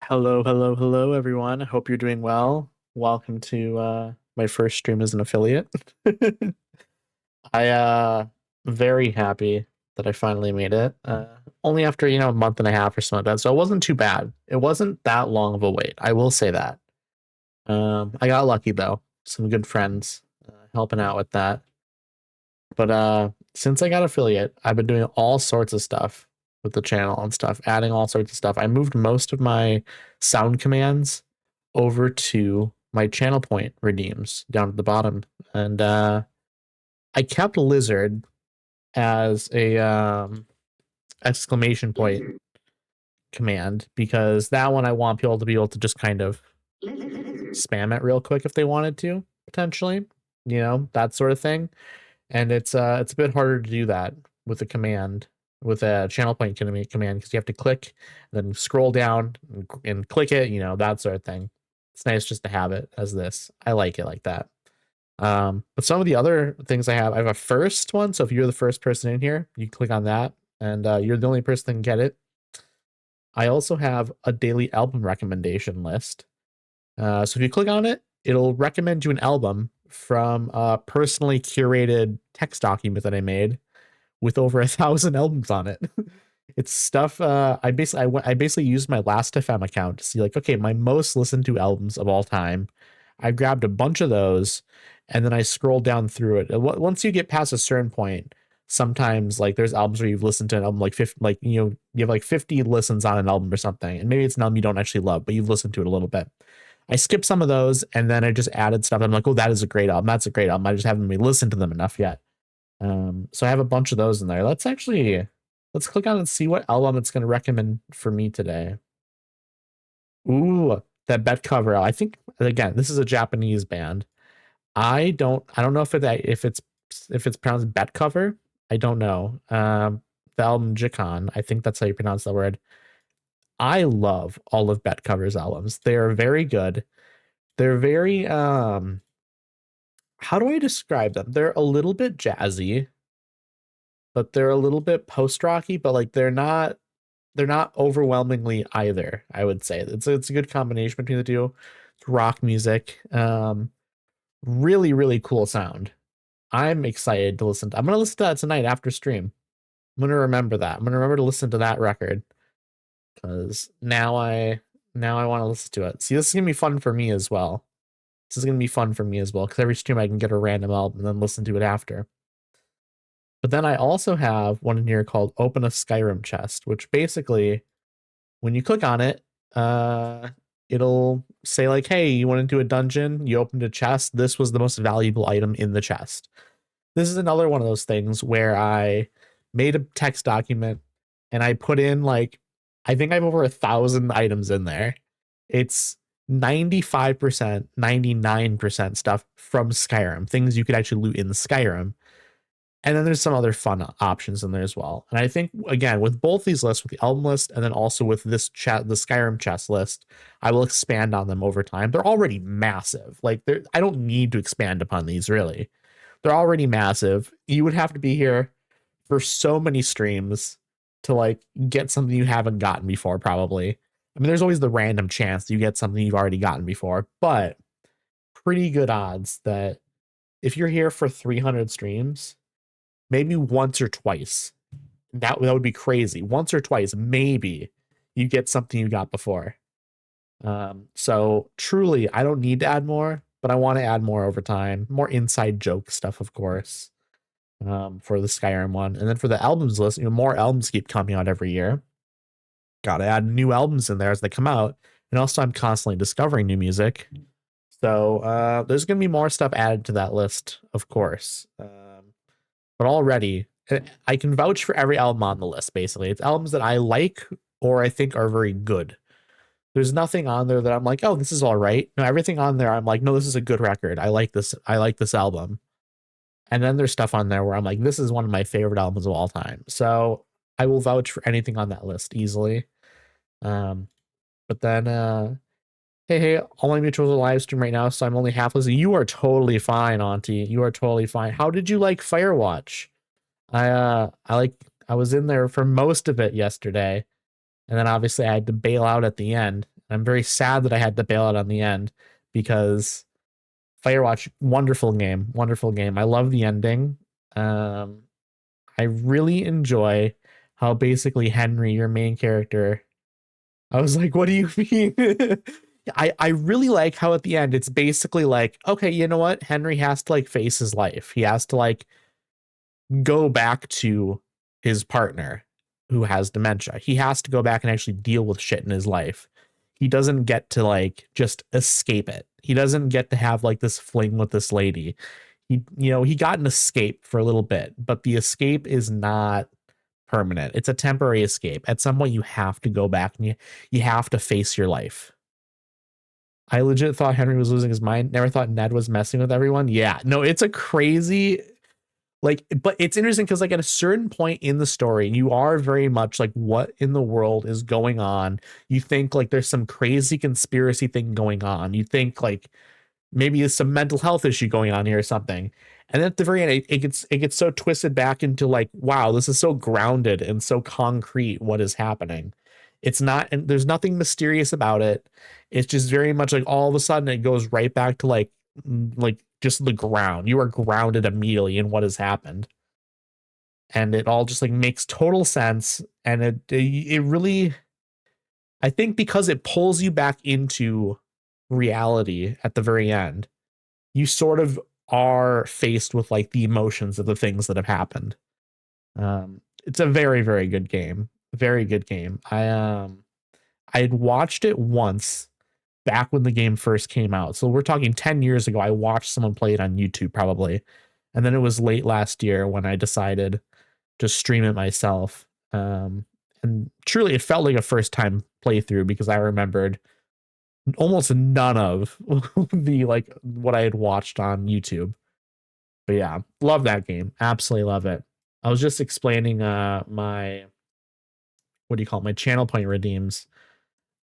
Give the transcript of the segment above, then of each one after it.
Hello, hello, hello, everyone. I hope you're doing well. Welcome to my first stream as an affiliate. I very happy that I finally made it. Only after, a month and a half or something like that. So it wasn't too bad. It wasn't that long of a wait. I will say that. I got lucky though. Some good friends helping out with that. But since I got affiliate, I've been doing all sorts of stuff with the channel and stuff, adding all sorts of stuff. I moved most of my sound commands over to my channel point redeems down at the bottom. And I kept lizard as a exclamation point command because that one I want people to be able to just kind of spam it real quick if they wanted to, potentially, that sort of thing. And it's a bit harder to do that with a command, with a channel point command, because you have to click, then scroll down and click it, that sort of thing. It's nice just to have it as this. I like it like that. But some of the other things I have a first one. So if you're the first person in here, you click on that, and you're the only person that can get it. I also have a daily album recommendation list. So if you click on it, it'll recommend you an album from a personally curated text document that I made with over 1,000 albums on it. It's stuff I basically used my Last.fm account to see, like, okay, my most listened to albums of all time. I grabbed a bunch of those and then I scrolled down through it. Once you get past a certain point, sometimes like there's albums where you've listened to an album like 50, like you have like 50 listens on an album or something, and maybe it's an album you don't actually love, but you've listened to it a little bit. I skipped some of those and then I just added stuff. I'm like, oh, that is a great album. That's a great album. I just haven't really listened to them enough yet. So I have a bunch of those in there. Let's click on and see what album it's going to recommend for me today. Ooh, that Bet Cover. I think, again, this is a Japanese band. I don't know if it's pronounced Bet Cover. I don't know. The album Jikon. I think that's how you pronounce the word. I love all of Bet Cover's albums. They are very good. They're very how do I describe them? They're a little bit jazzy, but they're a little bit post-rocky, but like they're not overwhelmingly either, I would say. It's a good combination between the two. It's rock music. Really, really cool sound. I'm excited to listen to. I'm gonna listen to that tonight after stream. I'm gonna remember that. I'm gonna remember to listen to that record because now I want to listen to it. See, this is gonna be fun for me as well. This is gonna be fun for me as well because every stream I can get a random album and then listen to it after. But then I also have one in here called Open a Skyrim Chest, which basically, when you click on it, it'll say like, hey, you went into a dungeon, you opened a chest, this was the most valuable item in the chest. This is another one of those things where I made a text document and I put in like, I think I have over 1,000 items in there. It's 95%, 99% stuff from Skyrim, things you could actually loot in Skyrim. And then there's some other fun options in there as well. And I think, again, with both these lists, with the album list and then also with this the Skyrim chest list, I will expand on them over time. They're already massive. Like, I don't need to expand upon these, really. They're already massive. You would have to be here for so many streams to, like, get something you haven't gotten before, probably. I mean, there's always the random chance that you get something you've already gotten before, but pretty good odds that if you're here for 300 streams, maybe once or twice, that would be crazy. Once or twice, maybe you get something you got before. So truly, I don't need to add more, but I want to add more over time. More inside joke stuff, of course, for the Skyrim one. And then for the albums list, more albums keep coming out every year. Gotta add new albums in there as they come out. And also, I'm constantly discovering new music. So there's going to be more stuff added to that list, of course. But already, I can vouch for every album on the list, basically. It's albums that I like or I think are very good. There's nothing on there that I'm like, oh, this is all right. No, everything on there, I'm like, no, this is a good record. I like this. I like this album. And then there's stuff on there where I'm like, this is one of my favorite albums of all time. So I will vouch for anything on that list easily. But then, hey, all my mutuals are live stream right now, so I'm only half listening. You are totally fine, Auntie. You are totally fine. How did you like Firewatch? I was in there for most of it yesterday, and then obviously I had to bail out at the end. I'm very sad that I had to bail out on the end because Firewatch, wonderful game, wonderful game. I love the ending. Um, I really enjoy how basically Henry, your main character, I was like, what do you mean? I really like how at the end it's basically like, okay, you know what? Henry has to like face his life. He has to like go back to his partner who has dementia. He has to go back and actually deal with shit in his life. He doesn't get to like just escape it. He doesn't get to have like this fling with this lady. He got an escape for a little bit, but the escape is not permanent. It's a temporary escape. At some point you have to go back and you have to face your life. I legit thought Henry was losing his mind. Never thought Ned was messing with everyone. Yeah, no, it's a crazy like, but it's interesting because like at a certain point in the story, you are very much like, what in the world is going on? You think like there's some crazy conspiracy thing going on. You think like maybe there's some mental health issue going on here or something. And then at the very end, it gets so twisted back into like, wow, this is so grounded and so concrete. What is happening? It's not, and there's nothing mysterious about it. It's just very much like all of a sudden it goes right back to like just the ground. You are grounded immediately in what has happened, and it all just like makes total sense. And it really, I think, because it pulls you back into reality at the very end, you sort of are faced with like the emotions of the things that have happened. It's a very, very good game. Very good game. I had watched it once back when the game first came out. So we're talking 10 years ago. I watched someone play it on YouTube probably. And then it was late last year when I decided to stream it myself. And truly it felt like a first time playthrough because I remembered almost none of the like what I had watched on YouTube. But yeah, love that game. Absolutely love it. I was just explaining my what do you call it? My channel point redeems.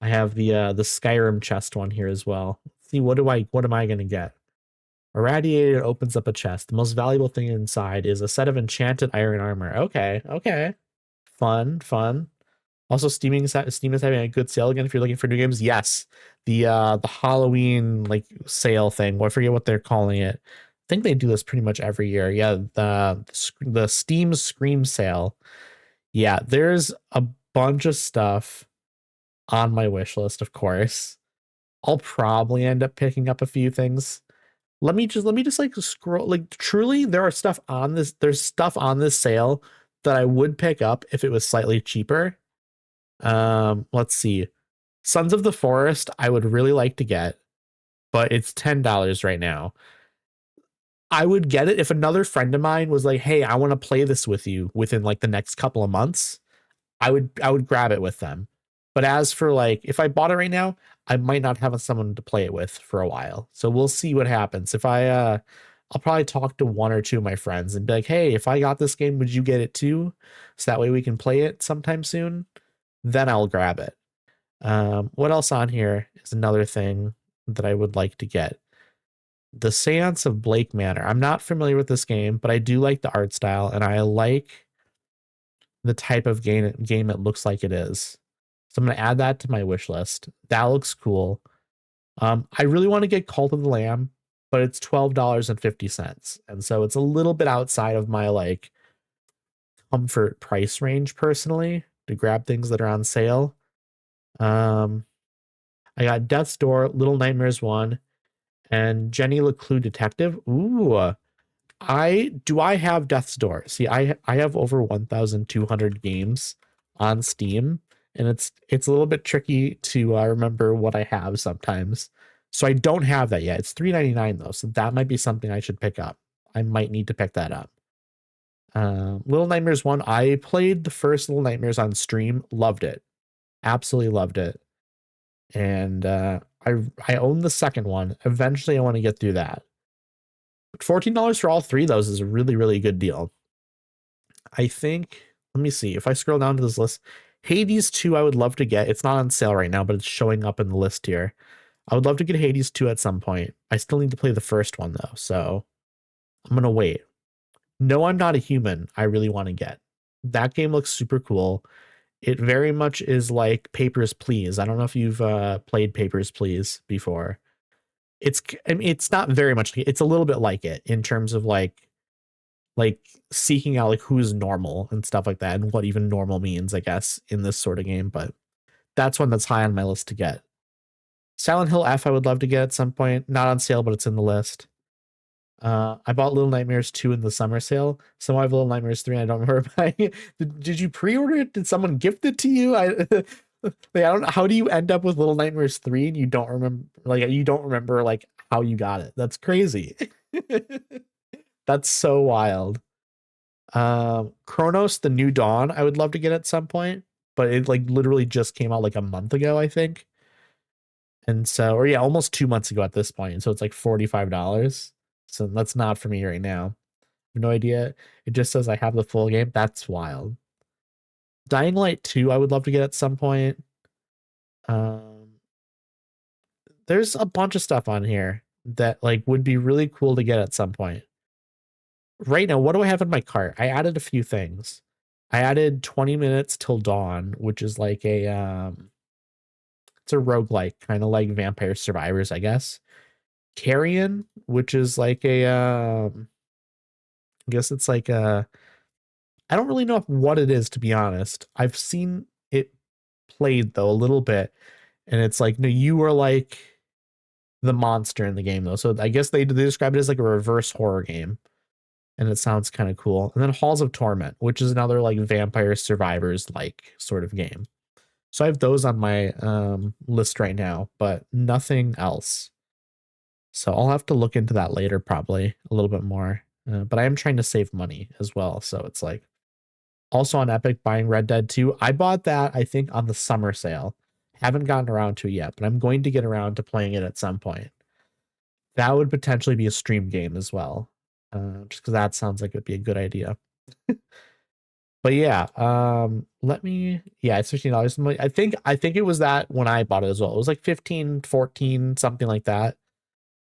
I have the Skyrim chest one here as well. Let's see, what am I gonna get? Irradiated opens up a chest. The most valuable thing inside is a set of enchanted iron armor. Okay, okay. Fun, fun. Also, Steam is having a good sale again if you're looking for new games. Yes. The Halloween like sale thing. Well, I forget what they're calling it. I think they do this pretty much every year. Yeah, the Steam Scream sale. Yeah, there's a bunch of stuff on my wish list, of course. I'll probably end up picking up a few things. Let me just like scroll, like truly there's stuff on this sale that I would pick up if it was slightly cheaper. Let's see. Sons of the Forest I would really like to get, but it's $10 right now. I would get it if another friend of mine was like, "Hey, I want to play this with you within like the next couple of months." I would grab it with them. But as for like if I bought it right now, I might not have someone to play it with for a while. So we'll see what happens. If I'll probably talk to one or two of my friends and be like, "Hey, if I got this game, would you get it too? So that way we can play it sometime soon." Then I'll grab it. What else on here is another thing that I would like to get? The Seance of Blake Manor. I'm not familiar with this game, but I do like the art style and I like the type of game it looks like it is. So I'm gonna add that to my wish list. That looks cool. I really want to get Cult of the Lamb, but it's $12.50. And so it's a little bit outside of my like comfort price range personally to grab things that are on sale. Um, I got Death's Door, Little Nightmares 1, and Jenny LeClue Detective. Ooh, I have Death's Door. See, I have over 1,200 games on Steam, and it's a little bit tricky to remember what I have sometimes. So I don't have that yet. It's $3.99 though, so that might be something I should pick up. I might need to pick that up. Little Nightmares 1, I played the first Little Nightmares on stream, loved it. Absolutely loved it. And I own the second one. Eventually I want to get through that. But $14 for all three of those is a really, really good deal. I think, let me see. If I scroll down to this list, Hades 2 I would love to get. It's not on sale right now, but it's showing up in the list here. I would love to get Hades 2 at some point. I still need to play the first one though, so I'm gonna wait. No, I'm Not a Human. I really want to get. That game looks super cool. It very much is like Papers, Please. I don't know if you've played Papers, Please before. I mean, it's not very much. It's a little bit like it in terms of like seeking out like who's normal and stuff like that, and what even normal means, I guess, in this sort of game. But that's one that's high on my list to get. Silent Hill F, I would love to get at some point. Not on sale, but it's in the list. I bought Little Nightmares 2 in the summer sale. So I have Little Nightmares 3 and I don't remember buying it. Did you pre-order it? Did someone gift it to you? Like, I don't know. How do you end up with Little Nightmares 3 and you don't remember like how you got it? That's crazy. That's so wild. Chronos: The New Dawn, I would love to get at some point, but it like literally just came out like a month ago, I think. And so, or yeah, almost 2 months ago at this point. So it's like $45. So that's not for me right now. I have no idea. It just says I have the full game. That's wild. Dying Light 2, I would love to get at some point. There's a bunch of stuff on here that like would be really cool to get at some point. Right now, what do I have in my cart? I added a few things. I added 20 Minutes Till Dawn, which is like it's a roguelike, kind of like Vampire Survivors, I guess. Carrion, which is like I guess it's like I don't really know what it is, to be honest. I've seen it played though a little bit, and it's like, no, you are like the monster in the game though. So I guess they describe it as like a reverse horror game, and it sounds kind of cool. And then Halls of Torment, which is another like Vampire Survivors like sort of game. So I have those on my list right now, but nothing else. So I'll have to look into that later, probably a little bit more. But I am trying to save money as well. So it's like also on Epic buying Red Dead 2. I bought that, I think, on the summer sale. Haven't gotten around to it yet, but I'm going to get around to playing it at some point. That would potentially be a stream game as well. Just because that sounds like it'd be a good idea. But yeah, it's $15. I think it was that when I bought it as well. It was like 15, 14, something like that.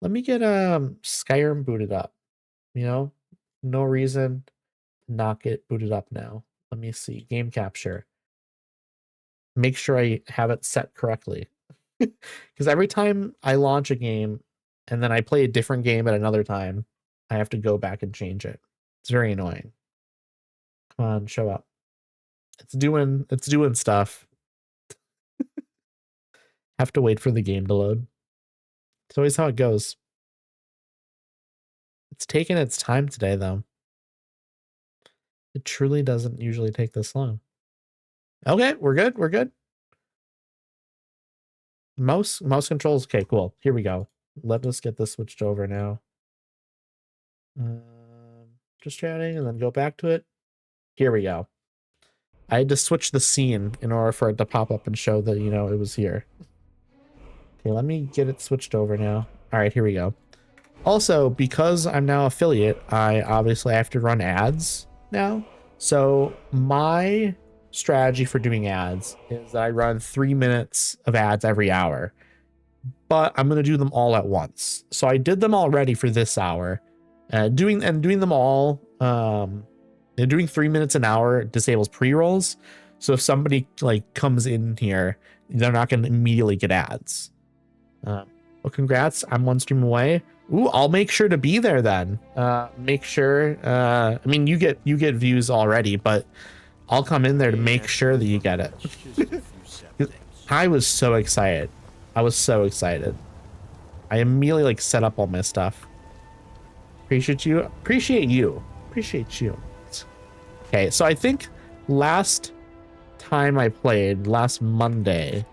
Let me get Skyrim booted up. You know, no reason to not get booted up now. Let me see. Game capture. Make sure I have it set correctly. Because every time I launch a game and then I play a different game at another time, I have to go back and change it. It's very annoying. Come on, show up. It's doing stuff. Have to wait for the game to load. It's always how it goes. It's taking its time today, though. It truly doesn't usually take this long. Okay, we're good. We're good. Mouse controls. Okay, cool. Here we go. Let us get this switched over now. Just chatting and then go back to it. Here we go. I had to switch the scene in order for it to pop up and show that, you know, it was here. Okay, let me get it switched over now. All right, here we go. Also, because I'm now affiliate, I obviously have to run ads now. So my strategy for doing ads is that I run 3 minutes of ads every hour, but I'm going to do them all at once. So I did them already for this hour. Doing them all, doing 3 minutes an hour disables pre-rolls. So if somebody like comes in here, they're not going to immediately get ads. Well, congrats. I'm one stream away. Ooh, I'll make sure to be there then. Make sure. I mean, you get views already, but I'll come in there to make sure that you get it. I was so excited. I immediately like set up all my stuff. Appreciate you. Okay, so I think last time I played, last Monday,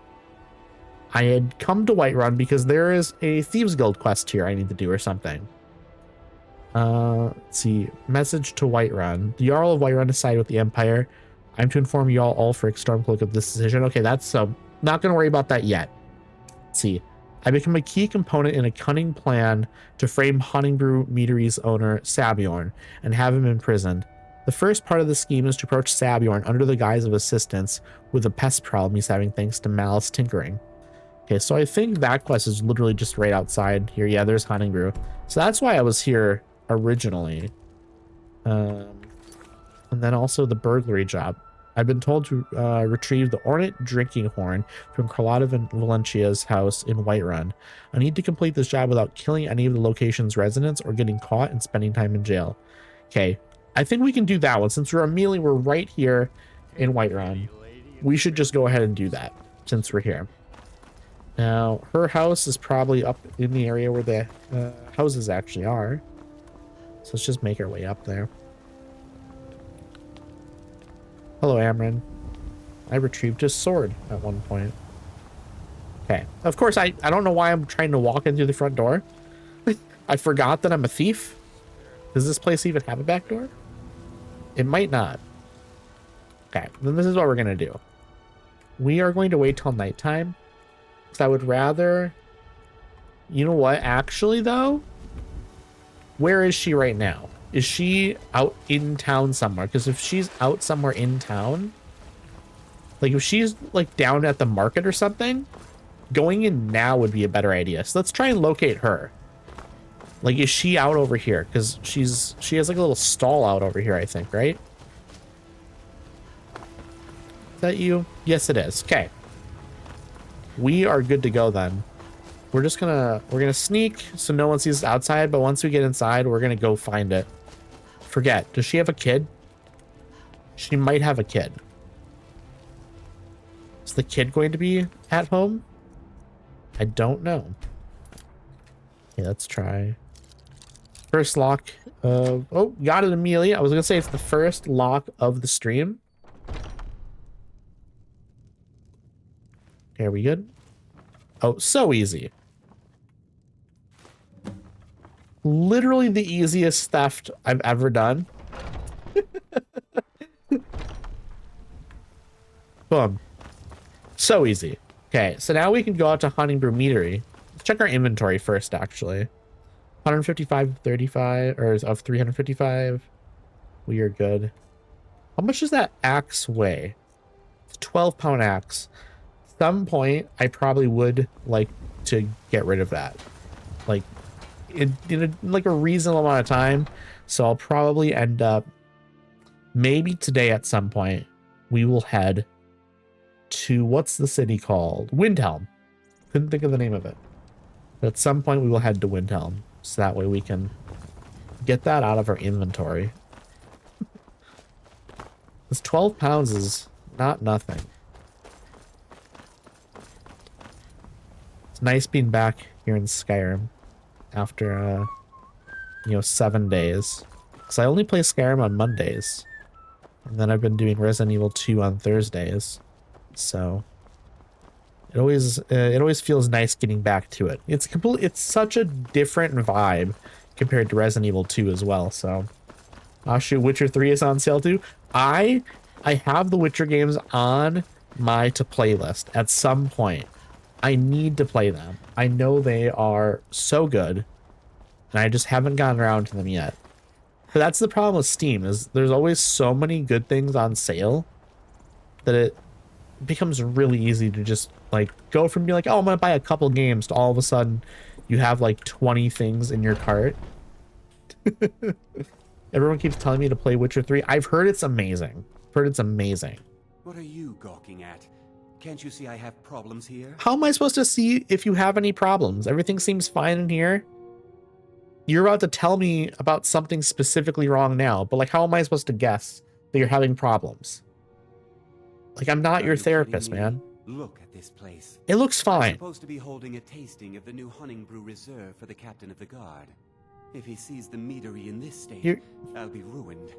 I had come to Whiterun because there is a Thieves Guild quest here I need to do or something. Let's see. Message to Whiterun. The Jarl of Whiterun decided with the Empire. I'm to inform you all for Stormcloak of this decision. Okay, that's not going to worry about that yet. Let's see. I become a key component in a cunning plan to frame Honningbrew Meadery's owner, Sabjorn, and have him imprisoned. The first part of the scheme is to approach Sabjorn under the guise of assistance with the pest problem he's having thanks to Malice tinkering. Okay, so I think that quest is literally just right outside here. Yeah, there's Honningbrew. So that's why I was here originally. And then also the burglary job. I've been told to retrieve the ornate drinking horn from Carlotta Valencia's house in Whiterun. I need to complete this job without killing any of the location's residents or getting caught and spending time in jail. Okay, I think we can do that one. Since we're right here in Whiterun, we should just go ahead and do that since we're here. Now, her house is probably up in the area where the houses actually are. So let's just make our way up there. Hello, Amron. I retrieved his sword at one point. Okay. Of course, I don't know why I'm trying to walk in through the front door. I forgot that I'm a thief. Does this place even have a back door? It might not. Okay, then this is what we're going to do. We are going to wait till nighttime. Because I would rather... You know what? Actually, though, where is she right now? Is she out in town somewhere? Because if she's out somewhere in town, like if she's like down at the market or something, going in now would be a better idea. So let's try and locate her. Like, is she out over here? Because she has like a little stall out over here, I think, right? Is that you? Yes, it is. Okay. We are good to go then. We're gonna sneak so no one sees us outside, but once we get inside, we're gonna go find it. Forget. Does she have a kid? She might have a kid. Is the kid going to be at home? I don't know. Okay, let's try. First lock. Oh, got it immediately. I was gonna say it's the first lock of the stream. Okay, are we good? Oh, so easy. Literally the easiest theft I've ever done. Boom. So easy. Okay, so now we can go out to Honningbrew Meadery. Let's check our inventory first, actually. 155, 35, or of 355. We are good. How much does that axe weigh? It's a 12-pound axe. At some point, I probably would like to get rid of that. Like, in like a reasonable amount of time. So I'll probably end up, maybe today at some point, we will head to, what's the city called? Windhelm. Couldn't think of the name of it. But at some point we will head to Windhelm. So that way we can get that out of our inventory. This 12 pounds is not nothing. It's nice being back here in Skyrim after, 7 days. Because I only play Skyrim on Mondays. And then I've been doing Resident Evil 2 on Thursdays. So it always feels nice getting back to it. It's such a different vibe compared to Resident Evil 2 as well. So I'll shoot. Witcher 3 is on sale too. I have the Witcher games on my to play list at some point. I need to play them. I know they are so good, and I just haven't gotten around to them yet. But that's the problem with Steam, is there's always so many good things on sale that it becomes really easy to just like go from being like, oh, I'm gonna buy a couple games, to all of a sudden you have like 20 things in your cart. Everyone keeps telling me to play Witcher 3. I've heard it's amazing. What are you gawking at? Can't you see I have problems here? How am I supposed to see if you have any problems? Everything seems fine in here. You're about to tell me about something specifically wrong now, but like, how am I supposed to guess that you're having problems? Like, I'm not your therapist, man. Look at this place. It looks fine. I'm supposed to be holding a tasting of the new Honningbrew Reserve for the captain of the guard. If he sees the meadery in this state, I'll be ruined.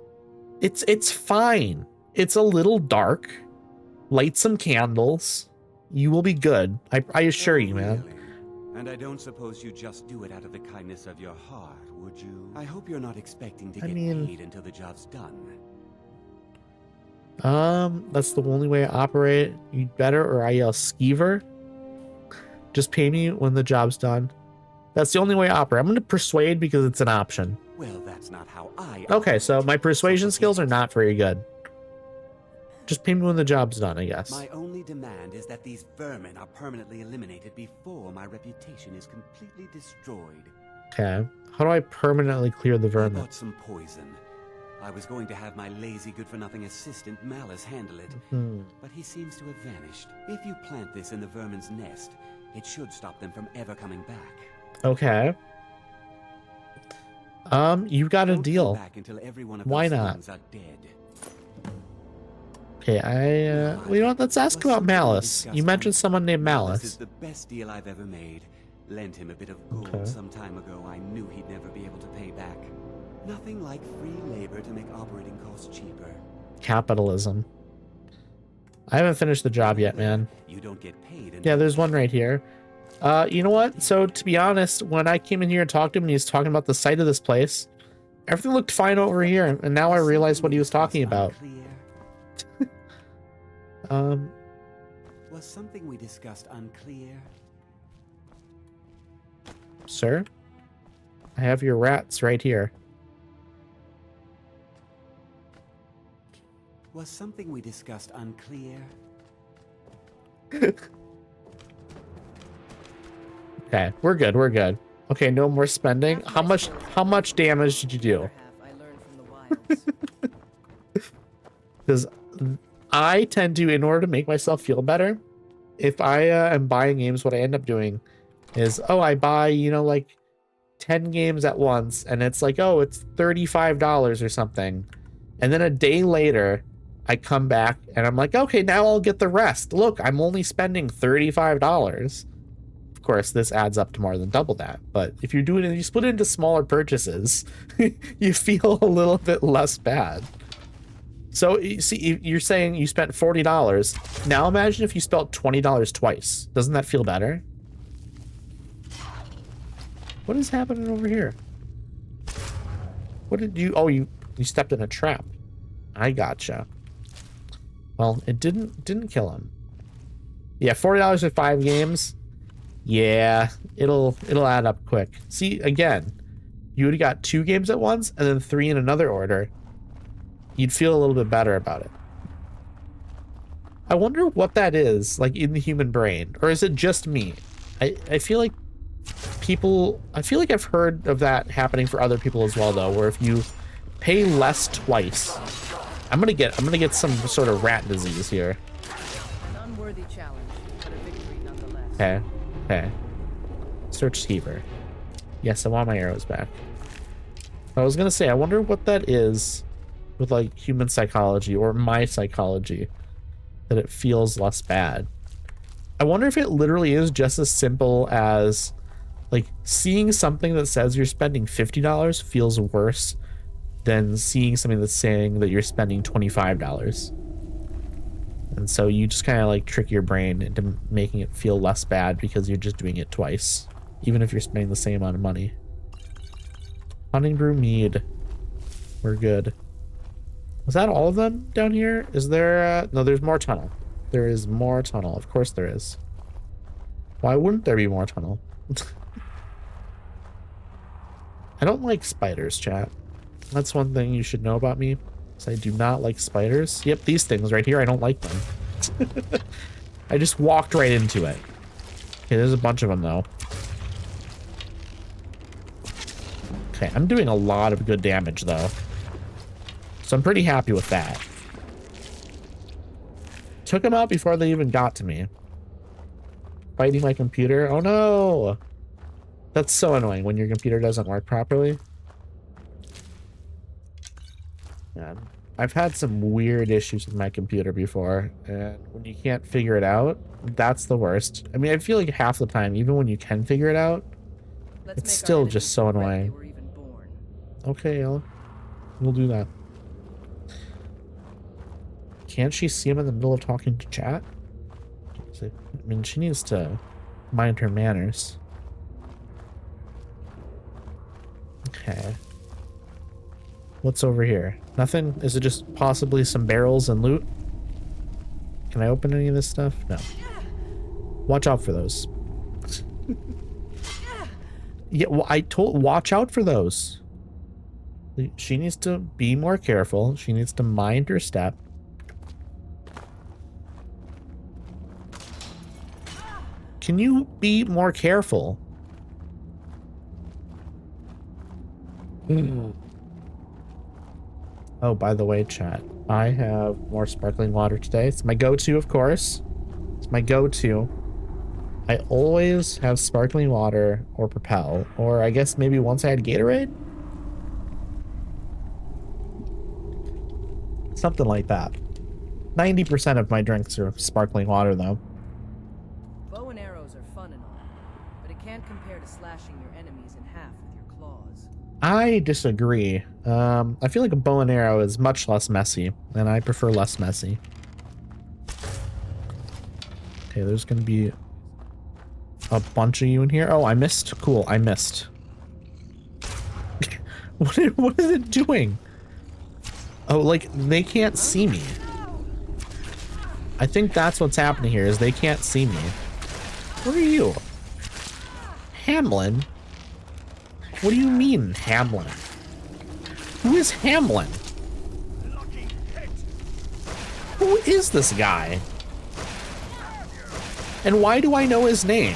It's fine. It's a little dark. Light some candles. You will be good. I assure you, man. Really? And I don't suppose you just do it out of the kindness of your heart, would you? I hope you're not expecting to get paid until the job's done. That's the only way I operate. You'd better, or I yell skeever. Just pay me when the job's done. That's the only way I operate. I'm going to persuade because it's an option. Well, that's not how I Okay, so my persuasion skills are not very good. Just pay me when the job's done, I guess. My only demand is that these vermin are permanently eliminated before my reputation is completely destroyed. Okay. How do I permanently clear the I vermin? bought some poison. I was going to have my lazy good-for-nothing assistant Malice handle it, but he seems to have vanished. If you plant this in the vermin's nest, it should stop them from ever coming back. Okay. You got a deal. Back until every one of Why those not? things are dead. Okay, well, you know what? Let's ask about Malice. You mentioned someone named Malice. Is the best deal I've ever made. Lent him a bit of gold some time ago. I knew he'd never be able to pay back. Nothing like free labor to make operating costs cheaper. Capitalism. I haven't finished the job yet, man. You don't get paid. Yeah, there's one right here. You know what? So, to be honest, when I came in here and talked to him and he was talking about the site of this place, everything looked fine over here, and now I realize what he was talking about. Was something we discussed unclear? Sir? I have your rats right here. Was something we discussed unclear? Okay, we're good, we're good. Okay, no more spending. How much damage did you do? Because I tend to, in order to make myself feel better, if I am buying games, what I end up doing is, oh, I buy, you know, like 10 games at once, and it's like, oh, it's $35 or something. And then a day later, I come back and I'm like, okay, now I'll get the rest. Look, I'm only spending $35. Of course, this adds up to more than double that. But if you're doing it, you split it into smaller purchases, you feel a little bit less bad. So, you see, you're saying you spent $40. Now imagine if you spent $20 twice. Doesn't that feel better? What is happening over here? What did you... Oh, you stepped in a trap. I gotcha. Well, it didn't kill him. Yeah, $40 for 5 games. Yeah, it'll add up quick. See, again, you would have got 2 games at once and then 3 in another order. You'd feel a little bit better about it. I wonder what that is, like, in the human brain. Or is it just me? I feel like I've heard of that happening for other people as well, though, where if you pay less twice, I'm gonna get some sort of rat disease here. An unworthy challenge, but a victory nonetheless. Okay. Search Skeever. Yes, I want my arrows back. I was gonna say, I wonder what that is with, like, human psychology or my psychology, that it feels less bad. I wonder if it literally is just as simple as, like, seeing something that says you're spending $50 feels worse than seeing something that's saying that you're spending $25. And so you just kind of, like, trick your brain into making it feel less bad because you're just doing it twice, even if you're spending the same amount of money. Honey brew mead. We're good. Was that all of them down here? Is there no, there's more tunnel. There is more tunnel. Of course there is. Why wouldn't there be more tunnel? I don't like spiders, chat. That's one thing you should know about me. Is I do not like spiders. Yep, these things right here, I don't like them. I just walked right into it. Okay, there's a bunch of them though. Okay, I'm doing a lot of good damage though. So I'm pretty happy with that. Took them out before they even got to me. Fighting my computer. Oh no! That's so annoying when your computer doesn't work properly. Yeah, I've had some weird issues with my computer before, and when you can't figure it out, that's the worst. I mean, I feel like half the time, even when you can figure it out, it's still just so annoying. Okay, Ella. We'll do that. Can't she see him in the middle of talking to chat? I mean, she needs to mind her manners. Okay. What's over here? Nothing? Is it just possibly some barrels and loot? Can I open any of this stuff? No. Watch out for those. Yeah, well, I told, watch out for those. She needs to be more careful. She needs to mind her step. Can you be more careful? Oh, by the way, chat, I have more sparkling water today. It's my go-to, of course. It's my go-to. I always have sparkling water or Propel, or I guess maybe once I had Gatorade? Something like that. 90% of my drinks are sparkling water, though. Bow and arrows are fun and all, but it can't compare to slashing your enemies in half with your claws. I disagree. I feel like a bow and arrow is much less messy, and I prefer less messy. Okay, there's gonna be a bunch of you in here. Oh, I missed. Cool, I missed. What is it doing? Oh, like, they can't see me. I think that's what's happening here, is they can't see me. What are you? Hamlin? What do you mean, Hamlin? Who is Hamlin? Who is this guy? And why do I know his name?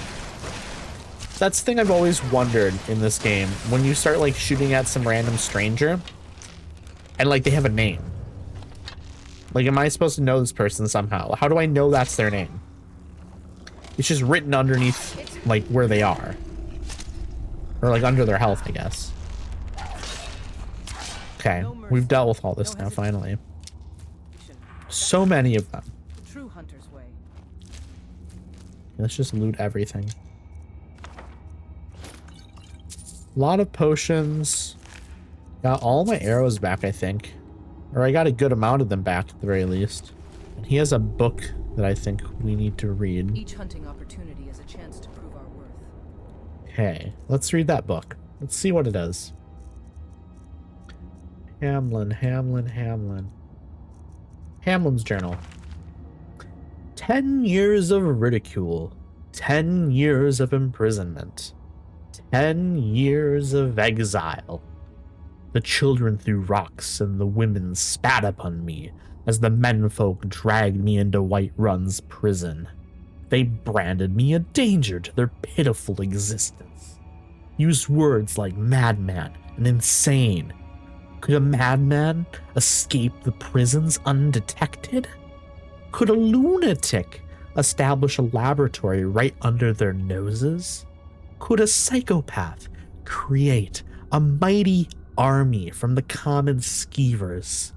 That's the thing I've always wondered in this game. When you start like shooting at some random stranger and like they have a name. Like, am I supposed to know this person somehow? How do I know that's their name? It's just written underneath like where they are. Or like under their health, I guess. Okay, we've dealt with all this now, finally. So many of them. The true hunter's way. Let's just loot everything. A lot of potions. Got all my arrows back, I think. Or I got a good amount of them back at the very least. And he has a book that I think we need to read. Each hunting opportunity is a chance to prove our worth. Okay, let's read that book. Let's see what it is. Hamlin's journal. 10 years of ridicule. 10 years of imprisonment. 10 years of exile. The children threw rocks and the women spat upon me as the menfolk dragged me into Whiterun's prison. They branded me a danger to their pitiful existence. Used words like madman and insane. Could a madman escape the prisons undetected? Could a lunatic establish a laboratory right under their noses? Could a psychopath create a mighty army from the common skeevers?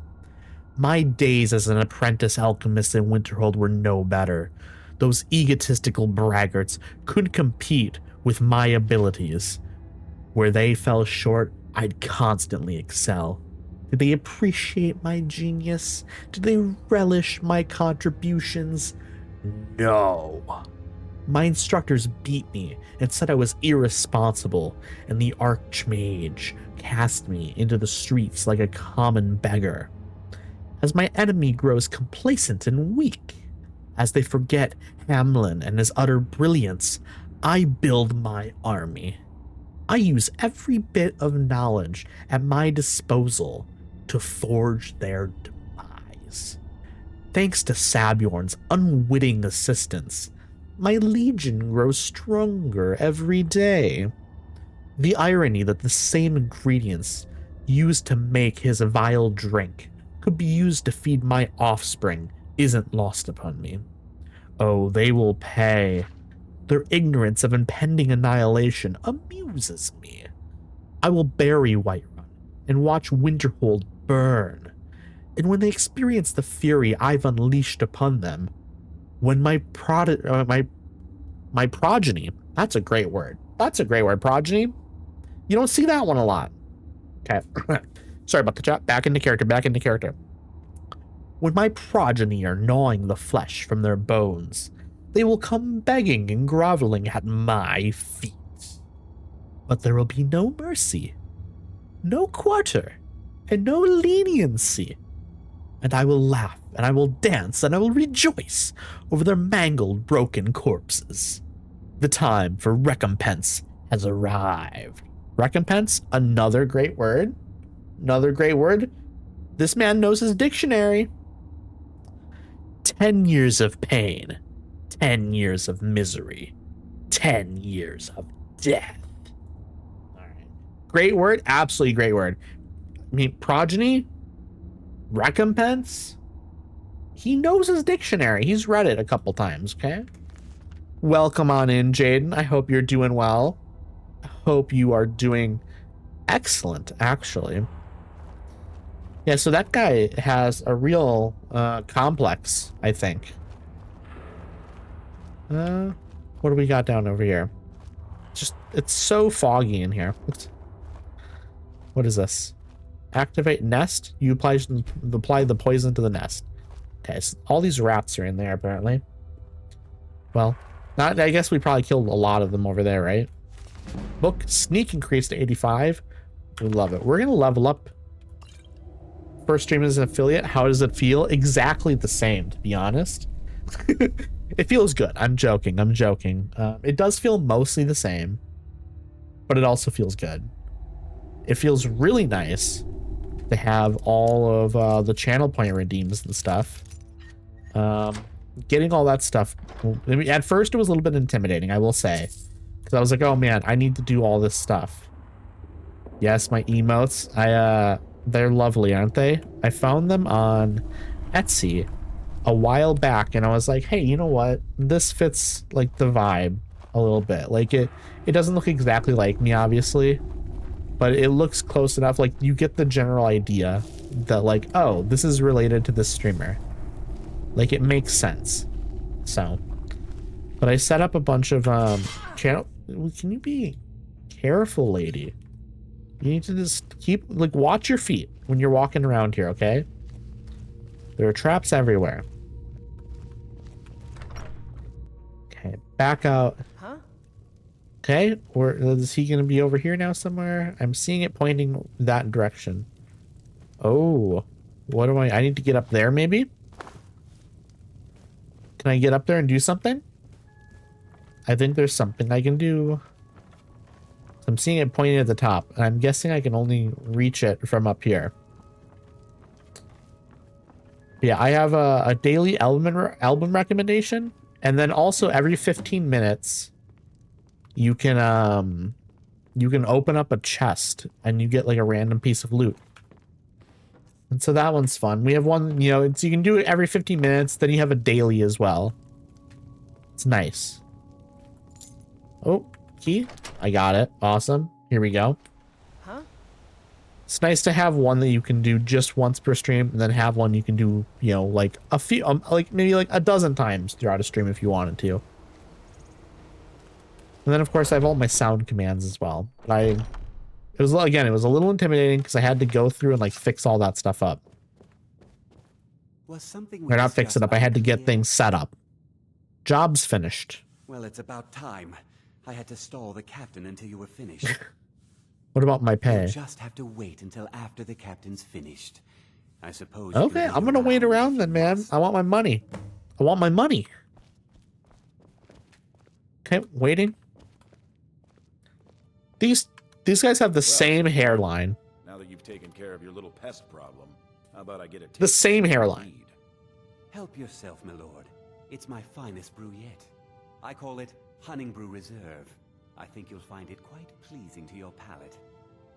My days as an apprentice alchemist in Winterhold were no better. Those egotistical braggarts couldn't compete with my abilities. Where they fell short, I'd constantly excel. Did they appreciate my genius? Did they relish my contributions? No. My instructors beat me and said I was irresponsible, and the Archmage cast me into the streets like a common beggar. As my enemy grows complacent and weak, as they forget Hamlin and his utter brilliance, I build my army. I use every bit of knowledge at my disposal to forge their demise. Thanks to Sabjorn's unwitting assistance, my legion grows stronger every day. The irony that the same ingredients used to make his vile drink could be used to feed my offspring isn't lost upon me. Oh, they will pay. Their ignorance of impending annihilation amuses me. I will bury Whiterun and watch Winterhold burn. And when they experience the fury I've unleashed upon them, when my progeny, that's a great word. That's a great word, progeny. You don't see that one a lot. Okay. Sorry about the chat. Back into character. When my progeny are gnawing the flesh from their bones, they will come begging and groveling at my feet. But there will be no mercy, no quarter, and no leniency. And I will laugh, and I will dance, and I will rejoice over their mangled, broken corpses. The time for recompense has arrived. Recompense? Another great word. Another great word. This man knows his dictionary. 10 years of pain. 10 years of misery. 10 years of death. All right. Great word. Absolutely great word. I mean, progeny. Recompense? He knows his dictionary. He's read it a couple times, okay? Welcome on in, Jaden. I hope you're doing well. I hope you are doing excellent, actually. Yeah, so that guy has a real complex, I think. What do we got down over here? It's so foggy in here. What is this? Activate nest. You apply the poison to the nest. Okay, so all these rats are in there apparently. Well, I guess we probably killed a lot of them over there, right? Book sneak increased to 85. We love it. We're gonna level up. First stream as an affiliate. How does it feel? Exactly the same, to be honest. It feels good. I'm joking. It does feel mostly the same, but it also feels good. It feels really nice to have all of the channel point redeems and stuff. Getting all that stuff. I mean, at first, it was a little bit intimidating, I will say, because I was like, "Oh man, I need to do all this stuff." Yes, my emotes. They're lovely, aren't they? I found them on Etsy a while back, and I was like, "Hey, you know what? This fits like the vibe a little bit. Like it doesn't look exactly like me, obviously, but it looks close enough. Like you get the general idea that like, oh, this is related to this streamer. Like it makes sense." So, but I set up a bunch of channel. Can you be careful, lady? You need to just keep like watch your feet when you're walking around here, okay? There are traps everywhere. Okay, back out. Huh? Okay, or is he gonna be over here now somewhere? I'm seeing it pointing that direction. Oh, what do I need to get up there maybe? Can I get up there and do something? I think there's something I can do. I'm seeing it pointing at the top, and I'm guessing I can only reach it from up here. Yeah, I have a daily album recommendation, and then also every 15 minutes, you can open up a chest, and you get like a random piece of loot. And so that one's fun. We have one, you know, so you can do it every 15 minutes. Then you have a daily as well. It's nice. Oh, key. I got it. Awesome. Here we go. Huh? It's nice to have one that you can do just once per stream, and then have one you can do, you know, like a few, like maybe like a dozen times throughout a stream if you wanted to. And then of course I have all my sound commands as well. But it was a little intimidating because I had to go through and like fix all that stuff up. Was something Or not fix it up. I had to get things set up. Job's finished. Well, it's about time. I had to stall the captain until you were finished. What about my pay? You'll just have to wait until after the captain's finished. I suppose. Okay, I'm gonna wait around then, man. I want my money. I want my money. Okay, waiting. These guys have the same hairline. Now that you've taken care of your little pest problem, how about I get a taste The same hairline. Help yourself, my lord. It's my finest brew yet. I call it Hunting Brew Reserve. I think you'll find it quite pleasing to your palate.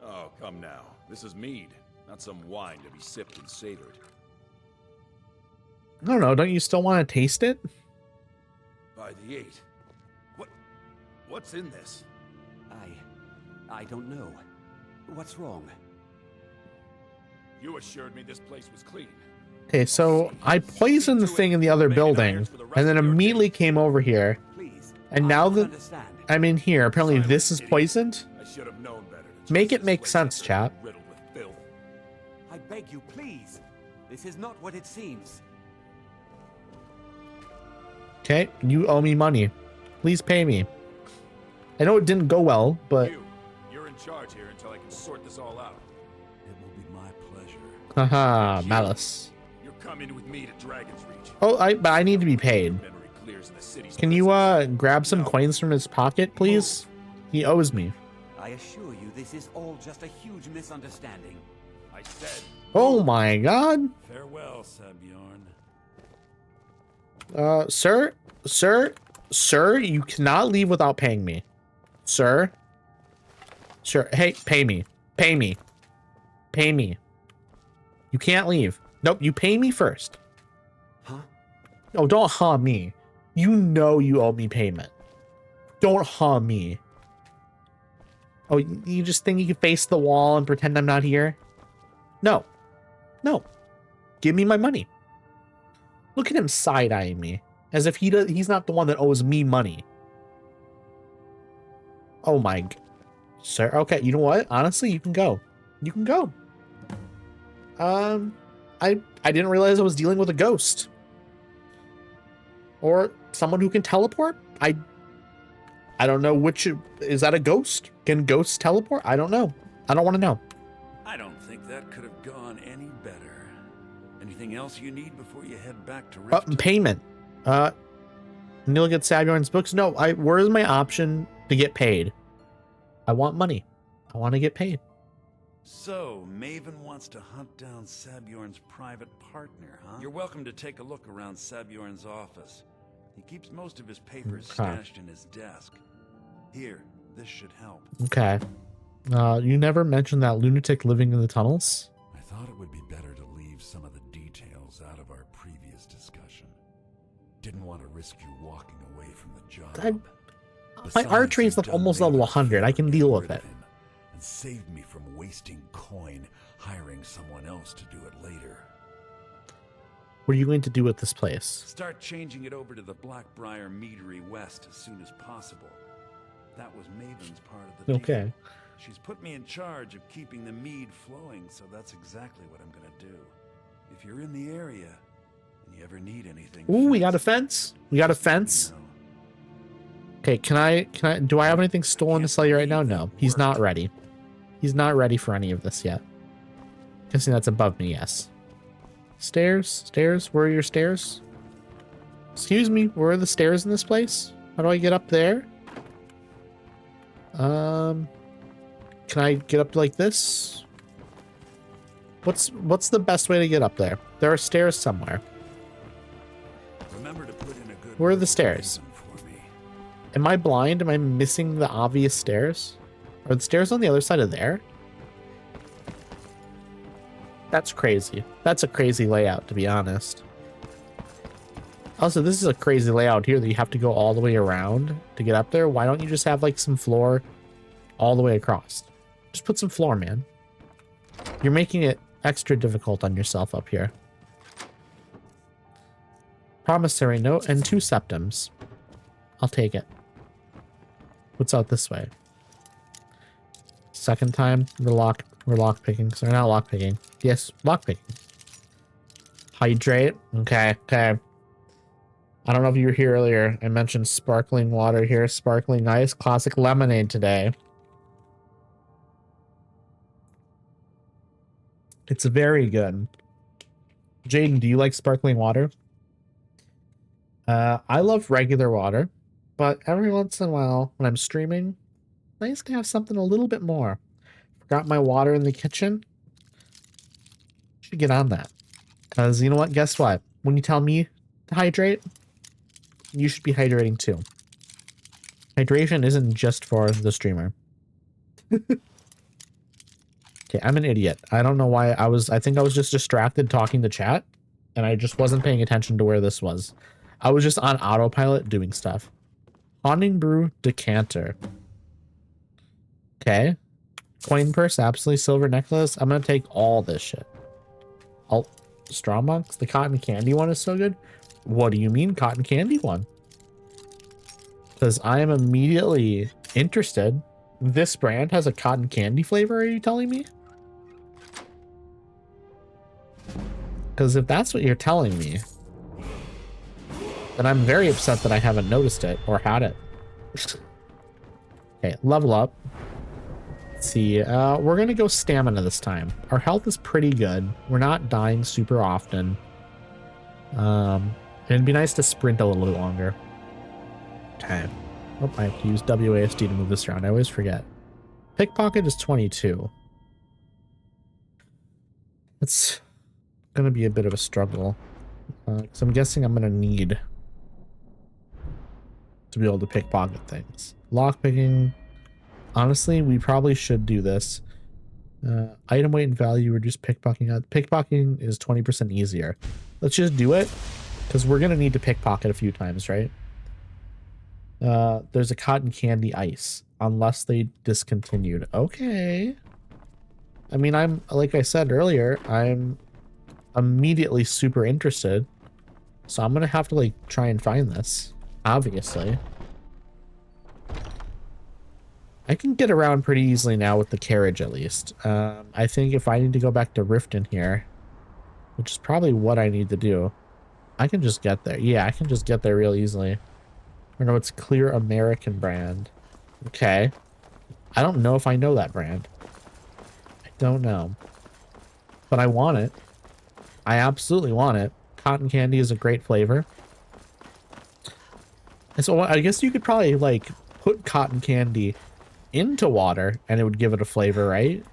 Oh, come now. This is mead, not some wine to be sipped and savored. I don't know. Don't you still want to taste it? By the 8. What's in this? I don't know. What's wrong? You assured me this place was clean. Okay, so I poisoned the thing in the other building, and then immediately came over here. Please. And now that I'm in here, apparently this is poisoned. I should have known better. Make it make sense, chat. Riddled with filth. I beg you, please. This is not what it seems. Okay, you owe me money. Please pay me. I know it didn't go well, but You're in charge here until I can sort this all out. It will be my pleasure. haha, malice. You're coming with me to Dragon's Reach. Oh, but I need to be paid. Memory clears in the city's Can you prisons. grab some coins from his pocket, please? He owes me. I assure you, this is all just a huge misunderstanding. I said. Oh my god. Farewell, Sabjorn. Sir, you cannot leave without paying me. Sir. Hey, pay me. You can't leave. Nope, you pay me first. Huh? Oh, don't huh me. You know you owe me payment. Don't huh me. Oh, you just think you can face the wall and pretend I'm not here? No. No. Give me my money. Look at him side-eyeing me. As if he's not the one that owes me money. Oh my... Sir, okay, you know what? Honestly, you can go. You can go. I didn't realize I was dealing with a ghost. Or someone who can teleport? I don't know which... Is that a ghost? Can ghosts teleport? I don't know. I don't want to know. I don't think that could have gone any better. Anything else you need before you head back to Rift? Payment. Need to look at Sabjorn's books? No, where is my option to get paid? I want money. I want to get paid. So, Maven wants to hunt down Sabjorn's private partner, huh? You're welcome to take a look around Sabjorn's office. He keeps most of his papers stashed in his desk. Here, this should help. Okay. You never mentioned that lunatic living in the tunnels? I thought it would be better to leave some of the details out of our previous discussion. Didn't want to risk you walking away from the job. My archery is almost level 100. I can deal with it. And saved me from wasting coin hiring someone else to do it later. What are you going to do with this place? Start changing it over to the Blackbriar Meadery West as soon as possible. That was Maven's part of the deal. Okay. She's put me in charge of keeping the mead flowing, so that's exactly what I'm gonna do. If you're in the area and you ever need anything... Ooh, we got a fence. We got a fence. Okay, can I, do I have anything stolen to sell you right now? No, he's not ready. He's not ready for any of this yet. Guessing that's above me, yes. Stairs? Stairs? Where are your stairs? Excuse me, where are the stairs in this place? How do I get up there? Can I get up like this? What's the best way to get up there? There are stairs somewhere. Remember to put in a good Where are the stairs? Am I blind? Am I missing the obvious stairs? Are the stairs on the other side of there? That's crazy. That's a crazy layout, to be honest. Also, this is a crazy layout here that you have to go all the way around to get up there. Why don't you just have like some floor all the way across? Just put some floor, man. You're making it extra difficult on yourself up here. Promissory note and 2 septums. I'll take it. What's out this way? Second time, we're lock picking. Sorry, not lock picking. Yes, lock picking. Hydrate. Okay, okay. I don't know if you were here earlier. I mentioned sparkling water here. Sparkling ice. Classic lemonade today. It's very good. Jaden, do you like sparkling water? I love regular water, but every once in a while when I'm streaming, nice to have something a little bit more. Forgot my water in the kitchen. Should get on that. Because you know what? Guess what? When you tell me to hydrate, you should be hydrating too. Hydration isn't just for the streamer. Okay, I'm an idiot. I don't know why I think I was just distracted talking to chat, and I just wasn't paying attention to where this was. I was just on autopilot doing stuff. Haunting Brew Decanter. Okay. Coin purse, absolutely silver necklace. I'm gonna take all this shit. Oh, Straw Monks. The cotton candy one is so good. What do you mean cotton candy one? Because I am immediately interested. This brand has a cotton candy flavor, are you telling me? Because if that's what you're telling me, then I'm very upset that I haven't noticed it or had it. Okay, level up. Let's see. We're going to go stamina this time. Our health is pretty good. We're not dying super often. It'd be nice to sprint a little bit longer. Okay. Oh, I have to use WASD to move this around. I always forget. Pickpocket is 22. It's going to be a bit of a struggle. Because I'm guessing I'm going to need to be able to pickpocket things. Lockpicking. Honestly, we probably should do this. Item weight and value, reduce pickpocketing. Pickpocketing is 20% easier. Let's just do it, because we're going to need to pickpocket a few times, right? There's a cotton candy ice, unless they discontinued. Okay. I mean, like I said earlier, I'm immediately super interested. So I'm going to have to, like, try and find this, obviously. I can get around pretty easily now with the carriage, at least. I think if I need to go back to Riften here, which is probably what I need to do, I can just get there. Yeah, I can just get there real easily. Or no, it's Clear American brand. Okay. I don't know if I know that brand. I don't know. But I want it. I absolutely want it. Cotton candy is a great flavor. And so I guess you could probably, like, put cotton candy into water and it would give it a flavor, right?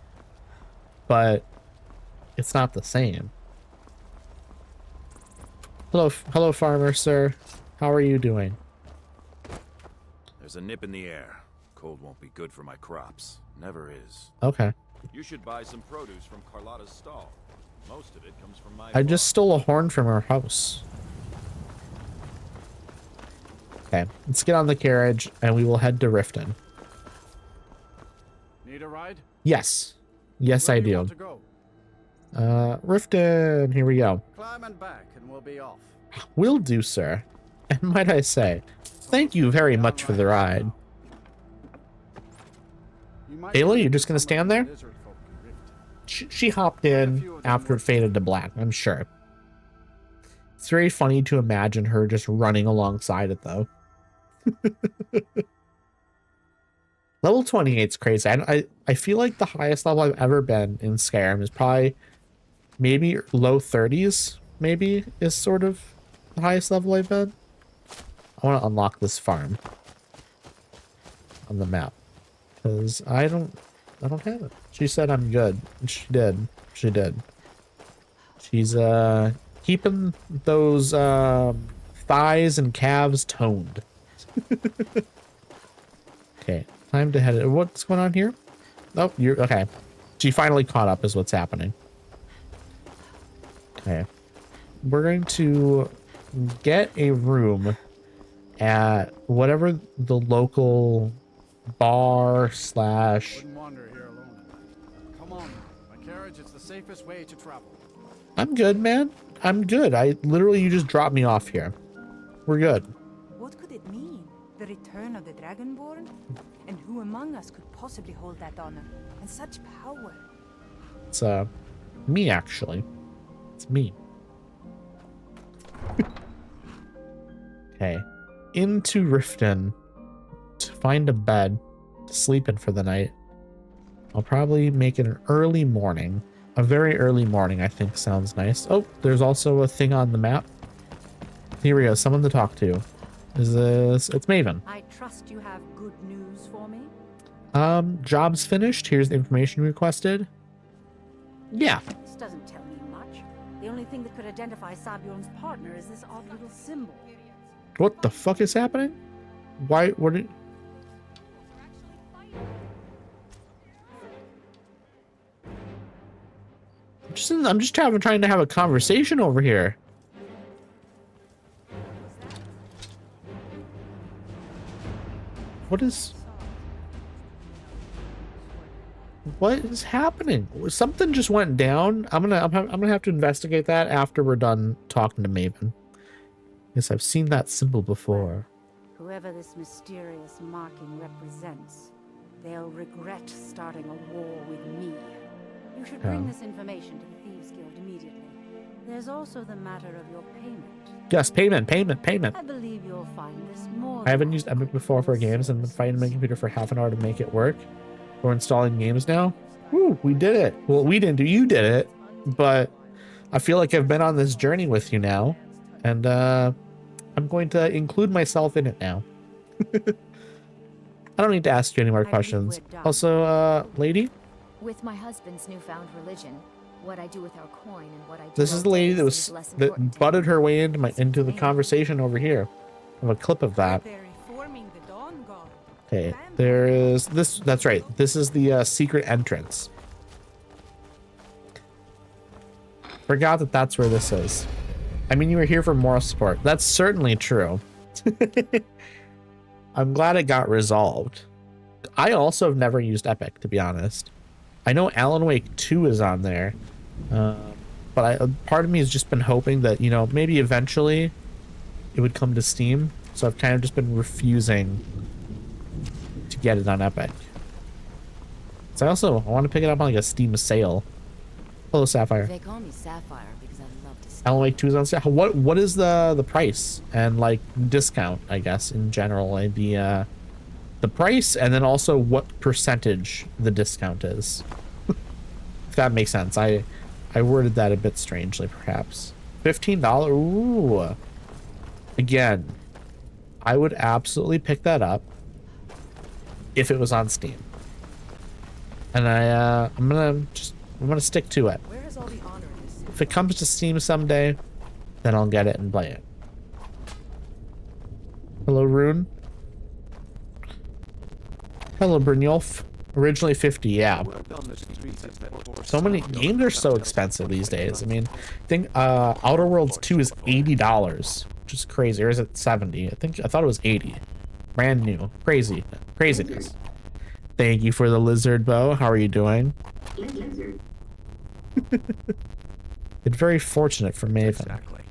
But it's not the same. Hello, farmer, sir. How are you doing? There's a nip in the air. Cold won't be good for my crops. Never is. Okay. You should buy some produce from Carlotta's stall. Most of it comes from my I just stole a horn from her house. Okay, let's get on the carriage and we will head to Riften. Need a ride? Yes. Yes, Where I do you do. want to go? Riften, here we go. Climb and back and we'll be off. Will do, sir. And might I say, thank you very much for the ride. Ayla, you're just gonna stand there? She hopped in after it faded to black, I'm sure. It's very funny to imagine her just running alongside it, though. Level 28 is crazy. I feel like the highest level I've ever been in Skyrim is probably maybe low 30s, maybe, is sort of the highest level I've been. I want to unlock this farm on the map because I don't have it. She said I'm good. She did. She did. She's keeping those thighs and calves toned. Okay, time to head. What's going on here? Oh, you're okay. She finally caught up is what's happening. Okay. We're going to get a room at whatever the local bar slash. Wouldn't wander here alone at night. Come on, my carriage is the safest way to travel. I'm good, man. I'm good. You just dropped me off here. We're good. What could it mean? The return of the Dragonborn? And who among us could possibly hold that honor? And such power? It's me actually. It's me. Okay. Into Riften to find a bed to sleep in for the night. I'll probably make it an early morning. A very early morning, I think sounds nice. Oh, there's also a thing on the map. Here we go, someone to talk to. Is this? It's Maven. I trust you have good news for me? Job's finished. Here's the information requested. Yeah. This doesn't tell me much. The only thing that could identify Sabjorn's partner is this odd little symbol. What the fuck is happening? Why? What did... I'm just trying to have a conversation over here. What is happening? Something just went down. I'm gonna have to investigate that after we're done talking to Maven. Yes, I've seen that symbol before. Whoever this mysterious marking represents, they'll regret starting a war with me. You should bring this information to the Thieves Guild immediately. There's also the matter of your payment. Yes, payment. I believe you'll find this more. I haven't used Epic before for games and been fighting my computer for half an hour to make it work. We're installing games now. Woo, we did it. Well, we didn't do, you did it, but I feel like I've been on this journey with you now, and I'm going to include myself in it now. I don't need to ask you any more questions. Also, lady? With my husband's newfound religion, what I do with our coin and what I do. This is the lady that butted her way into the conversation over here. I have a clip of that. Okay, there is this. That's right. This is the secret entrance. Forgot that that's where this is. I mean, you were here for moral support. That's certainly true. I'm glad it got resolved. I also have never used Epic, to be honest. I know Alan Wake 2 is on there, but part of me has just been hoping that, you know, maybe eventually it would come to Steam. So I've kind of just been refusing to get it on Epic. So I want to pick it up on like a Steam sale. Hello, Sapphire. They call me Sapphire because I love to steal. Alan Wake 2 is on sale. What is the price and like discount, I guess, in general, like the price, and then also what percentage the discount is. If that makes sense. I worded that a bit strangely, perhaps. $15. Ooh. Again, I would absolutely pick that up if it was on Steam. And I'm gonna stick to it. Where is all the honor in this? If it comes to Steam someday, then I'll get it and play it. Hello, Rune. Hello, Brynjolf. Originally 50, yeah. So many games are so expensive these days. I mean, I think Outer Worlds 2 is $80, which is crazy. Or is it 70? I thought it was 80. Brand new. Craziness. Thank you for the lizard bow. How are you doing? It's very fortunate for Maven. Exactly.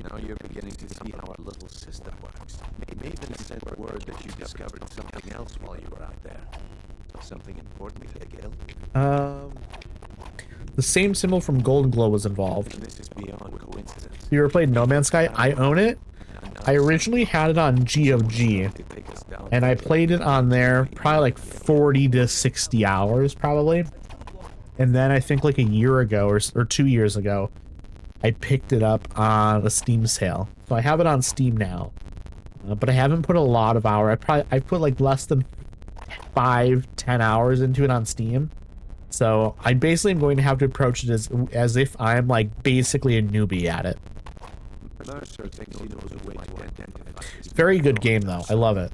Now you're beginning to see how our little system works. Maven sent word that you discovered something else while you were out there. Something important to the guild? The same symbol from Golden Glow was involved. This is beyond coincidence. You ever played No Man's Sky? I own it. I originally had it on GOG, and I played it on there probably like 40 to 60 hours, probably. And then I think like a year ago or 2 years ago, I picked it up on a Steam sale. So I have it on Steam now, but I haven't put a lot of hours. I put like less than 5-10 hours into it on Steam. So I basically am going to have to approach it as if I'm like basically a newbie at it. Very good game though. I love it.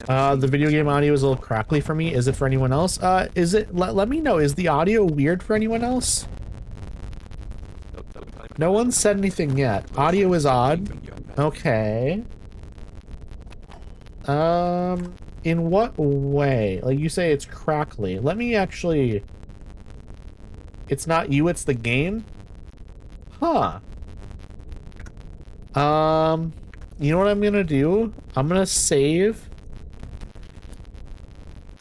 The video game audio is a little crackly for me. Is it for anyone else? Is it? Let me know. Is the audio weird for anyone else? No one said anything yet. Audio is odd. Okay. In what way? Like you say it's crackly. Let me actually... It's not you, it's the game? Huh. You know what I'm gonna do? I'm gonna save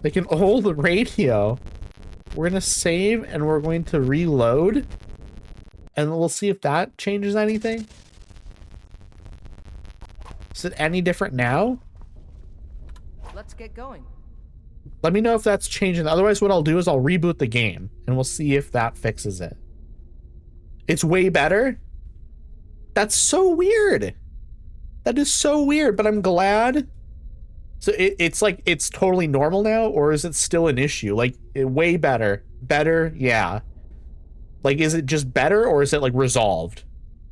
like an old radio. We're gonna save and we're going to reload. And we'll see if that changes anything. Is it any different now? Let's get going. Let me know if that's changing. Otherwise, what I'll do is I'll reboot the game and we'll see if that fixes it. It's way better? That's so weird. That is so weird, but I'm glad. So it's like, it's totally normal now, or is it still an issue? Like, way better. Better, yeah. Like, is it just better, or is it, like, resolved?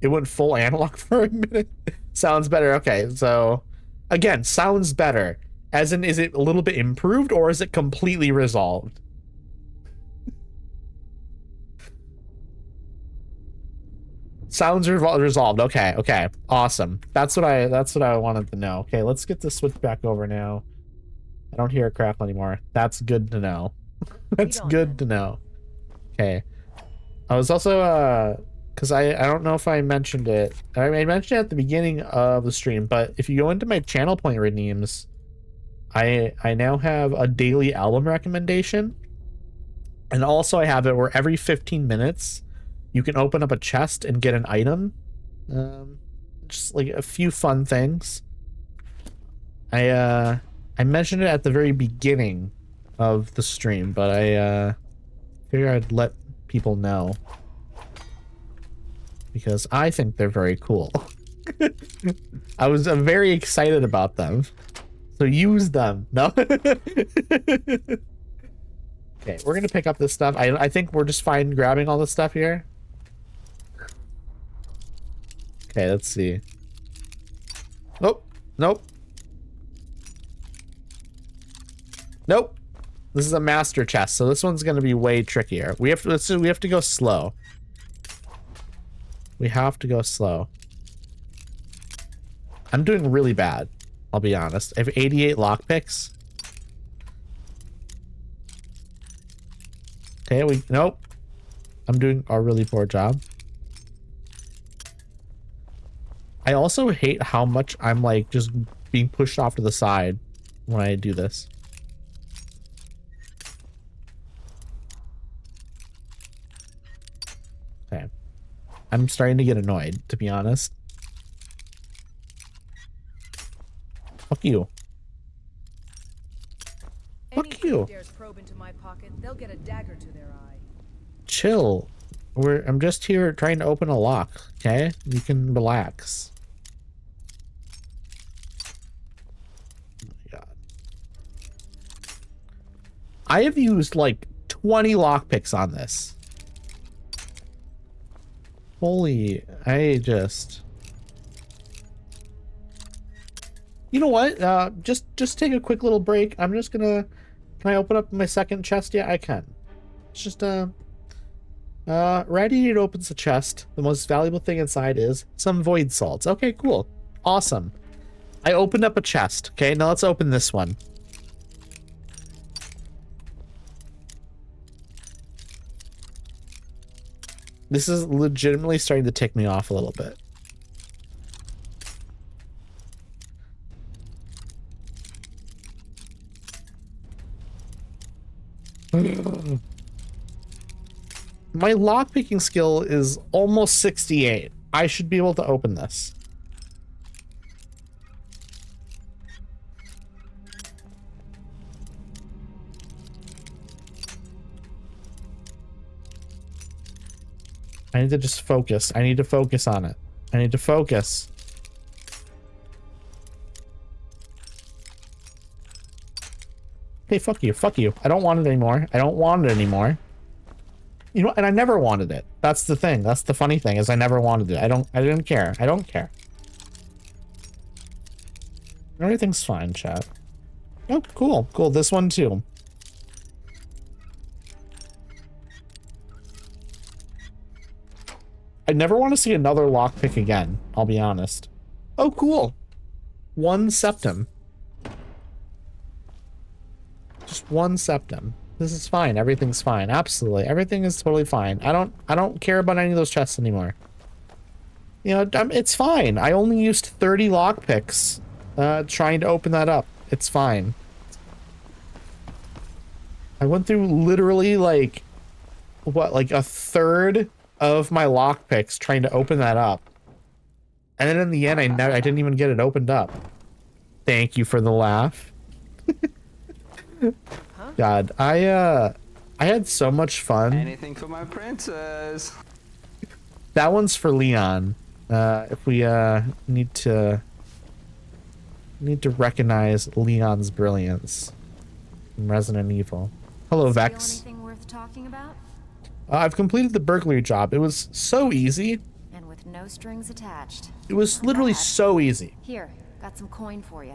It went full analog for a minute. Sounds better. Okay, so, again, sounds better. As in, is it a little bit improved, or is it completely resolved? Sounds resolved. Okay, okay. Awesome. That's what I wanted to know. Okay, let's get this switch back over now. I don't hear a crackle anymore. That's good to know. That's good to know. Okay. I was also because I don't know if I mentioned it. I mentioned it at the beginning of the stream, but if you go into my channel point redeems, I now have a daily album recommendation. And also I have it where every 15 minutes you can open up a chest and get an item. Just like a few fun things. I mentioned it at the very beginning of the stream, but I figured I'd let people know because I think they're very cool. I was very excited about them. So use them. No? Okay, we're gonna pick up this stuff. I think we're just fine grabbing all this stuff here. Okay, let's see. Nope. Nope. Nope. This is a master chest, so this one's gonna be way trickier. We have to go slow. We have to go slow. I'm doing really bad, I'll be honest. I have 88 lockpicks. Okay, nope. I'm doing a really poor job. I also hate how much I'm like just being pushed off to the side when I do this. Okay. I'm starting to get annoyed, to be honest. Fuck you. Fuck you. Dares probe into my pocket, they'll get a dagger to their eye. Chill. I'm just here trying to open a lock, okay? You can relax. Oh my god. I have used like 20 lockpicks on this. Holy, you know what? Just take a quick little break. I'm just gonna, can I open up my second chest? Yeah, I can. It's just, Irradiated opens the chest. The most valuable thing inside is some void salts. Okay, cool. Awesome. I opened up a chest. Okay, now let's open this one. This is legitimately starting to tick me off a little bit. My lockpicking skill is almost 68. I should be able to open this. I need to just focus. I need to focus on it. I need to focus. Hey, fuck you. Fuck you. I don't want it anymore. I don't want it anymore. You know, and I never wanted it. That's the thing. That's the funny thing, is I never wanted it. I didn't care. I don't care. Everything's fine, chat. Oh, cool. Cool. This one too. I never want to see another lockpick again, I'll be honest. Oh, cool. 1 septum. Just 1 septum. This is fine. Everything's fine. Absolutely. Everything is totally fine. I don't care about any of those chests anymore. You know, it's fine. I only used 30 lockpicks trying to open that up. It's fine. I went through literally like, what, like a third of my lockpicks trying to open that up. And then in the end, I didn't even get it opened up. Thank you for the laugh. God, I had so much fun. Anything for my princess. That one's for Leon. If we need to recognize Leon's brilliance from Resident Evil. Hello, Vex. Anything worth talking about? I've completed the burglary job. It was so easy. And with no strings attached. It was literally so easy. Here, got some coin for you.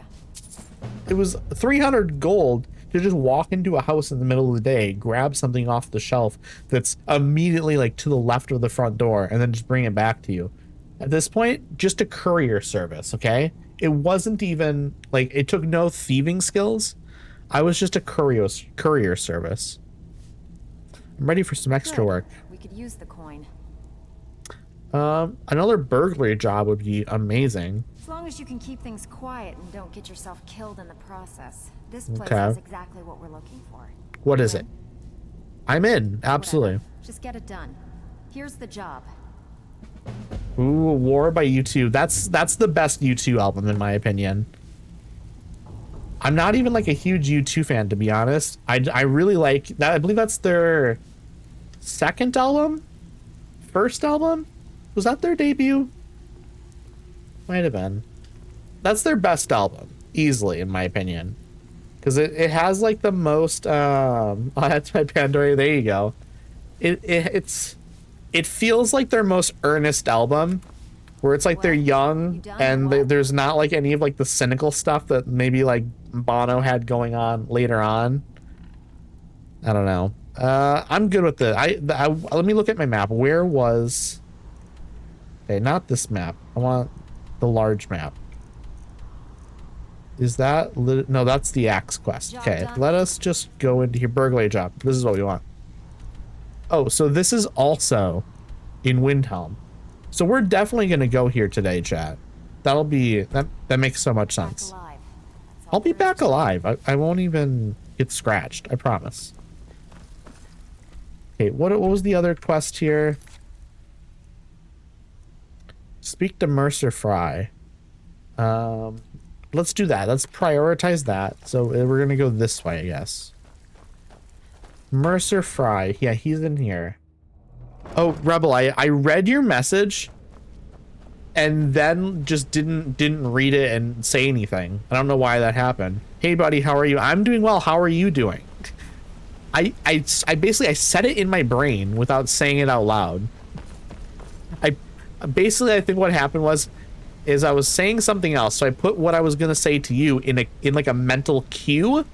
It was 300 gold to just walk into a house in the middle of the day, grab something off the shelf that's immediately like to the left of the front door, and then just bring it back to you. At this point, just a courier service, okay? It wasn't even like, it took no thieving skills. I was just a courier service. I'm ready for some extra work. We could use the coin. Another burglary job would be amazing. As long as you can keep things quiet and don't get yourself killed in the process. This place is exactly what we're looking for. What is it? I'm in, absolutely. Whatever. Just get it done. Here's the job. Ooh, War by U2. That's the best U2 album in my opinion. I'm not even like a huge U2 fan, to be honest. I really like that. I believe that's their second album? First album? Was that their debut? Might have been. That's their best album, easily, in my opinion. Because it has like the most oh, that's my Pandora. There you go. It feels like their most earnest album, where it's like they're young and there's not like any of like the cynical stuff that maybe like Bono had going on later on. I don't know. I'm good with it. Let me look at my map. Where was... Okay, not this map. I want the large map. Is that... No, that's the axe quest. Okay, let us just go into here. Burglary job. This is what we want. Oh, so this is also in Windhelm. So we're definitely going to go here today, chat. That'll be... That makes so much sense. I'll be back alive. I won't even get scratched. I promise. Okay, what was the other quest here? Speak to Mercer Fry. Let's do that. Let's prioritize that. So we're gonna go this way, I guess. Mercer Fry. Yeah, he's in here. Oh, Rebel, I read your message and then just didn't read it and say anything. I don't know why that happened. Hey buddy, how are you? I'm doing well. How are you doing? I basically I said it in my brain without saying it out loud. I think what happened is I was saying something else, so I put what I was gonna say to you in like a mental queue,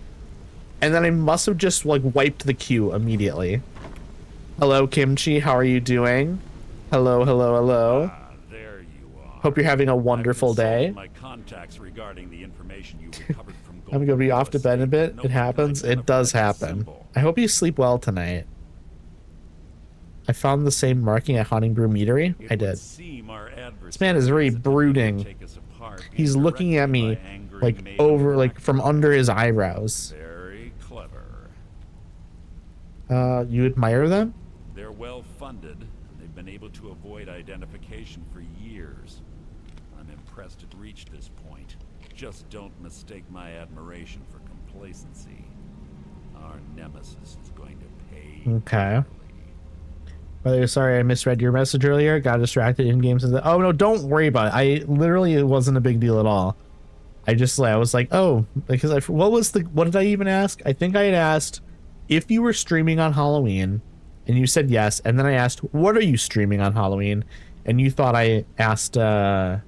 and then I must have just like wiped the queue immediately. Hello, Kimchi. How are you doing? Hello, hello, hello. There you are. Hope you're having a wonderful day. My contacts regarding the information you recovered from I'm gonna be off to bed a bit. It happens. It does happen. I hope you sleep well tonight. I found the same marking at Haunting Brew Meadery. I did. This man is very brooding. He's looking at me like over, like from under his eyebrows. Very clever. You admire them? They're well funded. They've been able to avoid identification for years. I'm impressed it reached this point. Just don't mistake my admiration for complacency. Our nemesis is going to pay. Okay. Brother, sorry I misread your message earlier. Got distracted in games. Oh no, don't worry about it. I literally, it wasn't a big deal at all. I was like, oh, because what did I even ask? I think I had asked if you were streaming on Halloween, and you said yes. And then I asked, what are you streaming on Halloween? And you thought I asked, are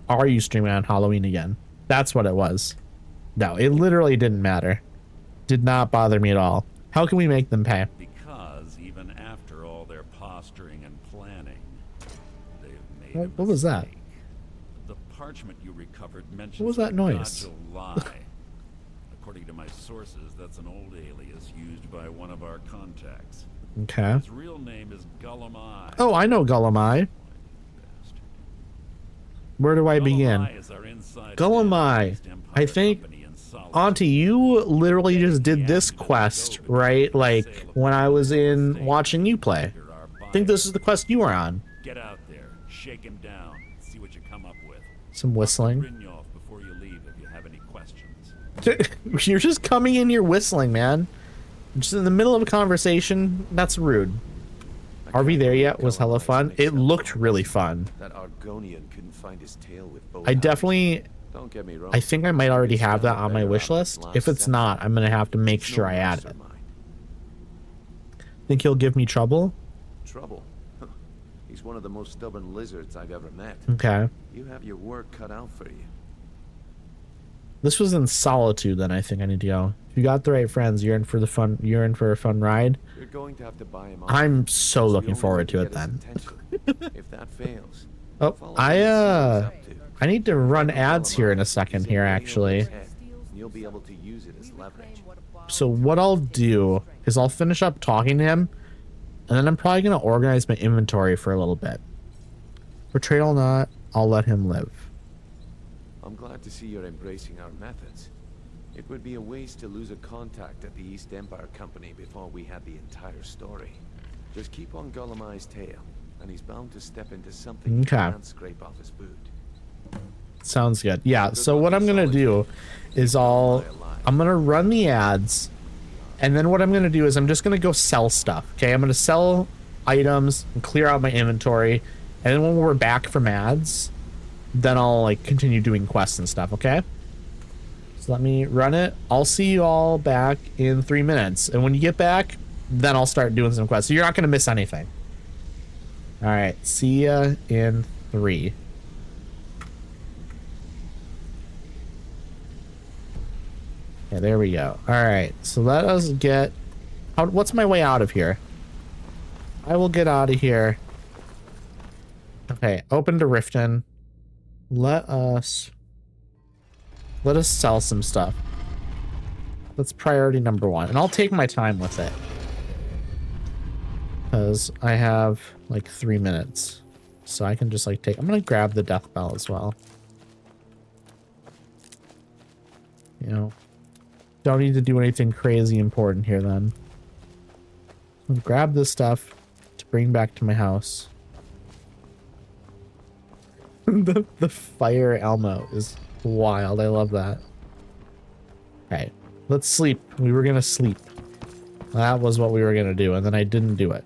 you streaming on Halloween again? That's what it was. No, it literally didn't matter. Did not bother me at all. How can we make them pay? Because even after all their posturing and planning, they've made What was that? The parchment you recovered mentions What was that noise? lie. According to my sources, that's an old alias used by one of our contacts. Okay. His real name is Gullum. Oh, I know Gullum. Where do I begin? Gullum, I think, Auntie, you literally just did this quest, right? Like, when I was watching you play. I think this is the quest you were on. Get out there, shake him down, see what you come up with. Some whistling. Before you leave if you have any questions. You're just coming in here whistling, man. Just in the middle of a conversation. That's rude. Are we there yet? Was hella fun. It looked really fun. That Argonian couldn't find his tail with bow. I definitely... Don't get me wrong. I think I might already have that on my wish list. If it's not, I'm gonna have to make sure I add it. Think he'll give me trouble? Trouble? He's one of the most stubborn lizards I've ever met. Okay. You have your work cut out for you. This was in Solitude, then I think I need to go. If you got the right friends, you're in for a fun ride. You're going to have to buy him off. I'm so looking forward to it then. If that fails, oh, I need to run ads here in a second here, actually. You'll be able to use it as leverage. So what I'll do is I'll finish up talking to him, and then I'm probably going to organize my inventory for a little bit. Betrayal or not, I'll let him live. I'm glad to see you're embracing our methods. It would be a waste to lose a contact at the East Empire Company before we had the entire story. Just keep on Gullum's tail, and he's bound to step into something you can't scrape off his boot. Sounds good. Yeah, so what I'm gonna do is I'm gonna run the ads, and then what I'm gonna do is I'm just gonna go sell stuff. Okay, I'm gonna sell items and clear out my inventory, and then when we're back from ads, then I'll like continue doing quests and stuff. Okay, so let me run it. I'll see you all back in 3 minutes, and when you get back, then I'll start doing some quests, so you're not gonna miss anything. All right, see ya in 3. Yeah, there we go. All right, so let us get What's my way out of here? I will get out of here. Okay, open to Riften. Let us sell some stuff. That's priority number 1. And I'll take my time with it. Because I have like 3 minutes. So I can just like I'm gonna grab the death bell as well. You know. Don't need to do anything crazy important here then. I'll grab this stuff to bring back to my house. the fire Elmo is wild. I love that. Okay, let's sleep. We were gonna sleep. That was what we were gonna do, and then I didn't do it.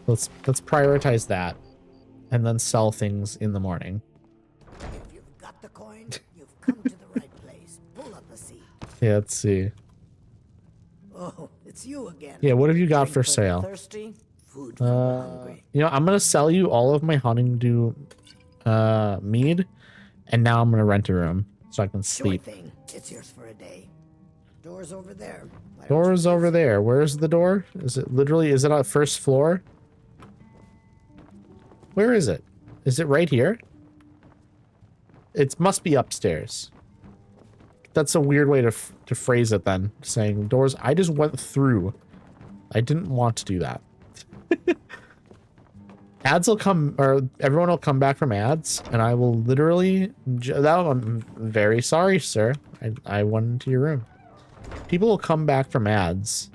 Let's prioritize that, and then sell things in the morning. If you've got the coin, you've come to the right place. Pull up a seat. Yeah, let's see. Oh, it's you again. Yeah, what have you got Drink for the sale? thirsty, food for the hungry. You know, I'm gonna sell you all of my honeydew mead, and now I'm gonna rent a room so I can sleep. Sure thing. It's yours for a day. Door's over there. Door's over there. Where's the door? Is it on the first floor? Where is it? Is it right here? It must be upstairs. That's a weird way to phrase it then. Saying doors. I just went through. I didn't want to do that. Ads will come, or everyone will come back from ads, and I will literally... I'm very sorry, sir. I went into your room. People will come back from ads,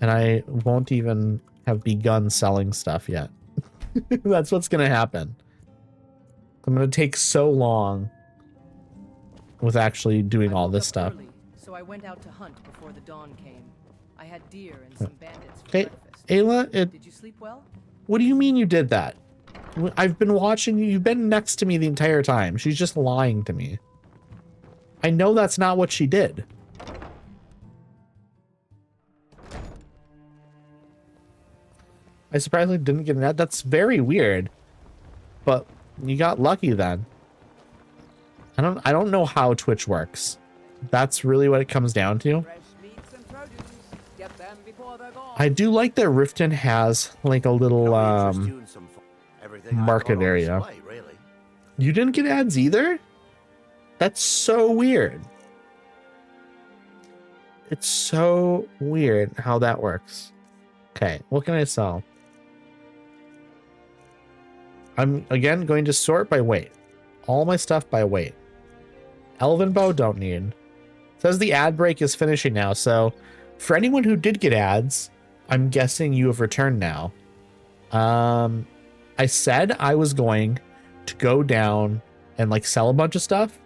and I won't even have begun selling stuff yet. That's what's going to happen. I'm going to take so long with actually doing all this stuff. Early, so I went out to hunt before the dawn came. I had deer and some bandits for Hey, breakfast. Ayla, Did you sleep well? What do you mean you did that? I've been watching you. You've been next to me the entire time. She's just lying to me. I know that's not what she did. I surprisingly didn't get that. That's very weird. But you got lucky then. I don't know how Twitch works. That's really what it comes down to. I do like that Riften has like a little market area. You didn't get ads either? That's so weird. It's so weird how that works. Okay, what can I sell? I'm again going to sort by weight. All my stuff by weight. Elven bow don't need. It says the ad break is finishing now, so for anyone who did get ads, I'm guessing you have returned now. I said I was going to go down and like sell a bunch of stuff,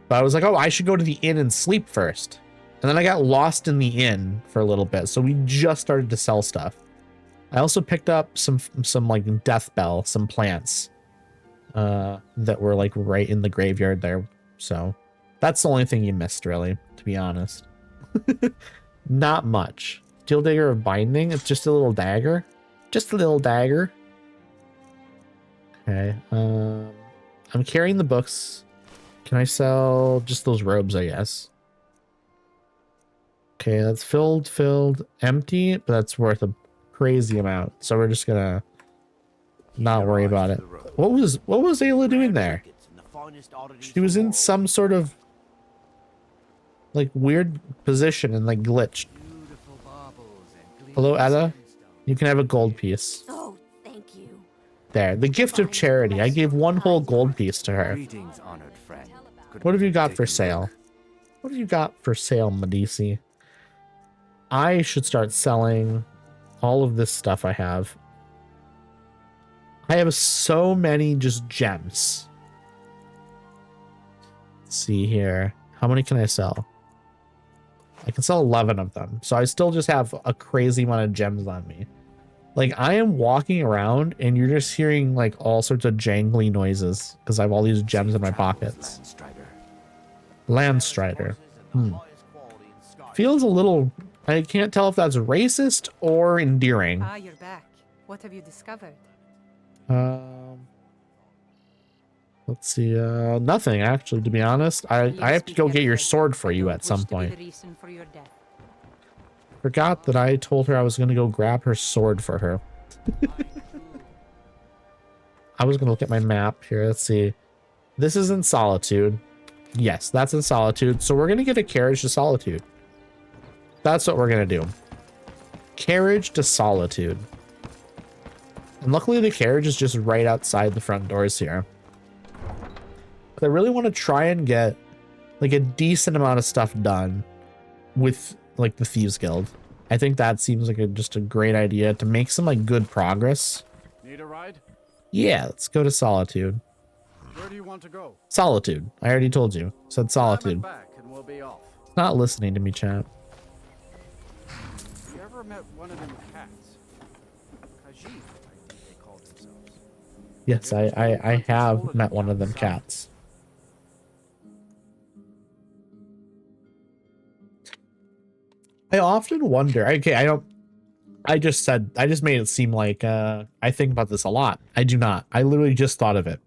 but I was like, oh, I should go to the inn and sleep first. And then I got lost in the inn for a little bit, so we just started to sell stuff. I also picked up some like death bell, some plants that were like right in the graveyard there. So that's the only thing you missed, really, to be honest. Not much. Steel dagger of binding. It's just a little dagger. Just a little dagger. Okay. I'm carrying the books. Can I sell just those robes, I guess? Okay, that's filled, empty, but that's worth a crazy amount. So we're just gonna not worry about it. What was Ayla doing there? She was in some sort of like weird position and like glitched. Hello, Etta. You can have a gold piece. Oh, thank you. There, the gift of charity. I gave one whole gold piece to her. Greetings, honored friend. What have you got for sale? What have you got for sale, Medici? I should start selling all of this stuff I have. I have so many just gems. Let's see here. How many can I sell? I can sell 11 of them. So I still just have a crazy amount of gems on me. Like, I am walking around and you're just hearing like all sorts of jangly noises because I have all these gems in my pockets. Landstrider. Feels a little... I can't tell if that's racist or endearing. Ah, you're back. What have you discovered? Let's see. Nothing, actually, to be honest. I have to go get your sword for you at some point. Forgot that I told her I was going to go grab her sword for her. I was going to look at my map here. Let's see. This is in Solitude. Yes, that's in Solitude. So we're going to get a carriage to Solitude. That's what we're going to do. Carriage to Solitude. And luckily the carriage is just right outside the front doors here. But I really want to try and get like a decent amount of stuff done with like the Thieves Guild. I think that seems like just a great idea to make some like good progress. Need a ride? Yeah, let's go to Solitude. Where do you want to go? Solitude. I already told you. Said Solitude. Back and we'll be off. It's not listening to me, chat. You ever met one of them cats? Khajiit, I think they call themselves. Yes, I have met one of them cats. I often wonder, okay, I just made it seem like I think about this a lot. I do not. I literally just thought of it.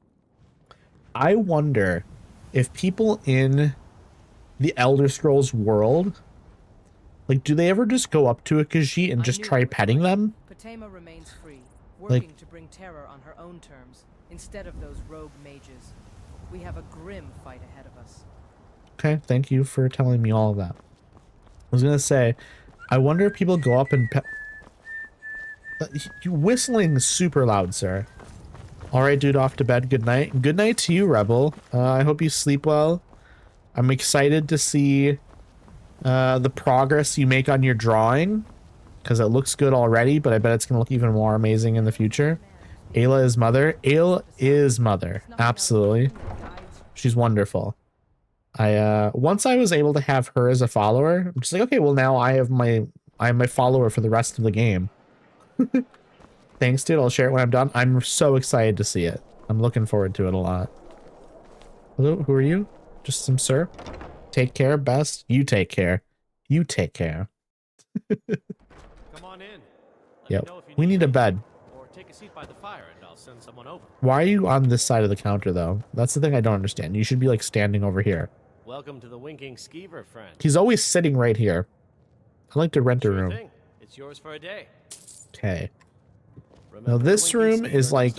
I wonder if people in the Elder Scrolls world, like, do they ever just go up to a Khajiit and just try petting them? Patema remains free, working to bring terror on her own terms, instead of those rogue mages. We have a grim fight ahead of us. Okay, thank you for telling me all of that. I was gonna say, I wonder if people go up and pet. You whistling super loud, sir. All right, dude, off to bed. Good night. Good night to you, Rebel. I hope you sleep well. I'm excited to see the progress you make on your drawing, because it looks good already, but I bet it's gonna look even more amazing in the future. Ayla is mother. Ayla is mother. Absolutely. She's wonderful. Once I was able to have her as a follower, I'm just like, okay, well now I have my follower for the rest of the game. Thanks, dude. I'll share it when I'm done. I'm so excited to see it. I'm looking forward to it a lot. Hello, who are you? Just some sir. Take care, best. You take care. You take care. Come on in. Yep. We need a bed. Or take a seat by the fire and I'll send someone over. Why are you on this side of the counter though? That's the thing I don't understand. You should be like standing over here. Welcome to the Winking Skeever, friend. He's always sitting right here. I like to rent a room. Thing. It's yours for a day. Okay. Now this room is like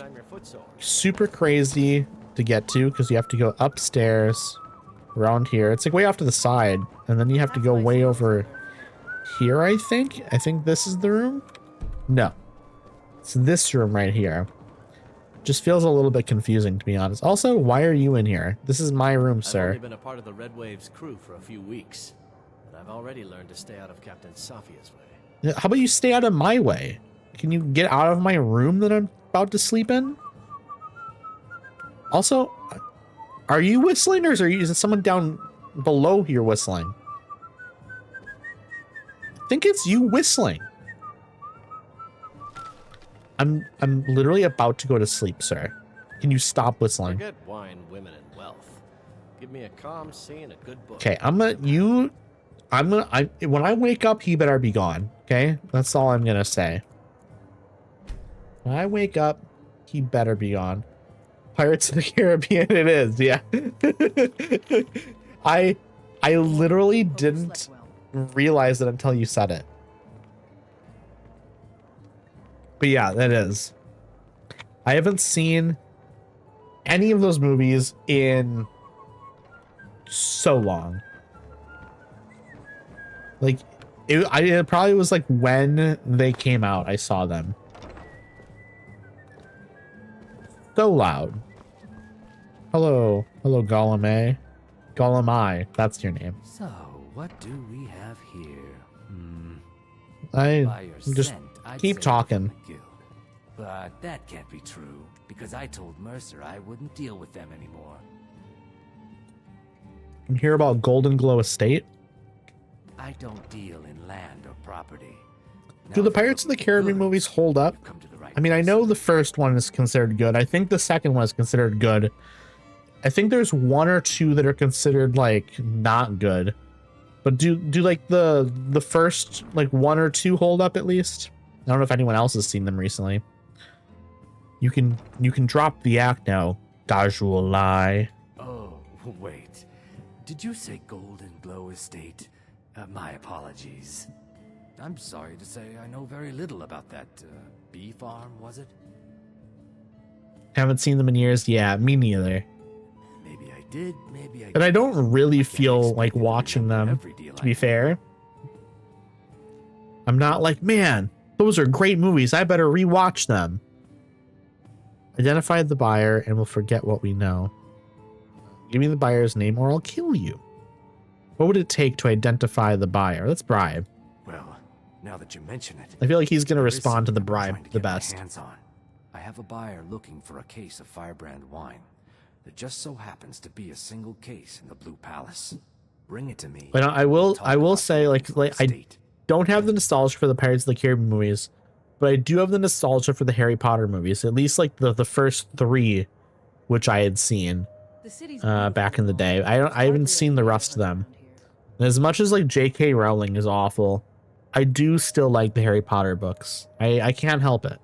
super crazy to get to because you have to go upstairs around here. It's like way off to the side, and then you have to go way over here, I think. I think this is the room. No. It's this room right here. Just feels a little bit confusing, to be honest. Also, why are you in here? This is my room, sir. I've only been a part of the Red Wave's crew for a few weeks, but I've already learned to stay out of Captain Safia's way. How about you stay out of my way? Can you get out of my room that I'm about to sleep in? Also, are you whistling, or is it someone down below here whistling? I think it's you whistling. I'm literally about to go to sleep, sir. Can you stop whistling? Forget wine, women, and wealth. Give me a calm sea and a good book. Okay, when I wake up, he better be gone. Okay, that's all I'm gonna say. When I wake up, he better be gone. Pirates of the Caribbean, it is. Yeah. I literally didn't realize it until you said it. But yeah, that is. I haven't seen any of those movies in so long. Like, it probably was like when they came out, I saw them. So loud. Hello. Hello, Gollum. Gollum, that's your name. So, what do we have here? I just keep talking. But that can't be true, because I told Mercer I wouldn't deal with them anymore. You hear about Golden Glow Estate? I don't deal in land or property. Do the Pirates of the Caribbean movies hold up? I mean, I know the first one is considered good. I think the second one is considered good. I think there's one or two that are considered like not good. But do like the first like one or two hold up at least? I don't know if anyone else has seen them recently. You can drop the act now, casual lie. Oh, wait. Did you say Golden Glow Estate? My apologies. I'm sorry to say I know very little about that, bee farm, was it? Haven't seen them in years. Yeah, me neither. Maybe I did, maybe I But I didn't. don't really I feel like watching them, to be fair. I'm not like, man, those are great movies. I better rewatch them. Identify the buyer and we'll forget what we know. Give me the buyer's name or I'll kill you. What would it take to identify the buyer? Let's bribe. Well, now that you mention it, I feel like he's going to respond to the bribe the best. Hands on. I have a buyer looking for a case of firebrand wine. There just so happens to be a single case in the Blue Palace. Bring it to me. But I will say, like I don't have the nostalgia for the Pirates of the Caribbean movies, but I do have the nostalgia for the Harry Potter movies. At least like the first 3, which I had seen back in the day. I haven't seen the rest of them. And as much as like J.K. Rowling is awful, I do still like the Harry Potter books. I can't help it.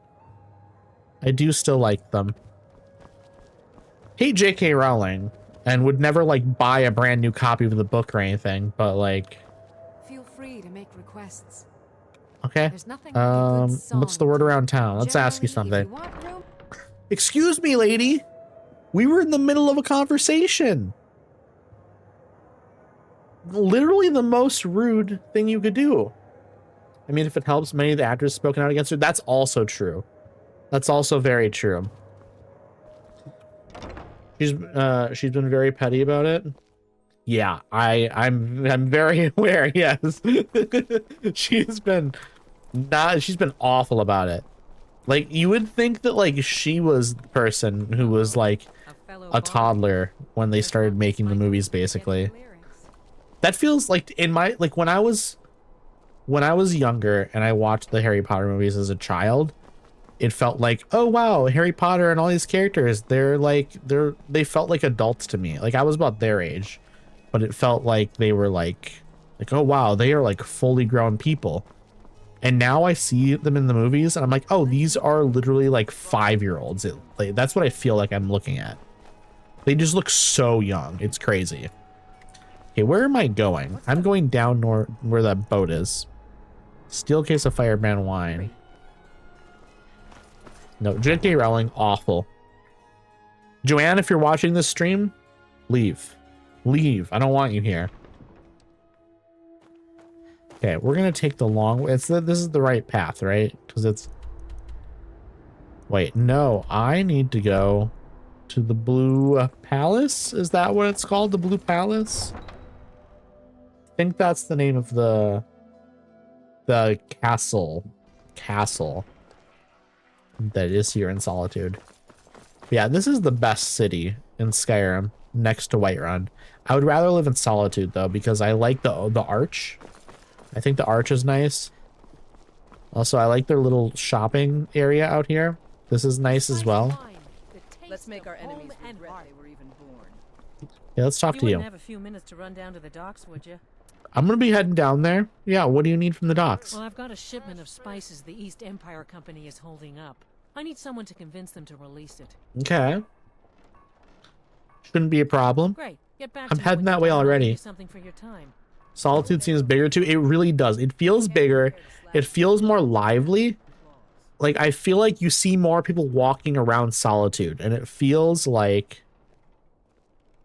I do still like them. Hate J.K. Rowling and would never like buy a brand new copy of the book or anything, but like feel free to make requests. Okay. What's the word around town? Let's ask you something. Excuse me, lady. We were in the middle of a conversation. Literally the most rude thing you could do. I mean, if it helps, many of the actors spoken out against her. That's also true. That's also very true. She's been very petty about it. Yeah, I'm very aware. Yes, she's been awful about it. Like, you would think that like she was the person who was like a toddler when they started making the movies. Basically, that feels like in my when I was younger and I watched the Harry Potter movies as a child. It felt like, oh wow, Harry Potter and all these characters, they felt like adults to me. Like I was about their age, but it felt like they were like oh wow, they are like fully grown people. And now I see them in the movies and I'm like, oh, these are literally like 5-year-olds. That's what I feel like I'm looking at. They just look so young. It's crazy. Okay, where am I going? I'm going down north where that boat is. Steel case of firebrand wine. No, J.K. Rowling, awful. Joanne, if you're watching this stream, leave. Leave. I don't want you here. Okay, we're going to take the long way. This is the right path, right? Because it's... Wait, no. I need to go to the Blue Palace? Is that what it's called? The Blue Palace? I think that's the name of the castle. That is here in Solitude. Yeah, this is the best city in Skyrim next to Whiterun. I would rather live in Solitude though, because I like the arch. I think the arch is nice. Also, I like their little shopping area out here. This is nice as well. Let's make our enemies regret they were even born. Yeah, let's talk to you. You wouldn't have a few minutes to run down to the docks, would you? I'm gonna be heading down there. Yeah, what do you need from the docks? Well, I've got a shipment of spices the East Empire Company is holding up. I need someone to convince them to release it. Okay. Shouldn't be a problem. Great. Get back I'm heading that way already. Something for your time. Solitude seems bigger too. It really does. It feels bigger. It feels more lively. Like, I feel like you see more people walking around Solitude, and it feels like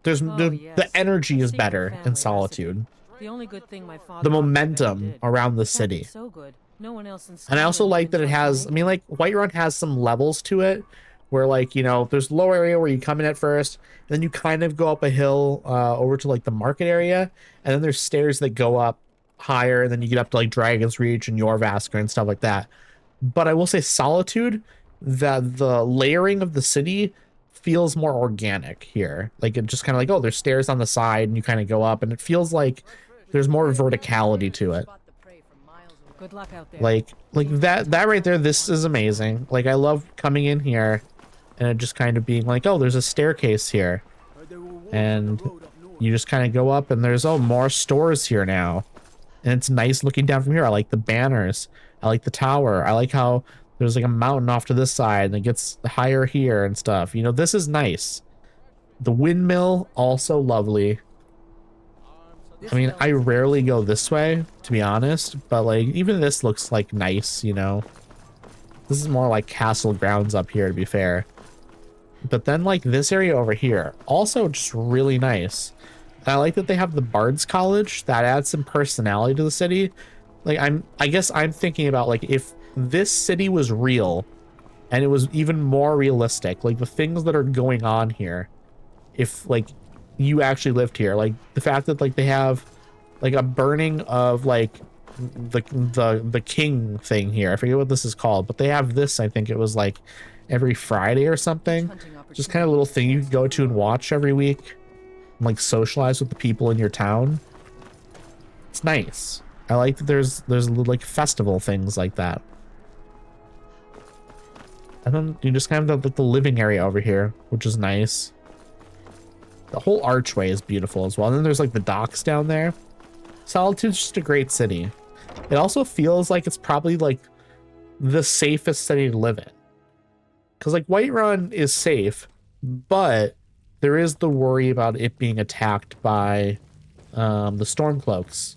the energy is better in Solitude. The only good thing my father the momentum around the city. So good. No one else in and I also like that it has, I mean, like, Whiterun has some levels to it where, like, you know, there's lower area where you come in at first, and then you kind of go up a hill over to, like, the market area, and then there's stairs that go up higher, and then you get up to, like, Dragon's Reach and Jorvaskr and stuff like that. But I will say Solitude, that the layering of the city feels more organic here. Like, it just kind of like, oh, there's stairs on the side, and you kind of go up, and it feels like there's more verticality to it. Good luck out there. Like that right there, this is amazing. Like, I love coming in here and it just kind of being like, oh, there's a staircase here. And you just kind of go up and there's, oh, more stores here now. And it's nice looking down from here. I like the banners. I like the tower. I like how there's like a mountain off to this side and it gets higher here and stuff. You know, this is nice. The windmill, also lovely. I mean, I rarely go this way, to be honest, but like even this looks like nice, you know. This is more like castle grounds up here, to be fair. But then like this area over here, also just really nice. And I like that they have the Bard's College. That adds some personality to the city. Like I guess I'm thinking about like if this city was real and it was even more realistic, like the things that are going on here, if like you actually lived here, like the fact that like they have like a burning of like the king thing here. I forget what this is called, but they have this, I think it was like every Friday or something. Just kind of a little thing you can go to and watch every week and like socialize with the people in your town. It's nice. I like that there's like festival things like that. And then you just kind of have like the living area over here, which is nice. The whole archway is beautiful as well. And then there's like the docks down there. Solitude's just a great city. It also feels like it's probably like the safest city to live in. Because like Whiterun is safe, but there is the worry about it being attacked by the Stormcloaks.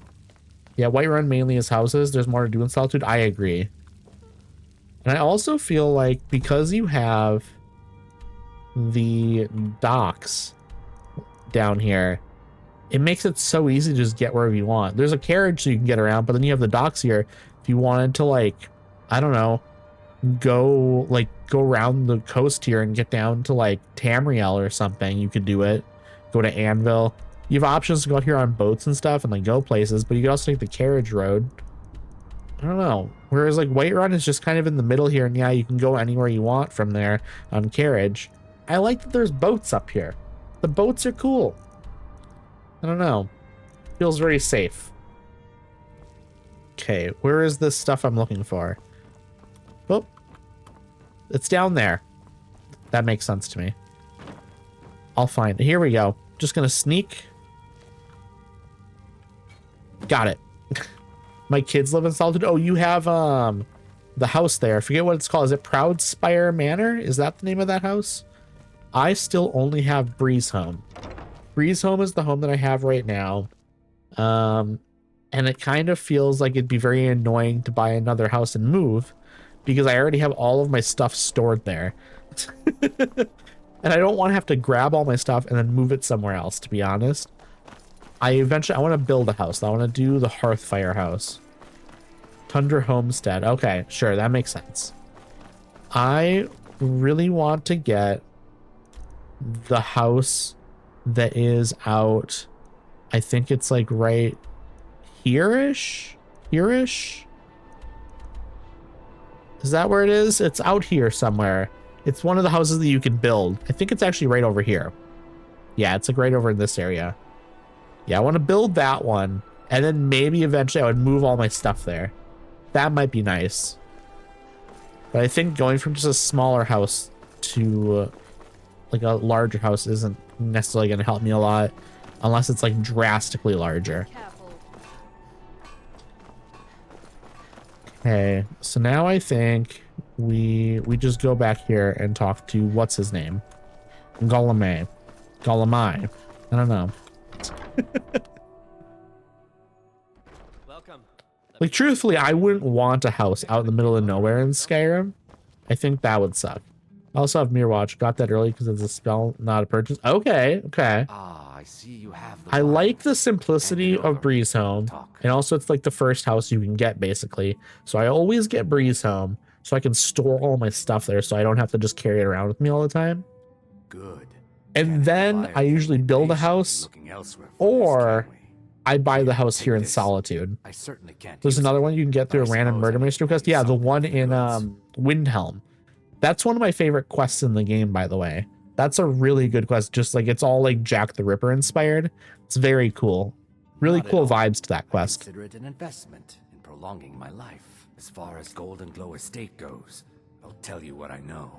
Yeah, Whiterun mainly is houses. There's more to do in Solitude. I agree. And I also feel like because you have the docks down here, it makes it so easy to just get wherever you want. There's a carriage so you can get around, but then you have the docks here. If you wanted to like, I don't know, go around the coast here and get down to like Tamriel or something, you could do it. Go to Anvil. You have options to go out here on boats and stuff and like go places, but you can also take the carriage road. I don't know. Whereas like Whiterun is just kind of in the middle here, and yeah, you can go anywhere you want from there on carriage. I like that there's boats up here. The boats are cool. I don't know. Feels very safe. Okay, where is this stuff I'm looking for? Oh, it's down there. That makes sense to me. I'll find it. Here we go. Just gonna sneak. Got it. My kids live in Solitude. Oh, you have the house there. I forget what it's called. Is it Proudspire Manor? Is that the name of that house? I still only have Breeze Home. Breeze Home is the home that I have right now. And it kind of feels like it'd be very annoying to buy another house and move because I already have all of my stuff stored there. And I don't want to have to grab all my stuff and then move it somewhere else, to be honest. I want to build a house. I want to do the Hearthfire house. Tundra Homestead. Okay, sure, that makes sense. I really want to get the house that is out. I think it's like right here-ish? Here-ish? Is that where it is? It's out here somewhere. It's one of the houses that you can build. I think it's actually right over here. Yeah, it's like right over in this area. Yeah, I want to build that one. And then maybe eventually I would move all my stuff there. That might be nice. But I think going from just a smaller house to like a larger house isn't necessarily going to help me a lot. Unless it's like drastically larger. Okay, so now I think we just go back here and talk to what's his name? Golemai. I don't know. Welcome. Like truthfully, I wouldn't want a house out in the middle of nowhere in Skyrim. I think that would suck. I also have Mirror Watch. Got that early because it's a spell, not a purchase. Okay. Ah, I see you have the I like the simplicity of Breeze Home. And also it's like the first house you can get basically. So I always get Breeze Home so I can store all my stuff there so I don't have to just carry it around with me all the time. Good. And then I usually build a house or I buy the house here in Solitude. I certainly can't. There's another one you can get through a random murder mystery quest. Yeah, the one in Windhelm. That's one of my favorite quests in the game, by the way. That's a really good quest. Just like it's all like Jack the Ripper inspired. It's very cool. Really cool vibes to that quest. Consider it an investment in prolonging my life. As far as Golden Glow Estate goes, I'll tell you what I know.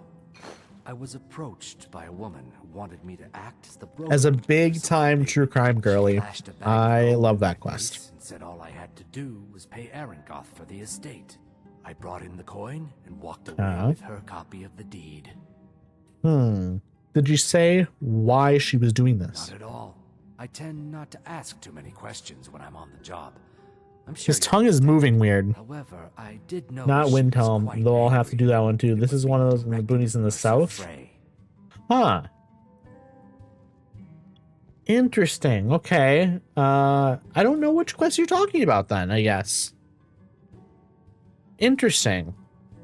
I was approached by a woman who wanted me to act as the broker. As a big time true crime girly, I love that quest. And said all I had to do was pay Arengoth for the estate. I brought in the coin and walked away with her copy of the deed. Did you say why she was doing this? Not at all. I tend not to ask too many questions when I'm on the job. I'm sure His tongue is moving weird. However, I did know Not Windhelm. They'll all have to do that one too. This is one of those in the boonies in the south. Huh. Interesting. Okay. I don't know which quest you're talking about then, I guess. Interesting.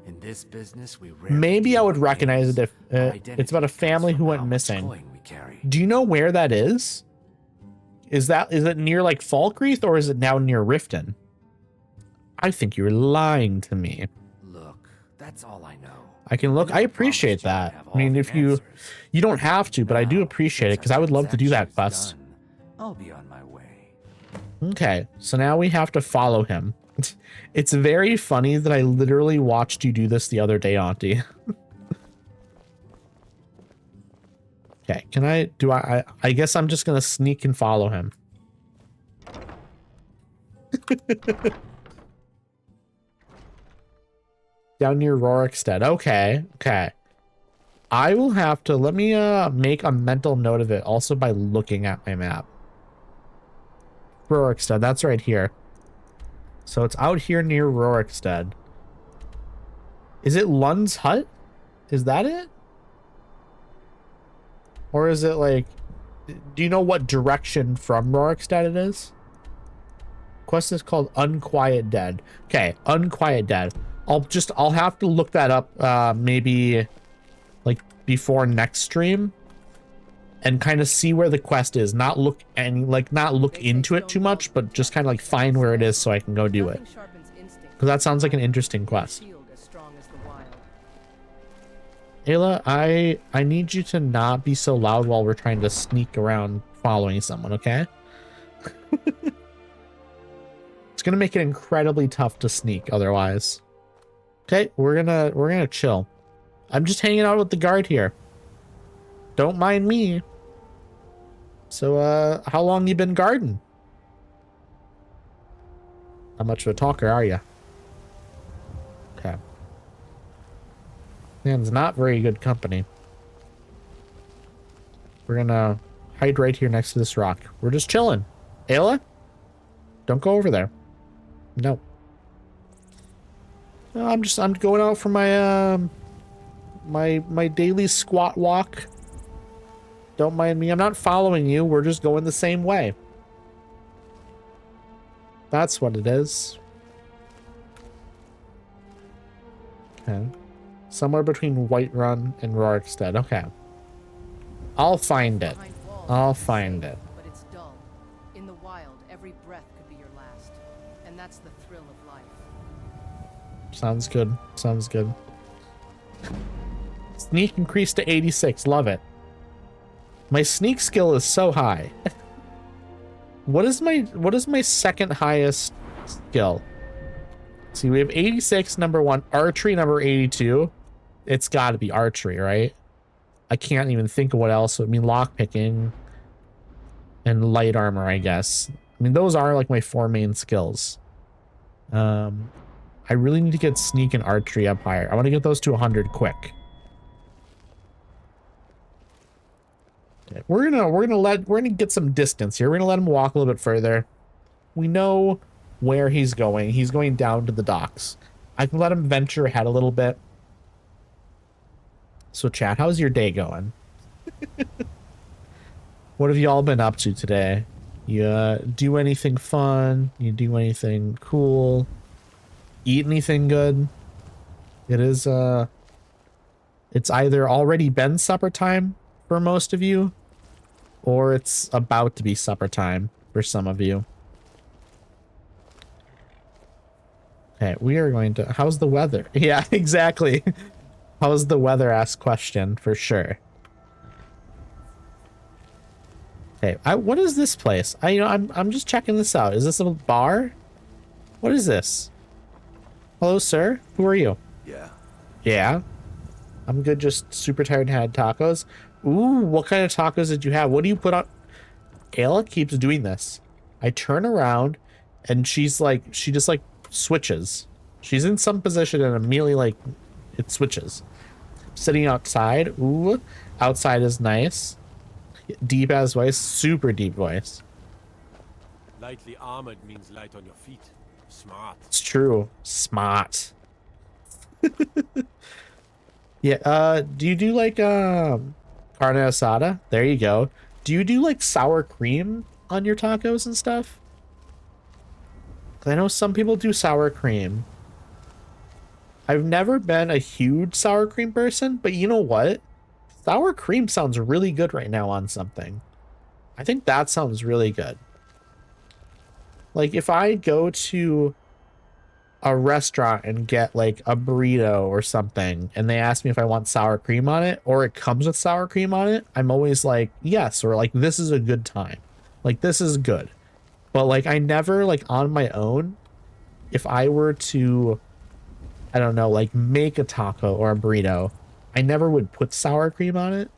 In this business, we maybe I would recognize it if it's about a family who went missing. Do you know where that is? Is it near like Falkreath or is it now near Riften? I think you're lying to me. Look, that's all I know. I can look. I appreciate that. I mean, if you don't have to, but I do appreciate it because I would love to do that quest. I'll be on my way. Okay, so now we have to follow him. It's very funny that I literally watched you do this the other day, Auntie. Okay, can I guess I'm just gonna sneak and follow him. Down near Rorikstead. Okay, okay. I will have to, let me make a mental note of it also by looking at my map. Rorikstead, that's right here. So it's out here near Rorikstead. Is it Lund's Hut? Is that it? Or is it like, do you know what direction from Rorikstead it is? Quest is called Unquiet Dead. Okay, Unquiet Dead. I'll have to look that up maybe like before next stream and kind of see where the quest is. Not look into it too much, but just kind of like find where it is so I can go do it. Because that sounds like an interesting quest. Ayla, I need you to not be so loud while we're trying to sneak around following someone, okay? It's gonna make it incredibly tough to sneak otherwise. Okay, we're gonna chill. I'm just hanging out with the guard here. Don't mind me. So how long you been guarding? How much of a talker are you? Okay. Man's not very good company. We're gonna hide right here next to this rock. We're just chilling. Ayla? Don't go over there. No. No, I'm going out for my my daily squat walk. Don't mind me. I'm not following you. We're just going the same way. That's what it is. Okay. Somewhere between Whiterun and Rorikstead. Okay. I'll find it. I'll find it. But it's dull. In the wild, every breath could be your last. And that's the thrill of life. Sounds good. Sounds good. Sneak increased to 86. Love it. My sneak skill is so high. What is my second highest skill? See, we have 86, number 1, archery, number 82. It's got to be archery, right? I can't even think of what else. I mean, lockpicking and light armor, I guess. I mean, those are like my 4 main skills. I really need to get sneak and archery up higher. I want to get those to 100 quick. Okay, we're gonna get some distance here. We're gonna let him walk a little bit further. We know where he's going. He's going down to the docks. I can let him venture ahead a little bit. So chat, how's your day going? What have you all been up to today? You do anything fun? You do anything cool? Eat anything good? It is it's either already been supper time for most of you, or it's about to be supper time for some of you. Okay, we are going to... How's the weather? Yeah, exactly. How's the weather? Ask question for sure. Okay, what is this place? I'm just checking this out. Is this a bar? What is this? Hello, sir. Who are you? Yeah. Yeah. I'm good. Just super tired and had tacos. Ooh, what kind of tacos did you have? What do you put on? Ayla keeps doing this. I turn around and she just like switches. She's in some position and immediately like it switches. Sitting outside. Ooh, outside is nice. Deep ass voice, super deep voice. Lightly armored means light on your feet. Smart. It's true. Smart. Yeah, do you do like carne asada? There you go. Do you do like sour cream on your tacos and stuff? 'Cause I know some people do sour cream. I've never been a huge sour cream person, but you know what? Sour cream sounds really good right now on something. I think that sounds really good. Like if I go to a restaurant and get like a burrito or something and they ask me if I want sour cream on it or it comes with sour cream on it, I'm always like, yes, or like this is a good time. Like this is good. But like I never like on my own, if I were to, I don't know, like make a taco or a burrito, I never would put sour cream on it.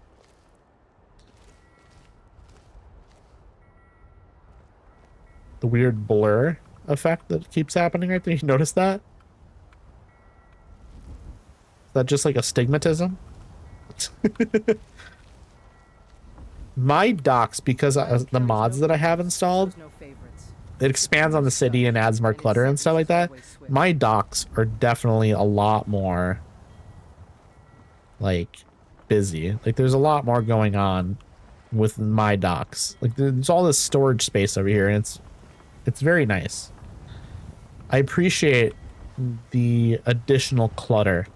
The weird blur effect that keeps happening right there. You notice that? Is that just like astigmatism? My docs, because of the mods that I have installed, it expands on the city and adds more clutter and stuff like that. My docs are definitely a lot more like busy. Like there's a lot more going on with my docs. Like there's all this storage space over here and it's very nice. I appreciate the additional clutter.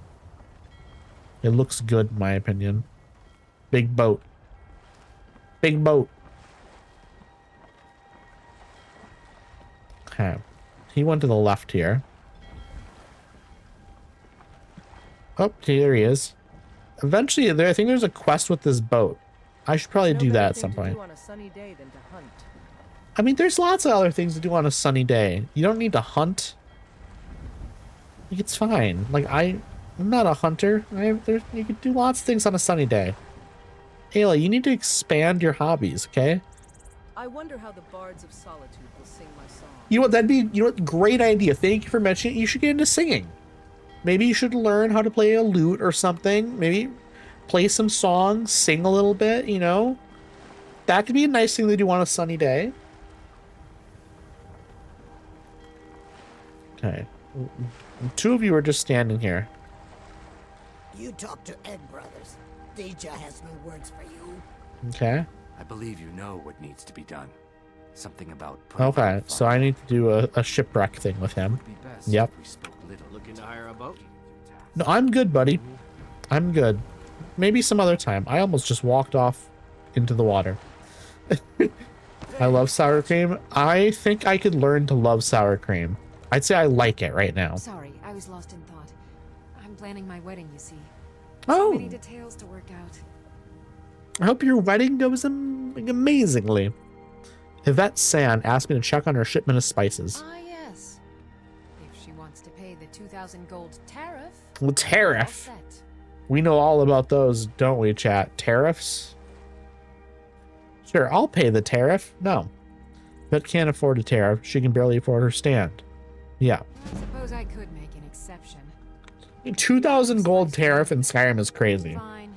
It looks good in my opinion. Big boat. Big boat. Okay. He went to the left here. Oh, okay, there he is. Eventually, I think there's a quest with this boat. I should probably do that at some point. I mean, there's lots of other things to do on a sunny day. You don't need to hunt. Like, it's fine. Like, I'm not a hunter. You can do lots of things on a sunny day. Ayla, you need to expand your hobbies, okay? I wonder how the bards of solitude will sing my song. You know what, that'd be, you know what, great idea. Thank you for mentioning it. You should get into singing. Maybe you should learn how to play a lute or something. Maybe play some songs, sing a little bit, you know? That could be a nice thing to do on a sunny day. Okay. Two of you are just standing here. You talk to Egg Brothers. Deja has no words for you. Okay. I believe you know what needs to be done. Something about okay, so I need to do a shipwreck thing with him. Yep. Looking to hire a boat? No, I'm good, buddy. I'm good. Maybe some other time. I almost just walked off into the water. I love sour cream. I think I could learn to love sour cream. I'd say I like it right now. Sorry, I was lost in thought. I'm planning my wedding, you see. Oh. So many details to work out. I hope your wedding goes amazingly. Yvette San asked me to check on her shipment of spices. Ah, yes. If she wants to pay the 2,000 gold tariff. Well, tariff. We know all about those, don't we, chat? Tariffs? Sure, I'll pay the tariff. No. Yvette can't afford a tariff. She can barely afford her stand. Yeah. I suppose I could make an exception. 2,000 gold tariff in Skyrim is crazy. Fine.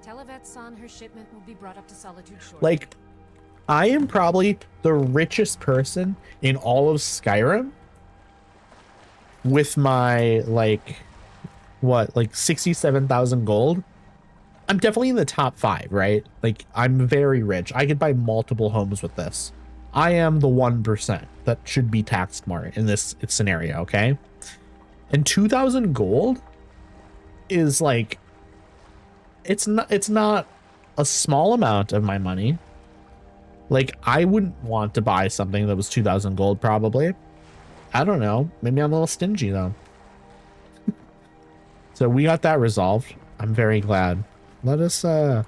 Tell Yvette San her shipment will be brought up to Solitude shortly. Like, I am probably the richest person in all of Skyrim with my, like, what, like 67,000 gold? I'm definitely in the top 5, right? Like, I'm very rich. I could buy multiple homes with this. I am the 1% that should be taxed more in this scenario, okay? And 2,000 gold is like, it's not a small amount of my money. Like, I wouldn't want to buy something that was 2,000 gold, probably. I don't know. Maybe I'm a little stingy, though. So we got that resolved. I'm very glad. Let us, hello,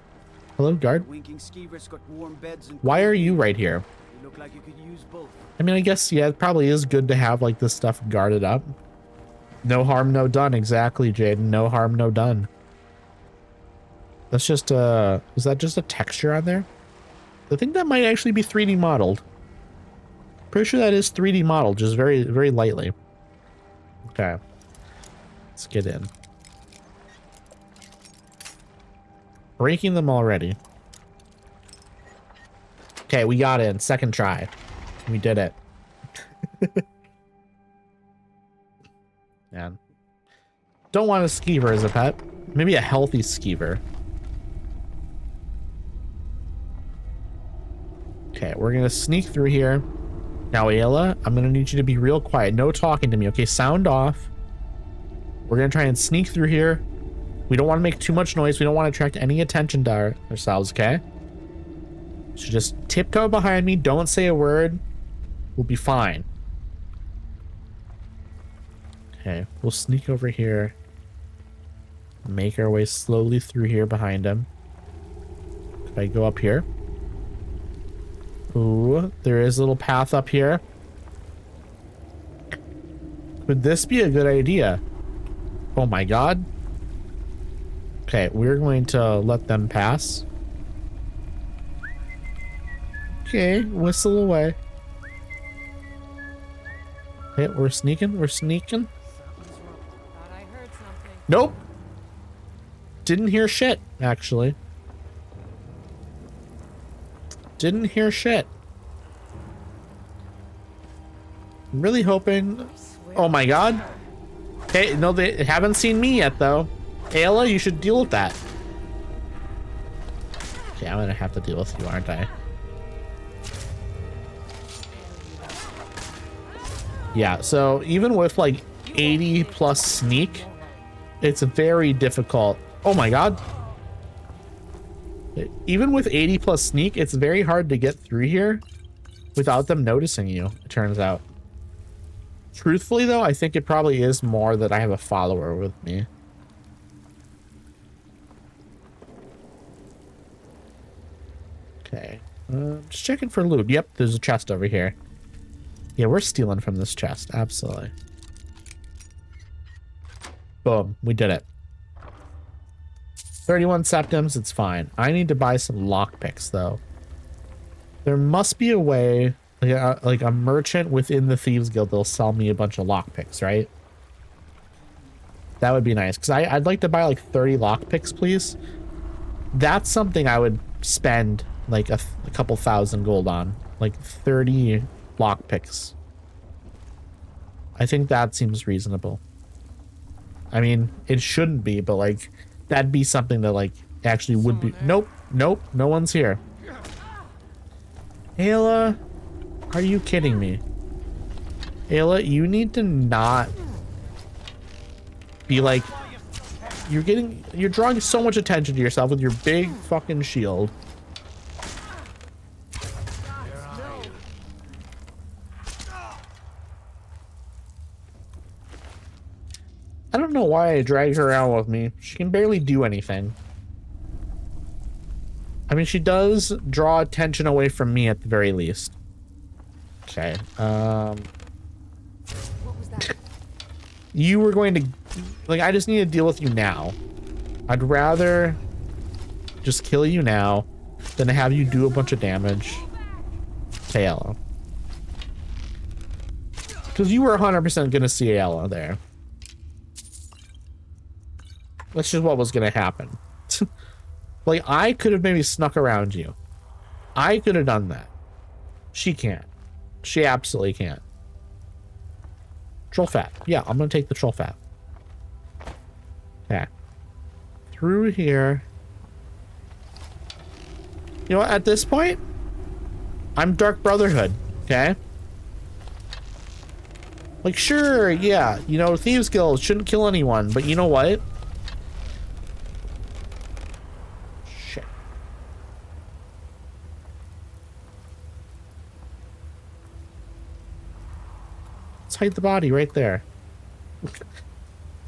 guard. Why are you right here? You look like you could use both. I mean, I guess, yeah, it probably is good to have, like, this stuff guarded up. No harm, no done. Exactly, Jaden. No harm, no done. That's just, is that just a texture on there? I think that might actually be 3D modeled. Pretty sure that is 3D modeled, just very, very lightly. Okay. Let's get in. Breaking them already. Okay, we got in. Second try. We did it. Man. Don't want a skeever as a pet. Maybe a healthy skeever. Okay, we're gonna sneak through here. Now, Ayla, I'm gonna need you to be real quiet. No talking to me, okay? Sound off. We're gonna try and sneak through here. We don't want to make too much noise. We don't want to attract any attention to ourselves, okay? So just tiptoe behind me. Don't say a word. We'll be fine. Okay, we'll sneak over here. Make our way slowly through here behind him. Could I go up here? Ooh, there is a little path up here. Could this be a good idea? Oh my god. Okay, we're going to let them pass. Okay, whistle away. Okay, we're sneaking, we're sneaking. Thought I heard something. Nope. Didn't hear shit, actually. Didn't hear shit. I'm really hoping... Oh my god. Okay, no, they haven't seen me yet, though. Ayla, you should deal with that. Okay, I'm gonna have to deal with you, aren't I? Yeah, so even with like 80 plus sneak, it's very difficult. Oh my god. Even with 80 plus sneak, it's very hard to get through here without them noticing you, it turns out. Truthfully, though, I think it probably is more that I have a follower with me. Okay. Just checking for loot. Yep, there's a chest over here. Yeah, we're stealing from this chest. Absolutely. Boom. We did it. 31 septims. It's fine. I need to buy some lockpicks, though. There must be a way, like a merchant within the Thieves Guild, they'll sell me a bunch of lockpicks, right? That would be nice, because I'd like to buy like 30 lockpicks, please. That's something I would spend like a couple thousand gold on. Like 30 lockpicks. I think that seems reasonable. I mean, it shouldn't be, but like, that'd be something that like actually would be. Nope, nope, no one's here. Ayla, are you kidding me? Ayla, you need to not be like, you're drawing so much attention to yourself with your big fucking shield. I don't know why I dragged her around with me. She can barely do anything. I mean, she does draw attention away from me at the very least. Okay. What was that? You were going to... Like, I just need to deal with you now. I'd rather just kill you now than to have you do a bunch of damage. Ayla. Because you were 100% going to see Ayla there. That's just what was going to happen. Like, I could have maybe snuck around you. I could have done that. She can't. She absolutely can't. Troll fat. Yeah, I'm going to take the troll fat. Okay. Through here. You know what? At this point, I'm Dark Brotherhood. Okay? Like, sure, yeah. You know, Thieves Guild shouldn't kill anyone. But you know what? Hide the body right there.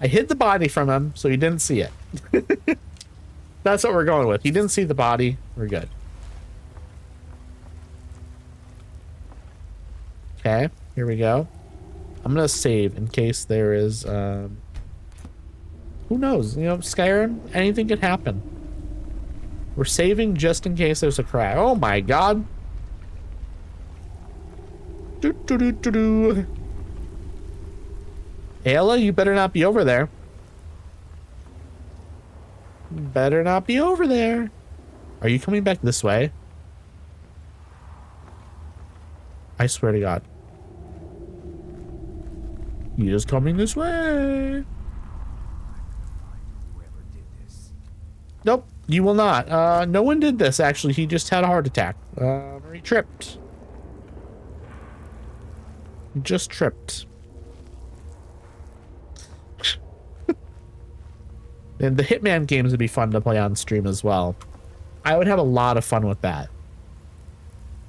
I hid the body from him so he didn't see it. That's what we're going with. He didn't see the body. We're good. Okay, here we go. I'm gonna save in case there is who knows, you know, Skyrim, anything could happen. We're saving just in case there's a crash. Oh my god. Ayla, you better not be over there. Better not be over there. Are you coming back this way? I swear to God. He is coming this way. Nope, you will not. No one did this, actually. He just had a heart attack. He tripped. He just tripped. And the Hitman games would be fun to play on stream as well. I would have a lot of fun with that.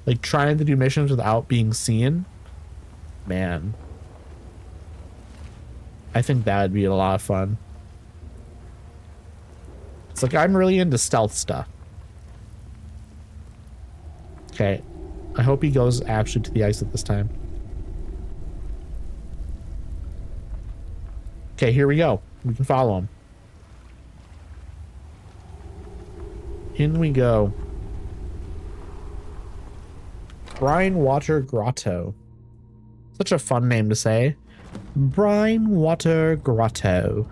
Like, trying to do missions without being seen. Man. I think that would be a lot of fun. It's like, I'm really into stealth stuff. Okay. I hope he goes actually to the exit this time. Okay, here we go. We can follow him. In we go. Brine Water Grotto. Such a fun name to say. Brine Water Grotto.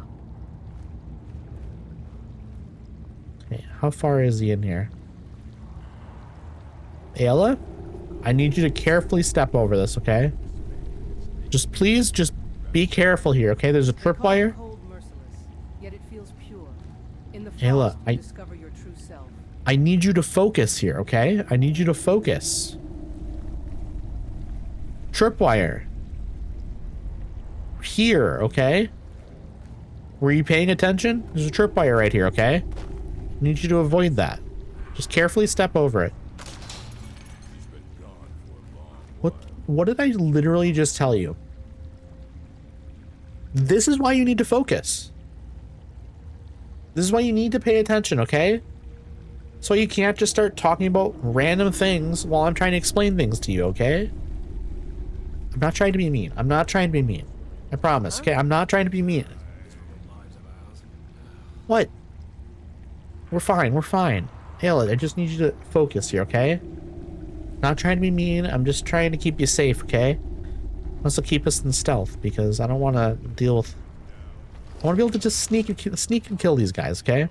Okay, how far is he in here? Ayla? I need you to carefully step over this, okay? Just please, just be careful here, okay? There's a tripwire. Ayla, I need you to focus here, okay? I need you to focus. Tripwire. Here, okay? Were you paying attention? There's a tripwire right here, okay? I need you to avoid that. Just carefully step over it. What did I literally just tell you? This is why you need to focus. This is why you need to pay attention, okay? So you can't just start talking about random things while I'm trying to explain things to you, okay? I'm not trying to be mean. I'm not trying to be mean. I promise, okay? I'm not trying to be mean. What? We're fine. We're fine. Ayla, I just need you to focus here, okay? Not trying to be mean. I'm just trying to keep you safe, okay? Also keep us in stealth because I don't want to deal with... I want to be able to just sneak and kill these guys, okay?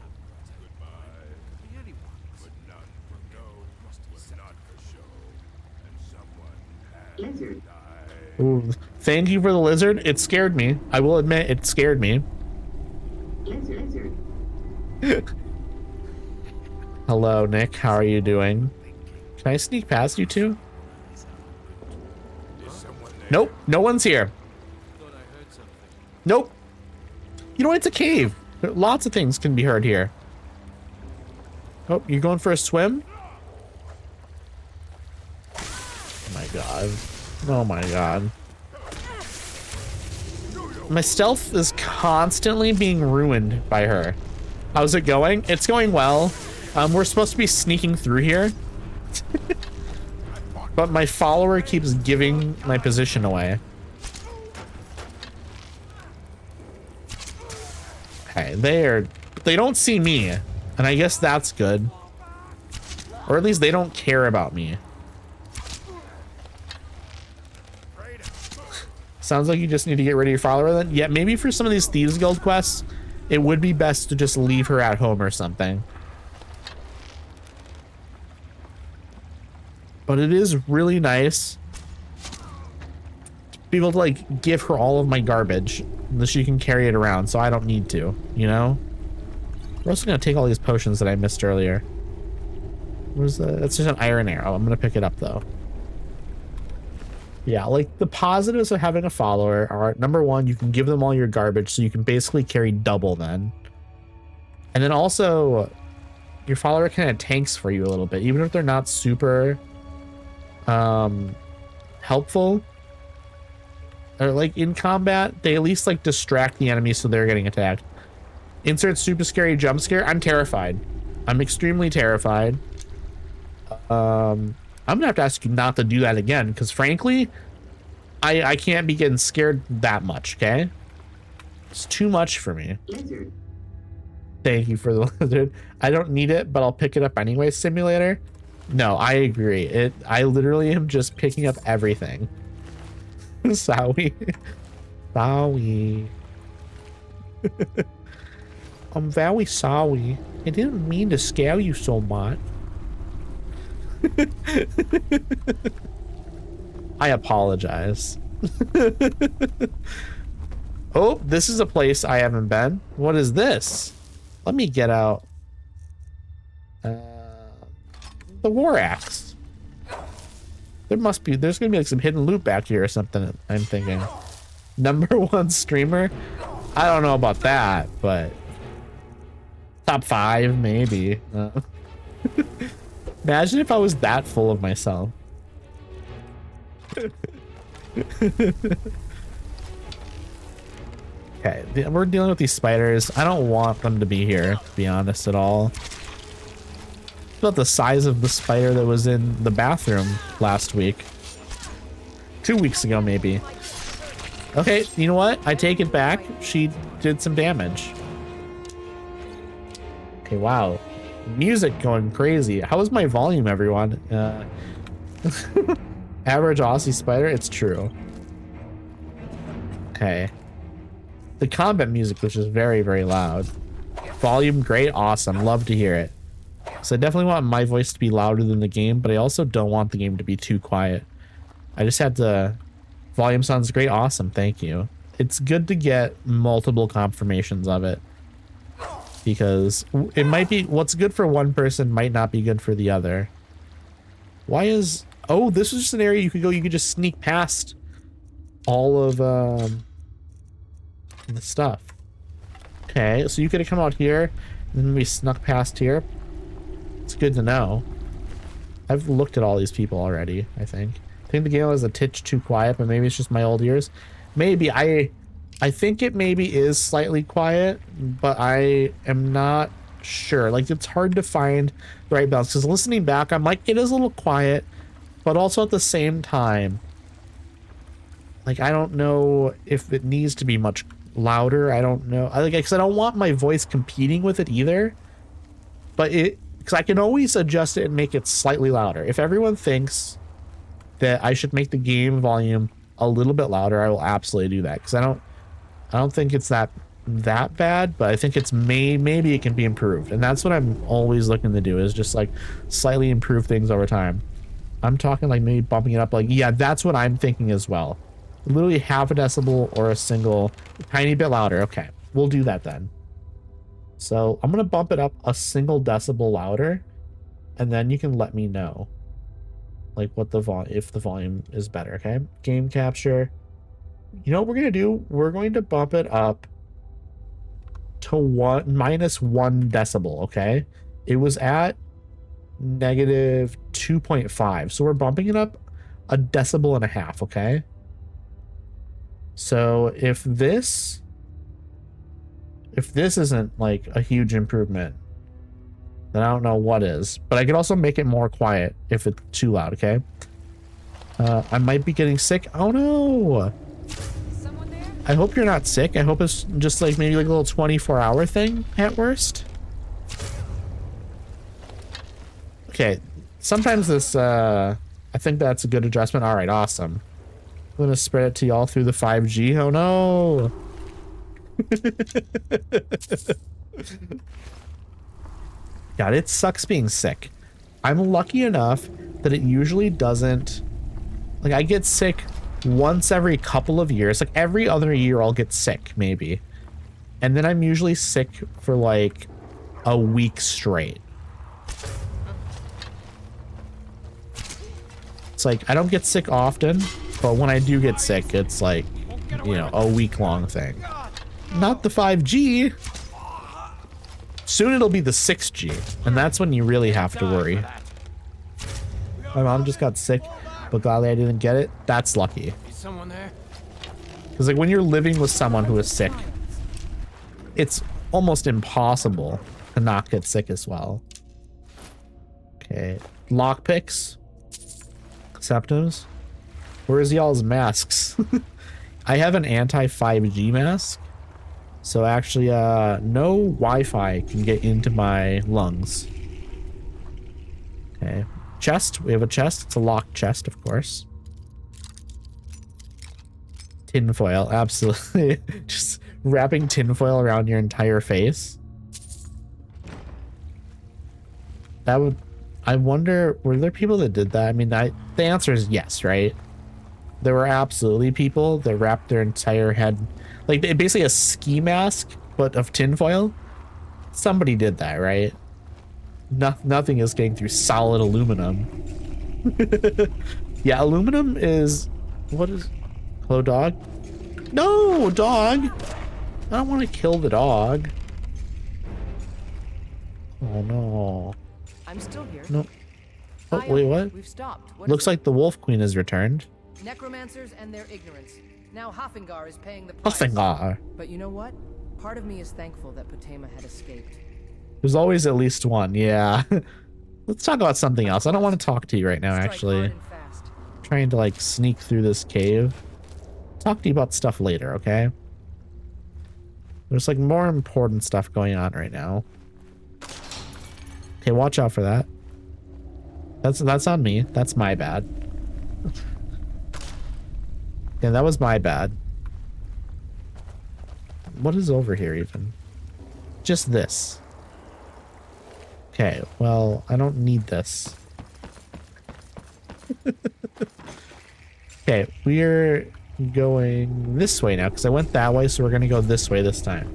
Ooh, thank you for the lizard. It scared me. I will admit, it scared me. Hello, Nick. How are you doing? Can I sneak past you two? Nope. No one's here. Nope. You know, it's a cave. Lots of things can be heard here. Oh, you're going for a swim? Oh my god. Oh my god. My stealth is constantly being ruined by her. How's it going? It's going well. We're supposed to be sneaking through here. But my follower keeps giving my position away. Okay, they don't see me. And I guess that's good. Or at least they don't care about me. Sounds like you just need to get rid of your follower then. Yeah, maybe for some of these Thieves Guild quests, it would be best to just leave her at home or something. But it is really nice to be able to, like, give her all of my garbage and that she can carry it around so I don't need to, you know? We're also going to take all these potions that I missed earlier. Where's the... That's just an iron arrow. I'm going to pick it up, though. Yeah, like, the positives of having a follower are, number one, you can give them all your garbage, so you can basically carry double then. And then also, your follower kind of tanks for you a little bit, even if they're not super helpful. Or, like, in combat, they at least, like, distract the enemy so they're getting attacked. Insert super scary jump scare. I'm terrified. I'm extremely terrified. I'm gonna have to ask you not to do that again, because frankly, I can't be getting scared that much, okay? It's too much for me. Lizard. Thank you for the lizard. I don't need it, but I'll pick it up anyway, simulator. No, I agree. I literally am just picking up everything. Sorry. Sorry. I'm very sorry. I didn't mean to scare you so much. I apologize. Oh, this is a place I haven't been. What is this? Let me get out the war axe. There's gonna be like some hidden loot back here or something, I'm thinking. #1 streamer? I don't know about that, but top 5 maybe. Imagine if I was that full of myself. Okay, we're dealing with these spiders. I don't want them to be here, to be honest at all. It's about the size of the spider that was in the bathroom last week. 2 weeks ago, maybe. Okay, you know what? I take it back. She did some damage. Okay, wow. Music going crazy. How is my volume, everyone? Average Aussie spider? It's true. Okay. The combat music, which is very, very loud. Volume, great, awesome. Love to hear it. So I definitely want my voice to be louder than the game, but I also don't want the game to be too quiet. I just had to... Volume sounds great, awesome, thank you. It's good to get multiple confirmations of it. Because it might be... What's good for one person might not be good for the other. Why is... Oh, this was just an area you could go, you could just sneak past all of the stuff. Okay, so you could have come out here, and then we snuck past here. It's good to know. I've looked at all these people already, I think. I think the game was a titch too quiet, but maybe it's just my old ears. Maybe. I think it maybe is slightly quiet, but I am not sure. Like, it's hard to find the right balance. Because listening back, I'm like, it is a little quiet, but also at the same time, like, I don't know if it needs to be much louder. I don't know. Because I don't want my voice competing with it either. But because I can always adjust it and make it slightly louder. If everyone thinks that I should make the game volume a little bit louder, I will absolutely do that. Because I don't think it's that bad, but I think it's maybe it can be improved. And that's what I'm always looking to do, is just like slightly improve things over time. I'm talking like maybe bumping it up. Like, yeah, that's what I'm thinking as well. Literally half a decibel or a single tiny bit louder. Okay, we'll do that then. So I'm gonna bump it up a single decibel louder, and then you can let me know like what the if the volume is better. Okay, game capture. You know what we're gonna do? We're going to bump it up to -1 decibel. Okay, it was at -2.5, so we're bumping it up a decibel and a half. Okay, so if this isn't like a huge improvement, then I don't know what is. But I could also make it more quiet if it's too loud. Okay, I might be getting sick. Oh no, I hope you're not sick. I hope it's just like maybe like a little 24-hour thing at worst. Okay, sometimes this, I think that's a good adjustment. All right, awesome. I'm gonna spread it to y'all through the 5G. Oh no. God, it sucks being sick. I'm lucky enough that it usually doesn't, like, I get sick once every couple of years. Like every other year I'll get sick maybe, and then I'm usually sick for like a week straight. It's like I don't get sick often, but when I do get sick, it's like, you know, a week-long thing. Not the 5G. Soon it'll be the 6G, and that's when you really have to worry. My mom just got sick, but gladly I didn't get it. That's lucky. Someone there? Because like when you're living with someone who is sick, it's almost impossible to not get sick as well. Okay, lockpicks. Acceptors. Where's y'all's masks? I have an anti-5G mask, so actually no Wi-Fi can get into my lungs. Okay, chest. We have a chest. It's a locked chest, of course. Tinfoil, absolutely. Just wrapping tinfoil around your entire face. That would... I wonder, were there people that did that? I mean, the answer is yes, right? there were absolutely people that wrapped their entire head, like basically a ski mask, but of tinfoil. Somebody did that, right? Nothing is getting through solid aluminum. Yeah, aluminum is, what is, hello dog? No, dog! I don't want to kill the dog. Oh no. I'm still here. No. Oh, wait, what? We've stopped. Looks like the Wolf Queen has returned. Necromancers and their ignorance. Now Hafengar is paying the price. Hafengar. But you know what? Part of me is thankful that Potema had escaped. There's always at least one, yeah. Let's talk about something else. I don't want to talk to you right now, actually. I'm trying to, like, sneak through this cave. Talk to you about stuff later, okay? There's, like, more important stuff going on right now. Okay, watch out for that. That's on me. That's my bad. Yeah, that was my bad. What is over here, even? Just this. Okay, well, I don't need this. Okay, we're going this way now, because I went that way, so we're going to go this way this time.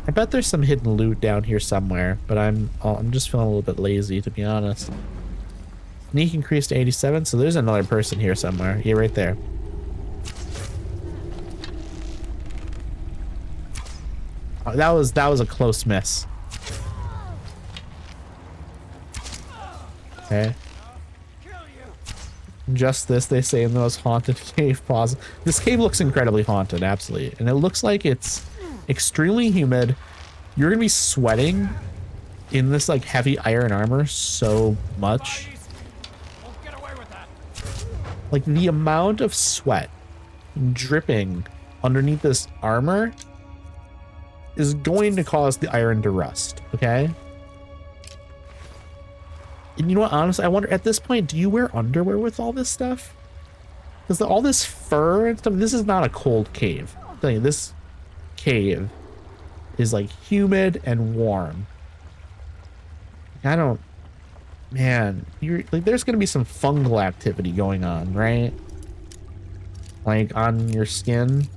I bet there's some hidden loot down here somewhere, but I'm just feeling a little bit lazy, to be honest. Sneak increased to 87, so there's another person here somewhere. Yeah, right there. Oh, that was a close miss. Okay. Just this, they say, in the most haunted cave possible. This cave looks incredibly haunted, absolutely. And it looks like it's extremely humid. You're gonna be sweating in this like heavy iron armor so much. Like the amount of sweat dripping underneath this armor is going to cause the iron to rust, okay? And you know what, honestly, I wonder at this point, do you wear underwear with all this stuff? Because all this fur and stuff, this is not a cold cave. I'm telling you, this cave is like humid and warm. I don't, man, you're like, there's gonna be some fungal activity going on, right? Like on your skin.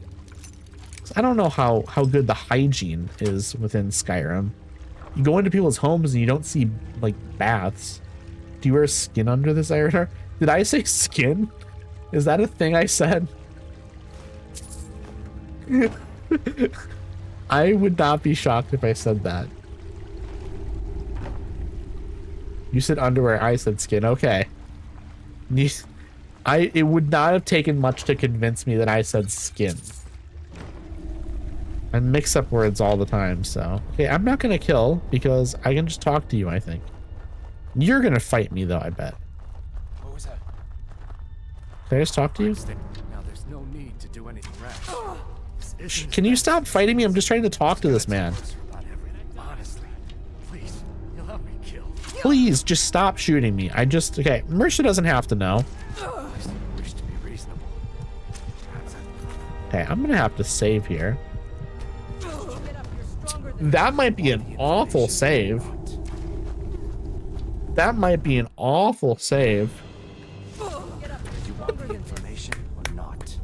I don't know how good the hygiene is within Skyrim. You go into people's homes and you don't see like baths. Do you wear skin under this iron? Did I say skin? Is that a thing I said? I would not be shocked if I said that. You said underwear, I said skin. Okay. It would not have taken much to convince me that I said skin. I mix up words all the time, so. Okay, I'm not gonna kill because I can just talk to you, I think. You're gonna fight me though, I bet. What was that? Can I just talk to you? Now there's no need to do anything rash. Can you stop fighting me? I'm just trying to talk to this man. Honestly, please, you'll have me killed. Please, just stop shooting me. Okay, Mersha doesn't have to know. I wish to be reasonable. Okay, I'm gonna have to save here. That might be an awful save. That might be an awful save. Did you want the information or not?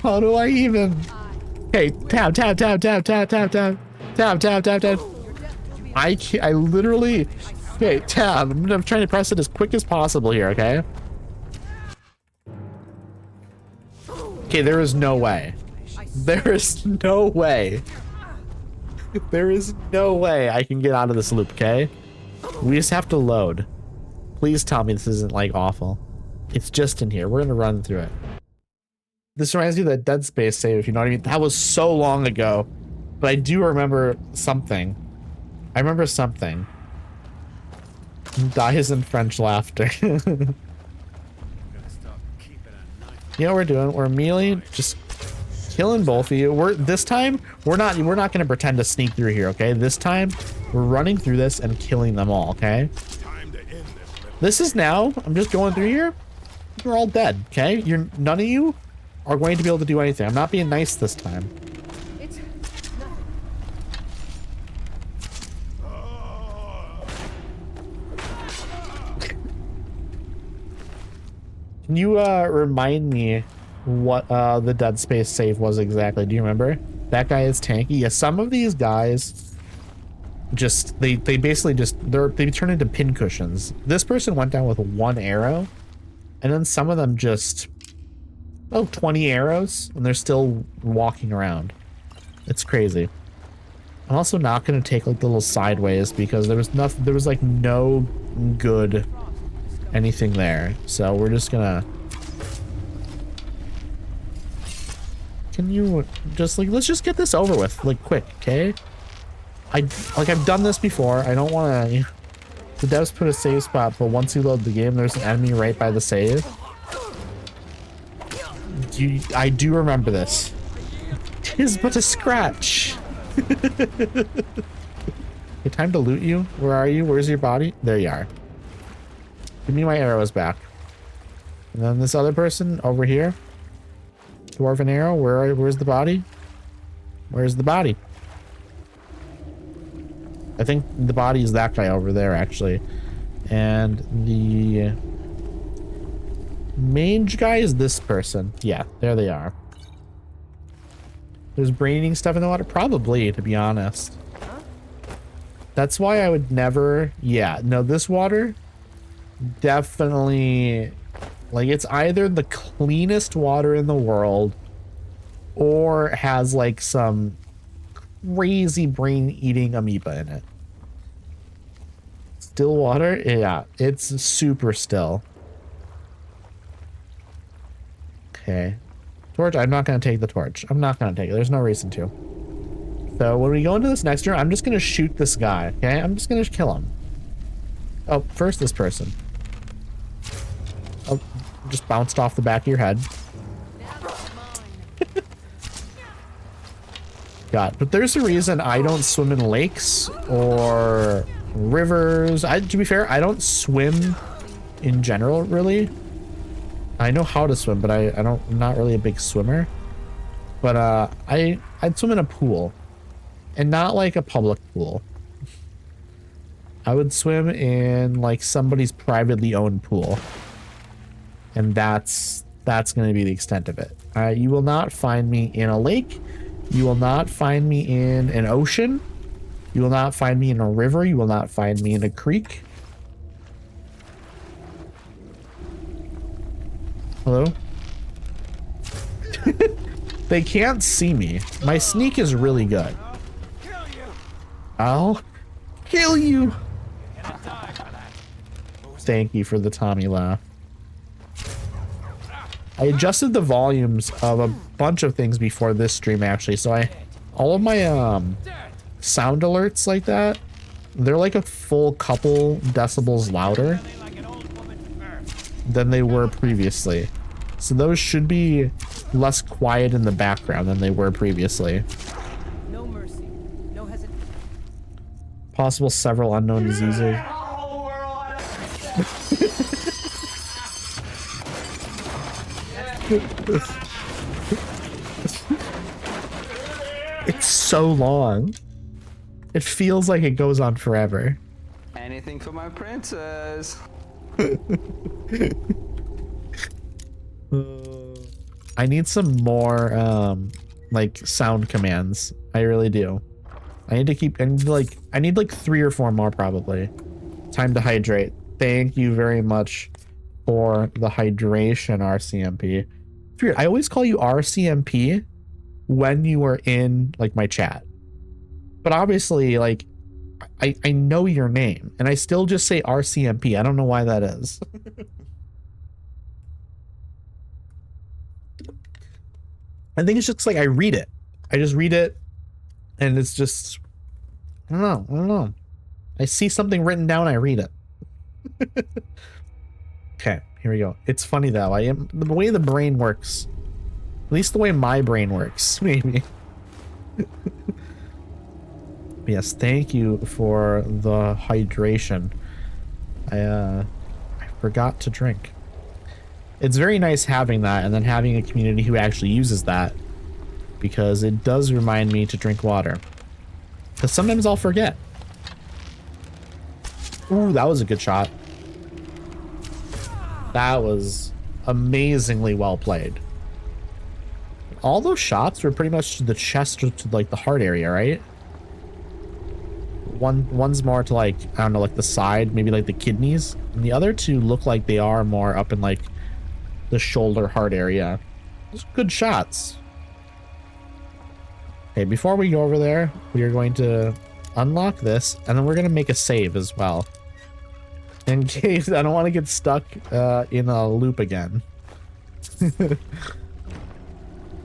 How do I even? Okay, tab. I literally. Okay, tab. I'm trying to press it as quick as possible here. Okay. Okay, there is no way. There is no way. There is no way I can get out of this loop. Okay. We just have to load. Please tell me this isn't like awful. It's just in here. We're gonna run through it. This reminds me of that Dead Space save, if you know what I mean. That was so long ago, but I do remember something. I remember something. Dies in French laughter. You know what we're doing? We're immediately just killing both of you. This time we're not gonna pretend to sneak through here, okay? This time we're running through this and killing them all, okay? Time to end this, This is now, I'm just going through here. You're all dead, okay? None of you are going to be able to do anything. I'm not being nice this time. It's Can you remind me what the Dead Space save was exactly? Do you remember? That guy is tanky. Yeah, some of these guys just they basically just they turn into pincushions. This person went down with 1 arrow, and then some of them just 20 arrows, and they're still walking around. It's crazy. I'm also not gonna take like the little sideways because there was like no good anything there. So we're just gonna. Can you just like, let's just get this over with, like, quick, okay? I've done this before. I don't want to. The devs put a save spot, but once you load the game, there's an enemy right by the save. I do remember this. 'Tis but a scratch. Okay, time to loot you. Where are you? Where's your body? There you are. Give me my arrows back. And then this other person over here. Dwarven arrow. Where's the body? Where's the body? I think the body is that guy over there, actually. And the mage guy is this person. Yeah, there they are. There's brain eating stuff in the water? Probably, to be honest. That's why I would never... Yeah, no, this water... Definitely... Like, it's either the cleanest water in the world or has, like, some crazy brain-eating amoeba in it. Still water? Yeah, it's super still. Okay. Torch? I'm not going to take the torch. I'm not going to take it. There's no reason to. So, when we go into this next room, I'm just going to shoot this guy, okay? I'm just going to kill him. Oh, first this person. Oh, just bounced off the back of your head. God, but there's a reason I don't swim in lakes or rivers. To be fair, I don't swim in general, really. I know how to swim, but I'm not really a big swimmer. But I'd swim in a pool, and not like a public pool. I would swim in like somebody's privately owned pool. And that's going to be the extent of it. You will not find me in a lake. You will not find me in an ocean. You will not find me in a river. You will not find me in a creek. Hello? They can't see me. My sneak is really good. I'll kill you. Thank you for the Tommy laugh. I adjusted the volumes of a bunch of things before this stream, actually, so all of my sound alerts like that, they're like a full couple decibels louder than they were previously. So those should be less quiet in the background than they were previously. No mercy. No hesitation. Possible several unknown diseases. It's so long. It feels like it goes on forever. Anything for my princess. I need some more like sound commands. I really do. I need like 3 or 4 more probably. Time to hydrate. Thank you very much for the hydration, RCMP. Weird. I always call you RCMP when you are in like my chat, but obviously like I know your name and I still just say RCMP. I don't know why that is. I think it's just like I read it. I just read it and it's just I don't know. I see something written down, I read it. Okay, here we go. It's funny though. The way the brain works. At least the way my brain works, maybe. Yes, thank you for the hydration. Forgot to drink. It's very nice having that and then having a community who actually uses that, because it does remind me to drink water. Because sometimes I'll forget. Ooh, that was a good shot. That was amazingly well played. All those shots were pretty much to the chest or to like the heart area, right? One's more to like, I don't know, like the side, maybe like the kidneys. And the other two look like they are more up in like the shoulder heart area. Those good shots. Okay, before we go over there, we are going to unlock this, and then we're going to make a save as well. In case I don't want to get stuck in a loop again.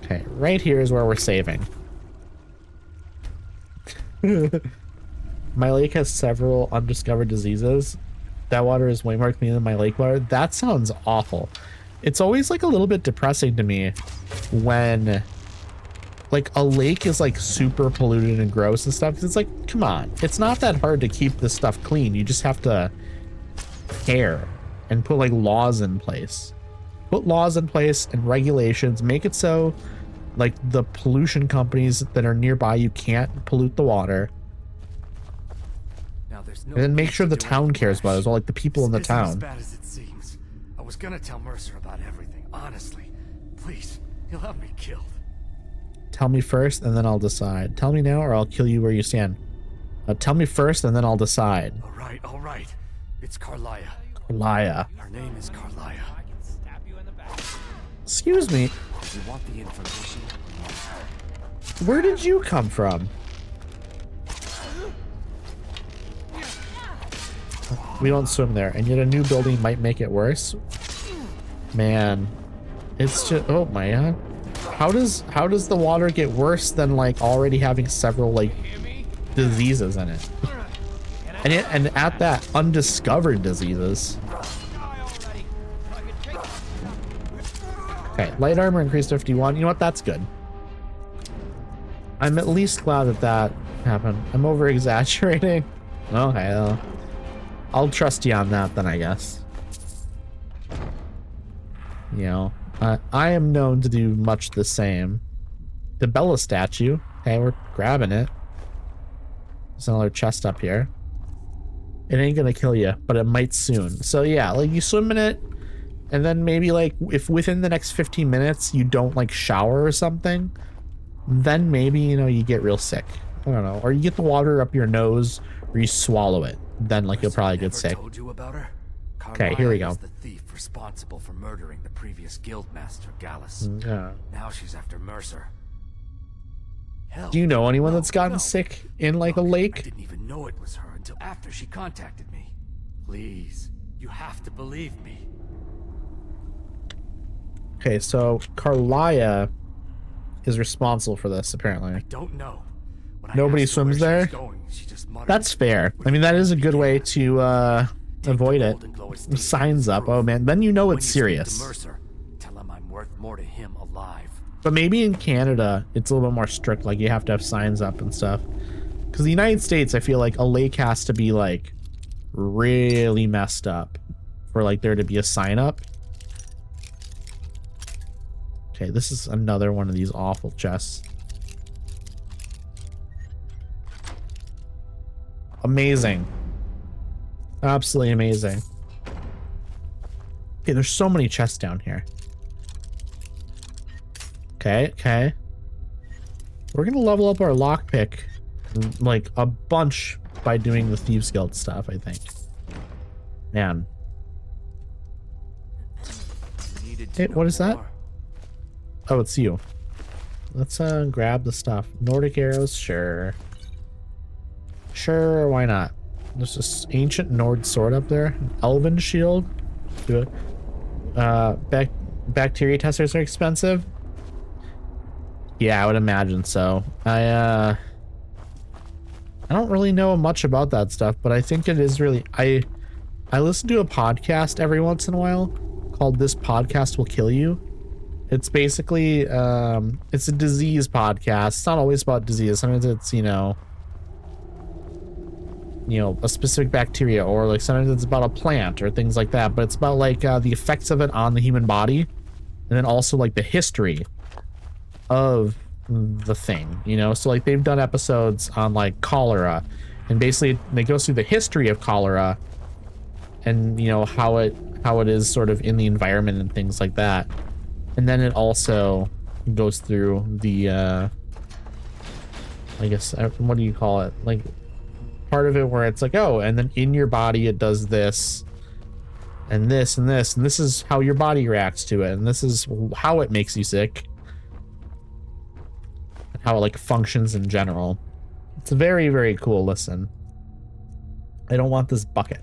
Okay, right here is where we're saving. My lake has several undiscovered diseases. That water is way more clean than my lake water. That sounds awful. It's always like a little bit depressing to me when like a lake is like super polluted and gross and stuff. It's like, come on, it's not that hard to keep this stuff clean. You just have to care and put like laws in place. Put laws in place and regulations. Make it so like the pollution companies that are nearby you can't pollute the water. And then make sure the town cares about it as well, like the people in the town. As bad as it seems. I was gonna tell Mercer about everything, honestly. Please, he'll have me killed. Tell me first, and then I'll decide. Tell me now, or I'll kill you where you stand. Tell me first, and then I'll decide. All right. It's Carlia. Carlia. Her name is Carlia. I can stab you in the back. Excuse me. You want the information? Where did you come from? We don't swim there, and yet a new building might make it worse. Man, it's just, oh my god. How does the water get worse than like already having several like diseases in it? And at that, undiscovered diseases. Okay, light armor increased to 51. You know what? That's good. I'm at least glad that that happened. I'm over exaggerating. Okay, well, I'll trust you on that then, I guess. You know, I am known to do much the same. The Bella statue. Okay, we're grabbing it. There's another chest up here. It ain't gonna kill you, but it might soon. So yeah, like you swim in it, and then maybe like if within the next 15 minutes you don't like shower or something, then maybe, you know, you get real sick. I don't know. Or you get the water up your nose, or you swallow it. Then like you'll probably get sick. Told you about her? Okay, here we go. The thief responsible for murdering the previous guildmaster, Gallus. Yeah. Now she's after Mercer. Hell, do you know anyone that's gotten sick in like a lake? I didn't even know it was her until after she contacted me. Please, you have to believe me. Okay, so Carlia is responsible for this, apparently. I don't know. Nobody swims there? That's fair. I mean, that is a good way to avoid it. Signs up. Oh man, then you know it's serious. Mercer, tell him I'm worth more to him alive. But maybe in Canada, it's a little bit more strict. Like you have to have signs up and stuff. Because the United States, I feel like a lake has to be like really messed up for like there to be a sign up. Okay, this is another one of these awful chests. Amazing. Absolutely amazing. Okay, there's so many chests down here. Okay. We're gonna level up our lockpick like a bunch by doing the Thieves Guild stuff, I think. Man. Hey, what is that? Oh, it's you. Let's grab the stuff. Nordic arrows, sure. Sure, why not? There's this ancient Nord sword up there. Elven shield. Do it. Bacteria testers are expensive. Yeah, I would imagine so. I don't really know much about that stuff, but I think it is really. I listen to a podcast every once in a while called "This Podcast Will Kill You." It's basically it's a disease podcast. It's not always about disease. Sometimes it's, you know, you know, a specific bacteria, or like sometimes it's about a plant or things like that, but it's about like the effects of it on the human body, and then also like the history of the thing, you know. So like they've done episodes on like cholera, and basically they go through the history of cholera and, you know, how it is sort of in the environment and things like that. And then it also goes through the I guess, what do you call it, like part of it where it's like, oh, and then in your body it does this and this and this, and this is how your body reacts to it, and this is how it makes you sick, and how it like functions in general. It's very, very cool. Listen, I don't want this bucket.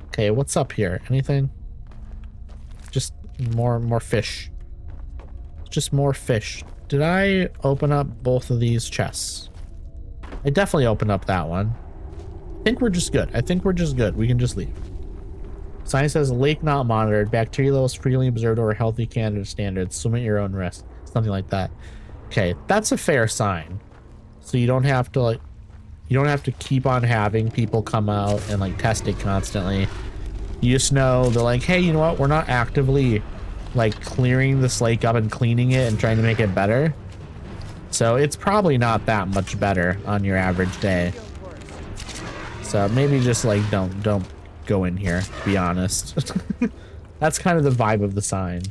Okay, what's up here? Anything? Just more fish. Just more fish. Did I open up both of these chests? I definitely opened up that one. I think we're just good. I think we're just good. We can just leave. Sign says lake not monitored. Bacteria levels freely observed over healthy Canada standards. Swim at your own risk. Something like that. Okay, that's a fair sign. So you don't have to like, you don't have to keep on having people come out and like test it constantly. You just know they're like, hey, you know what? We're not actively like clearing this lake up and cleaning it and trying to make it better. So it's probably not that much better on your average day. So maybe just like don't go in here, to be honest. That's kind of the vibe of the sign.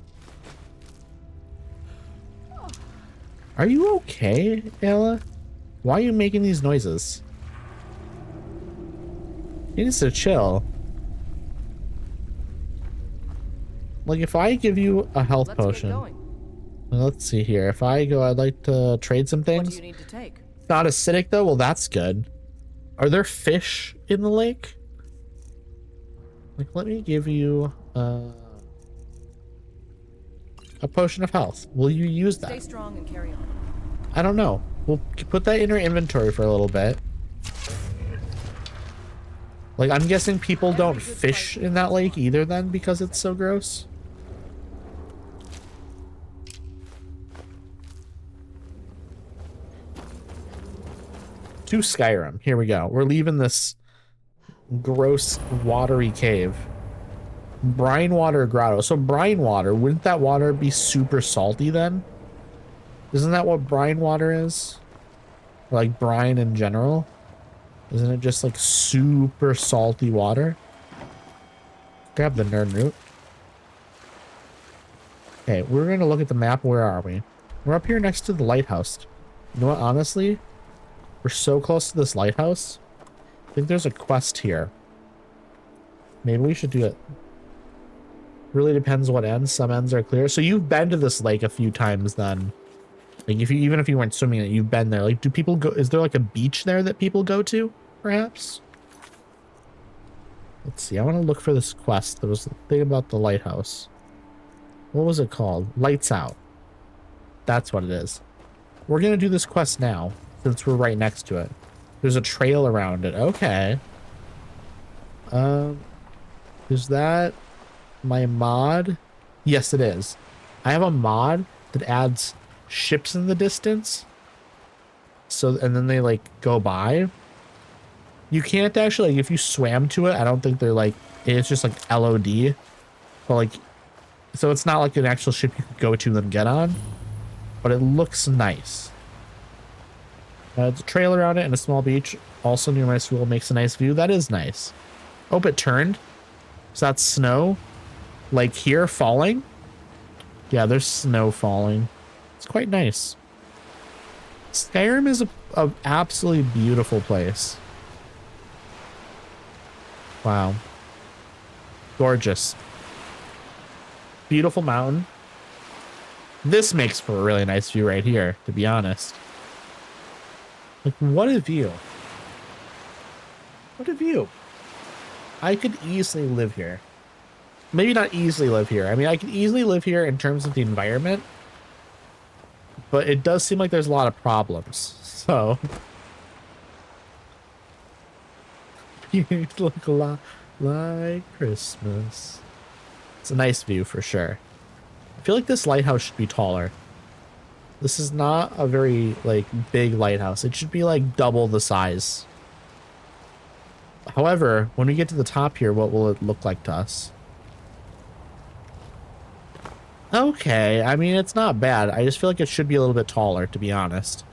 Are you okay, Ella? Why are you making these noises? You need to chill. Like if I give you a health potion. Let's see here. If I go, I'd like to trade some things. What do you need to take? Not acidic though? Well, that's good. Are there fish in the lake? Like, let me give you a potion of health. Will you use that? Stay strong and carry on. I don't know. We'll put that in our inventory for a little bit. Like, I'm guessing people don't fish in that lake either then because it's so gross. To Skyrim. Here we go. We're leaving this gross watery cave. Brine water grotto. So brine water, wouldn't that water be super salty then? Isn't that what brine water is? Or like brine in general? Isn't it just like super salty water? Grab the nerd root. Okay, we're gonna look at the map. Where are we? We're up here next to the lighthouse. You know what, honestly? We're so close to this lighthouse. I think there's a quest here. Maybe we should do it. Really depends what ends. Some ends are clear. So you've been to this lake a few times then. Like if you, even if you weren't swimming in it, you've been there. Like, do people go, is there like a beach there that people go to, perhaps? Let's see. I want to look for this quest. There was a thing about the lighthouse. What was it called? Lights Out. That's what it is. We're going to do this quest now, since we're right next to it. There's a trail around it. Okay. Is that my mod? Yes, it is. I have a mod that adds ships in the distance. So, and then they like go by. You can't actually, like, if you swam to it, I don't think they're like, it's just like LOD. But like, so it's not like an actual ship you could go to and get on. But it looks nice. It's a trail around it and a small beach. Also near my school makes a nice view. That is nice. Oh, it turned. So that's snow. Like here, falling. Yeah, there's snow falling. It's quite nice. Skyrim is a absolutely beautiful place. Wow. Gorgeous. Beautiful mountain. This makes for a really nice view right here, to be honest. Like, what a view. What a view. I could easily live here. Maybe not easily live here. I mean, I could easily live here in terms of the environment. But it does seem like there's a lot of problems. So. You look a lot like Christmas. It's a nice view for sure. I feel like this lighthouse should be taller. This is not a very, like, big lighthouse. It should be, like, double the size. However, when we get to the top here, what will it look like to us? Okay, I mean, it's not bad. I just feel like it should be a little bit taller, to be honest.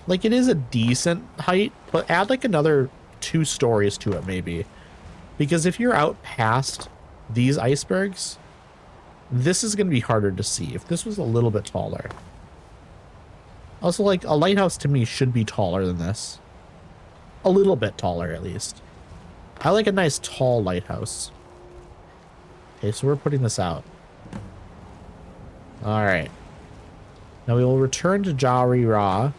Like, it is a decent height, but add, like, another 2 stories to it, maybe. Because if you're out past these icebergs, this is going to be harder to see if this was a little bit taller. Also, like, a lighthouse to me should be taller than this. A little bit taller, at least. I like a nice tall lighthouse. Okay, so we're putting this out. Alright. Now we will return to Jarira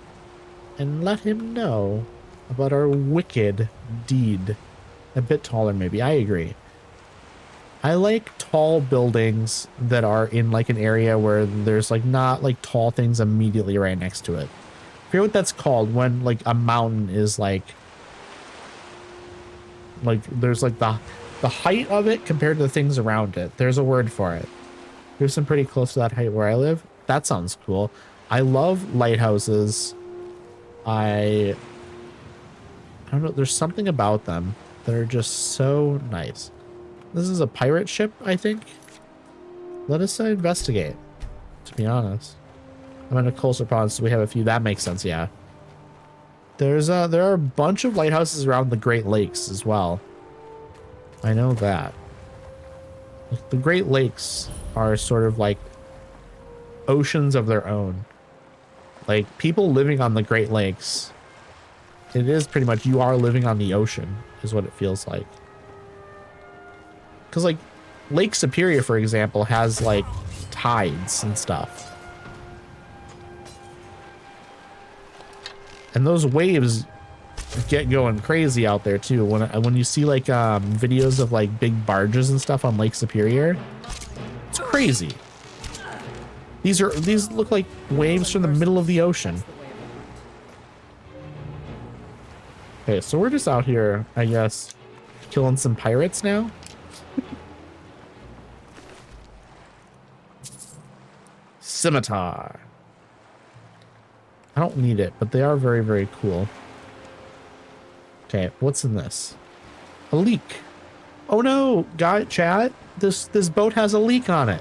and let him know about our wicked deed. A bit taller, maybe. I agree. I like tall buildings that are in, like, an area where there's, like, not, like, tall things immediately right next to it. I forget what that's called when, like, a mountain is, like, there's, like, the height of it compared to the things around it. There's a word for it. There's some pretty close to that height where I live. That sounds cool. I love lighthouses. I don't know. There's something about them that are just so nice. This is a pirate ship, I think. Let us investigate, to be honest. I'm in a coastal province, so we have a few. That makes sense, yeah. There are a bunch of lighthouses around the Great Lakes as well. I know that. The Great Lakes are sort of like oceans of their own. Like, people living on the Great Lakes, it is pretty much you are living on the ocean, is what it feels like. Because, like, Lake Superior, for example, has, like, tides and stuff. And those waves get going crazy out there, too. When you see, like, videos of, like, big barges and stuff on Lake Superior, it's crazy. These look like waves from the middle of the ocean. Okay, so we're just out here, I guess, killing some pirates now. Scimitar. I don't need it, but they are very, very cool. Okay, what's in this? A leak. Oh no, chat. This boat has a leak on it.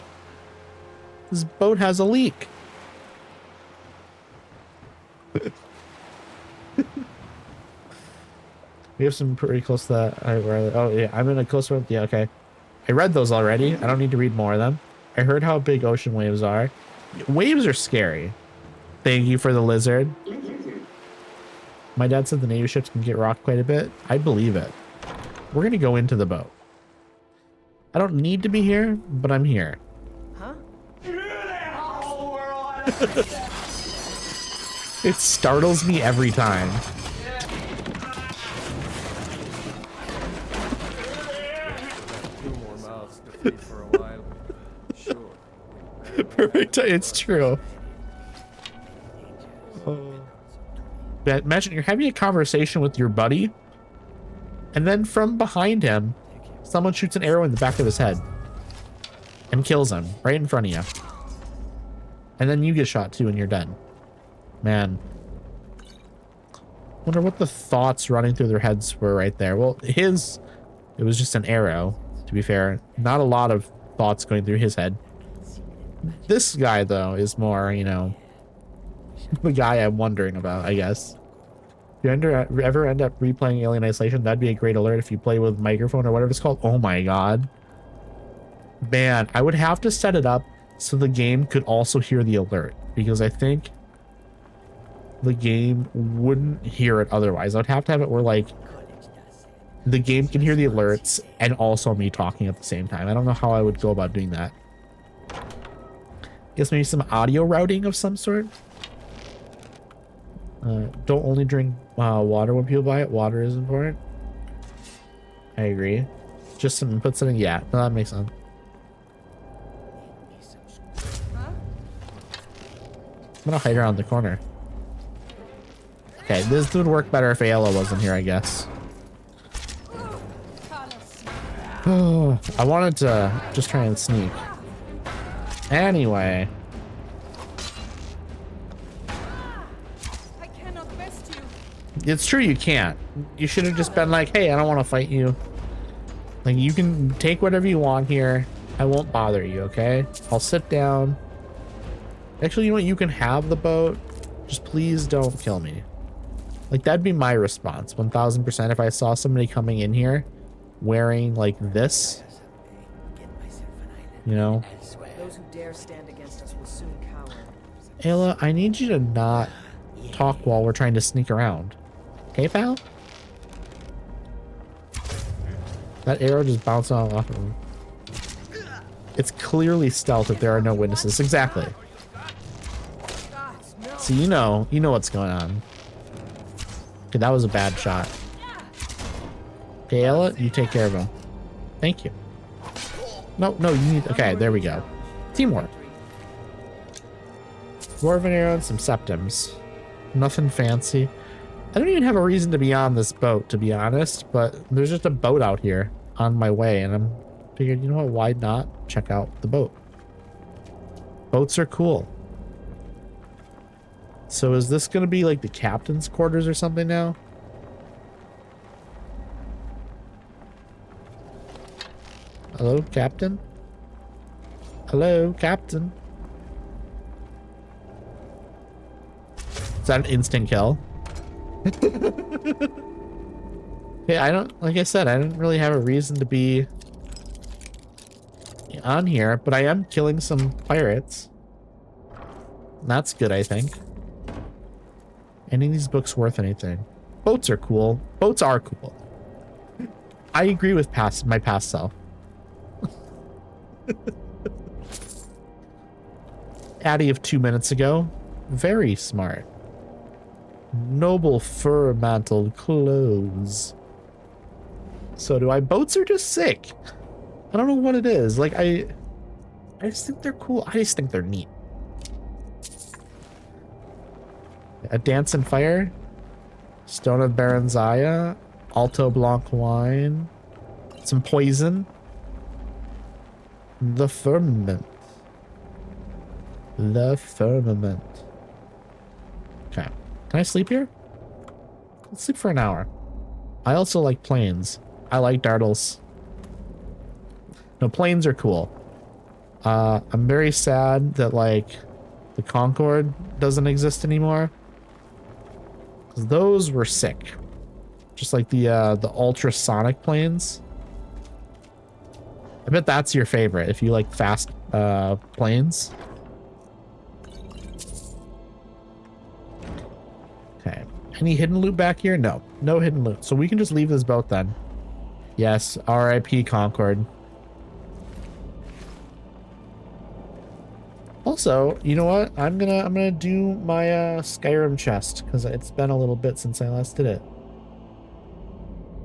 This boat has a leak. We have some pretty close to that. Oh yeah, I'm in a close one. Yeah, okay. I read those already. I don't need to read more of them. I heard how big ocean waves are. Waves are scary. Thank you for the lizard. My dad said the Navy ships can get rocked quite a bit. I believe it. We're gonna go into the boat. I don't need to be here, but I'm here. Huh? It startles me every time. For a while. Sure. Perfect. It's true. Imagine you're having a conversation with your buddy, and then from behind him, someone shoots an arrow in the back of his head and kills him right in front of you. And then you get shot too and you're dead. Man. Wonder what the thoughts running through their heads were right there. Well, it was just an arrow, to be fair. Not a lot of thoughts going through his head. This guy, though, is more, you know, the guy I'm wondering about, I guess. If you ever end up replaying Alien Isolation, that'd be a great alert if you play with microphone or whatever it's called. Oh my god. Man, I would have to set it up so the game could also hear the alert, because I think the game wouldn't hear it otherwise. I'd have to have it where, like, the game can hear the alerts and also me talking at the same time. I don't know how I would go about doing that. Guess maybe some audio routing of some sort. Don't only drink water when people buy it. Water is important. I agree. Just some input setting. Yeah, no, that makes sense. I'm gonna hide around the corner. Okay, this would work better if Ayla wasn't here, I guess. I wanted to just try and sneak. Anyway. It's true you can't. You should have just been like, hey, I don't want to fight you. Like, you can take whatever you want here. I won't bother you, okay? I'll sit down. Actually, you know what? You can have the boat. Just please don't kill me. Like, that'd be my response, 1000%, if I saw somebody coming in here wearing, like, this. You know? Those who dare stand against us will soon cower. Ayla, I need you to not talk while we're trying to sneak around. Okay, pal? That arrow just bounced off of him. It's clearly stealth if there are no witnesses. Exactly. So you know what's going on. Okay, that was a bad shot. Okay, Ella, you take care of him. Thank you. No, you need... Okay, there we go. Teamwork. Dwarven arrow and some septims. Nothing fancy. I don't even have a reason to be on this boat, to be honest, but there's just a boat out here on my way, and I'm figured, you know what, why not check out the boat? Boats are cool. So is this going to be like the captain's quarters or something now? Hello, Captain? Hello, Captain? Is that an instant kill? Yeah, like I said, I don't really have a reason to be on here, but I am killing some pirates. That's good, I think. Any of these books worth anything? Boats are cool. Boats are cool. I agree with my past self. Addie of 2 minutes ago. Very smart. Noble fur mantled clothes. So do I. Boats are just sick. I don't know what it is. Like, I just think they're cool. I just think they're neat. A dance and fire. Stone of Baronzaya. Alto Blanc wine. Some poison. The firmament. The firmament. Okay. Can I sleep here? Let's sleep for an hour. I also like planes. I like dartles. No, planes are cool. I'm very sad that, like, the Concorde doesn't exist anymore. 'Cause those were sick. Just like the ultrasonic planes. I bet that's your favorite if you like fast planes. Okay. Any hidden loot back here? No. No hidden loot. So we can just leave this boat then. Yes. RIP Concorde. Also, you know what? I'm gonna do my Skyrim chest because it's been a little bit since I last did it.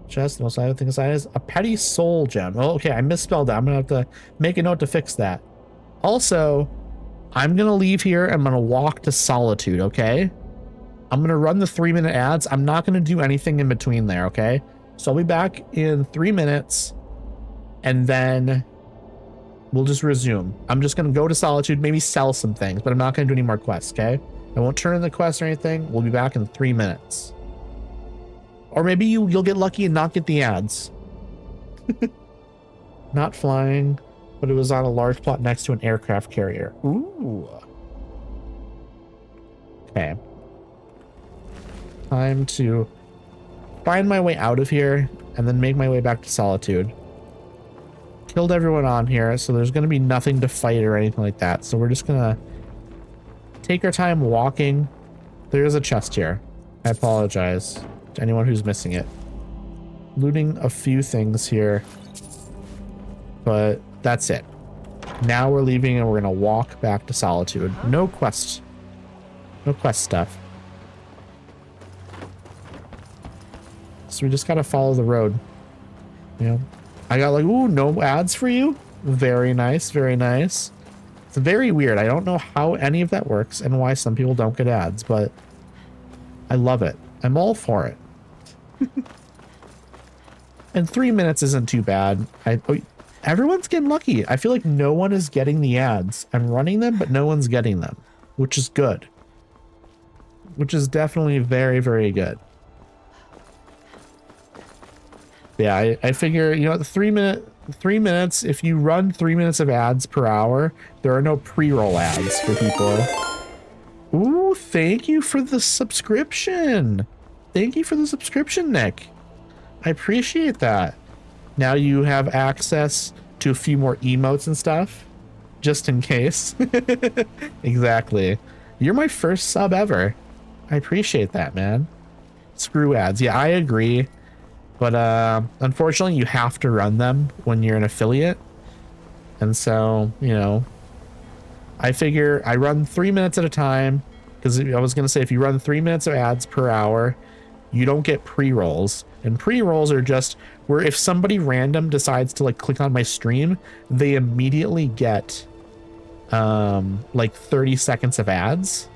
Chest, most I think inside is a petty soul gem. Oh, okay, I misspelled that. I'm gonna have to make a note to fix that. Also, I'm gonna leave here. I'm gonna walk to Solitude. Okay. I'm gonna run the 3-minute ads. I'm not gonna do anything in between there. Okay. So I'll be back in 3 minutes, and then we'll just resume. I'm just gonna go to Solitude, maybe sell some things, but I'm not gonna do any more quests. Okay. I won't turn in the quest or anything. We'll be back in 3 minutes. Or maybe you'll get lucky and not get the ads. Not flying, but it was on a large plot next to an aircraft carrier. Ooh. Okay. Time to find my way out of here and then make my way back to Solitude. Killed everyone on here, so there's going to be nothing to fight or anything like that. So we're just going to take our time walking. There is a chest here. I apologize to anyone who's missing it. Looting a few things here, but that's it. Now we're leaving and we're gonna walk back to Solitude. No quest stuff. So we just gotta follow the road. You know, I got like, ooh, no ads for you. Very nice, very nice. It's very weird. I don't know how any of that works and why some people don't get ads, but I love it. I'm all for it. And 3 minutes isn't too bad. Everyone's getting lucky. I feel like no one is getting the ads. I'm running them, but no one's getting them, which is good. Which is definitely very, very good. Yeah, I figure, you know, 3 minutes, if you run 3 minutes of ads per hour, there are no pre-roll ads for people. Ooh, thank you for the subscription. Thank you for the subscription, Nick. I appreciate that. Now you have access to a few more emotes and stuff, just in case. Exactly. You're my first sub ever. I appreciate that, man. Screw ads. Yeah, I agree. But unfortunately, you have to run them when you're an affiliate. And so, you know, I figure I run 3 minutes at a time, because I was going to say, if you run 3 minutes of ads per hour, you don't get pre-rolls. And pre-rolls are just where if somebody random decides to like click on my stream, they immediately get like 30 seconds of ads.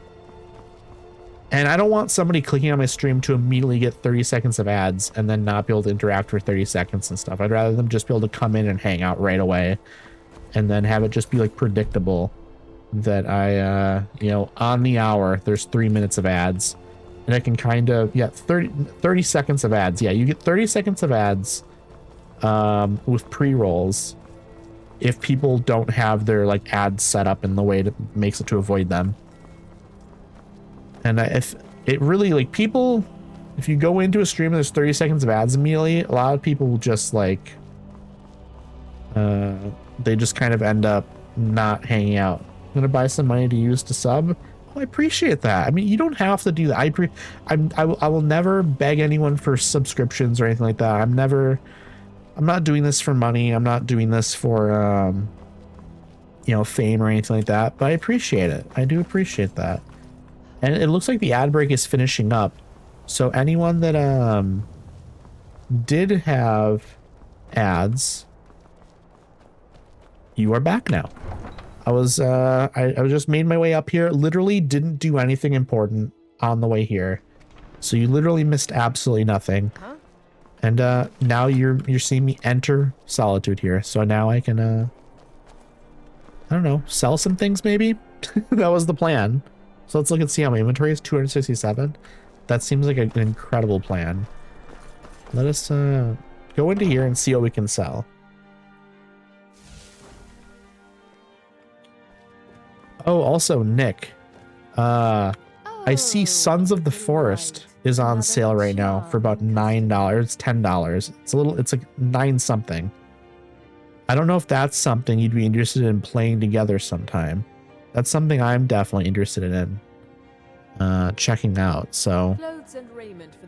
And I don't want somebody clicking on my stream to immediately get 30 seconds of ads and then not be able to interact for 30 seconds and stuff. I'd rather them just be able to come in and hang out right away and then have it just be like predictable that I, you know, on the hour, there's 3 minutes of ads and I can kind of, yeah, 30 seconds of ads. Yeah, you get 30 seconds of ads with pre-rolls if people don't have their like ads set up in the way that makes it to avoid them. And if it really like people, if you go into a stream and there's 30 seconds of ads immediately, a lot of people will just like, they just kind of end up not hanging out. I'm going to buy some money to use to sub. Oh, I appreciate that. I mean, you don't have to do that. I will never beg anyone for subscriptions or anything like that. I'm not doing this for money. I'm not doing this for, you know, fame or anything like that, but I appreciate it. I do appreciate that. And it looks like the ad break is finishing up. So anyone that did have ads, you are back now. I was I just made my way up here, literally didn't do anything important on the way here. So you literally missed absolutely nothing. Huh? And now you're seeing me enter Solitude here. So now I can I don't know, sell some things maybe? That was the plan. So let's look and see how my inventory is. 267. That seems like an incredible plan. Let us go into here and see what we can sell. Oh, also Nick, I see Sons of the Forest is on sale right now for about $9, $10. It's like 9 something. I don't know if that's something you'd be interested in playing together sometime. That's something I'm definitely interested in checking out. So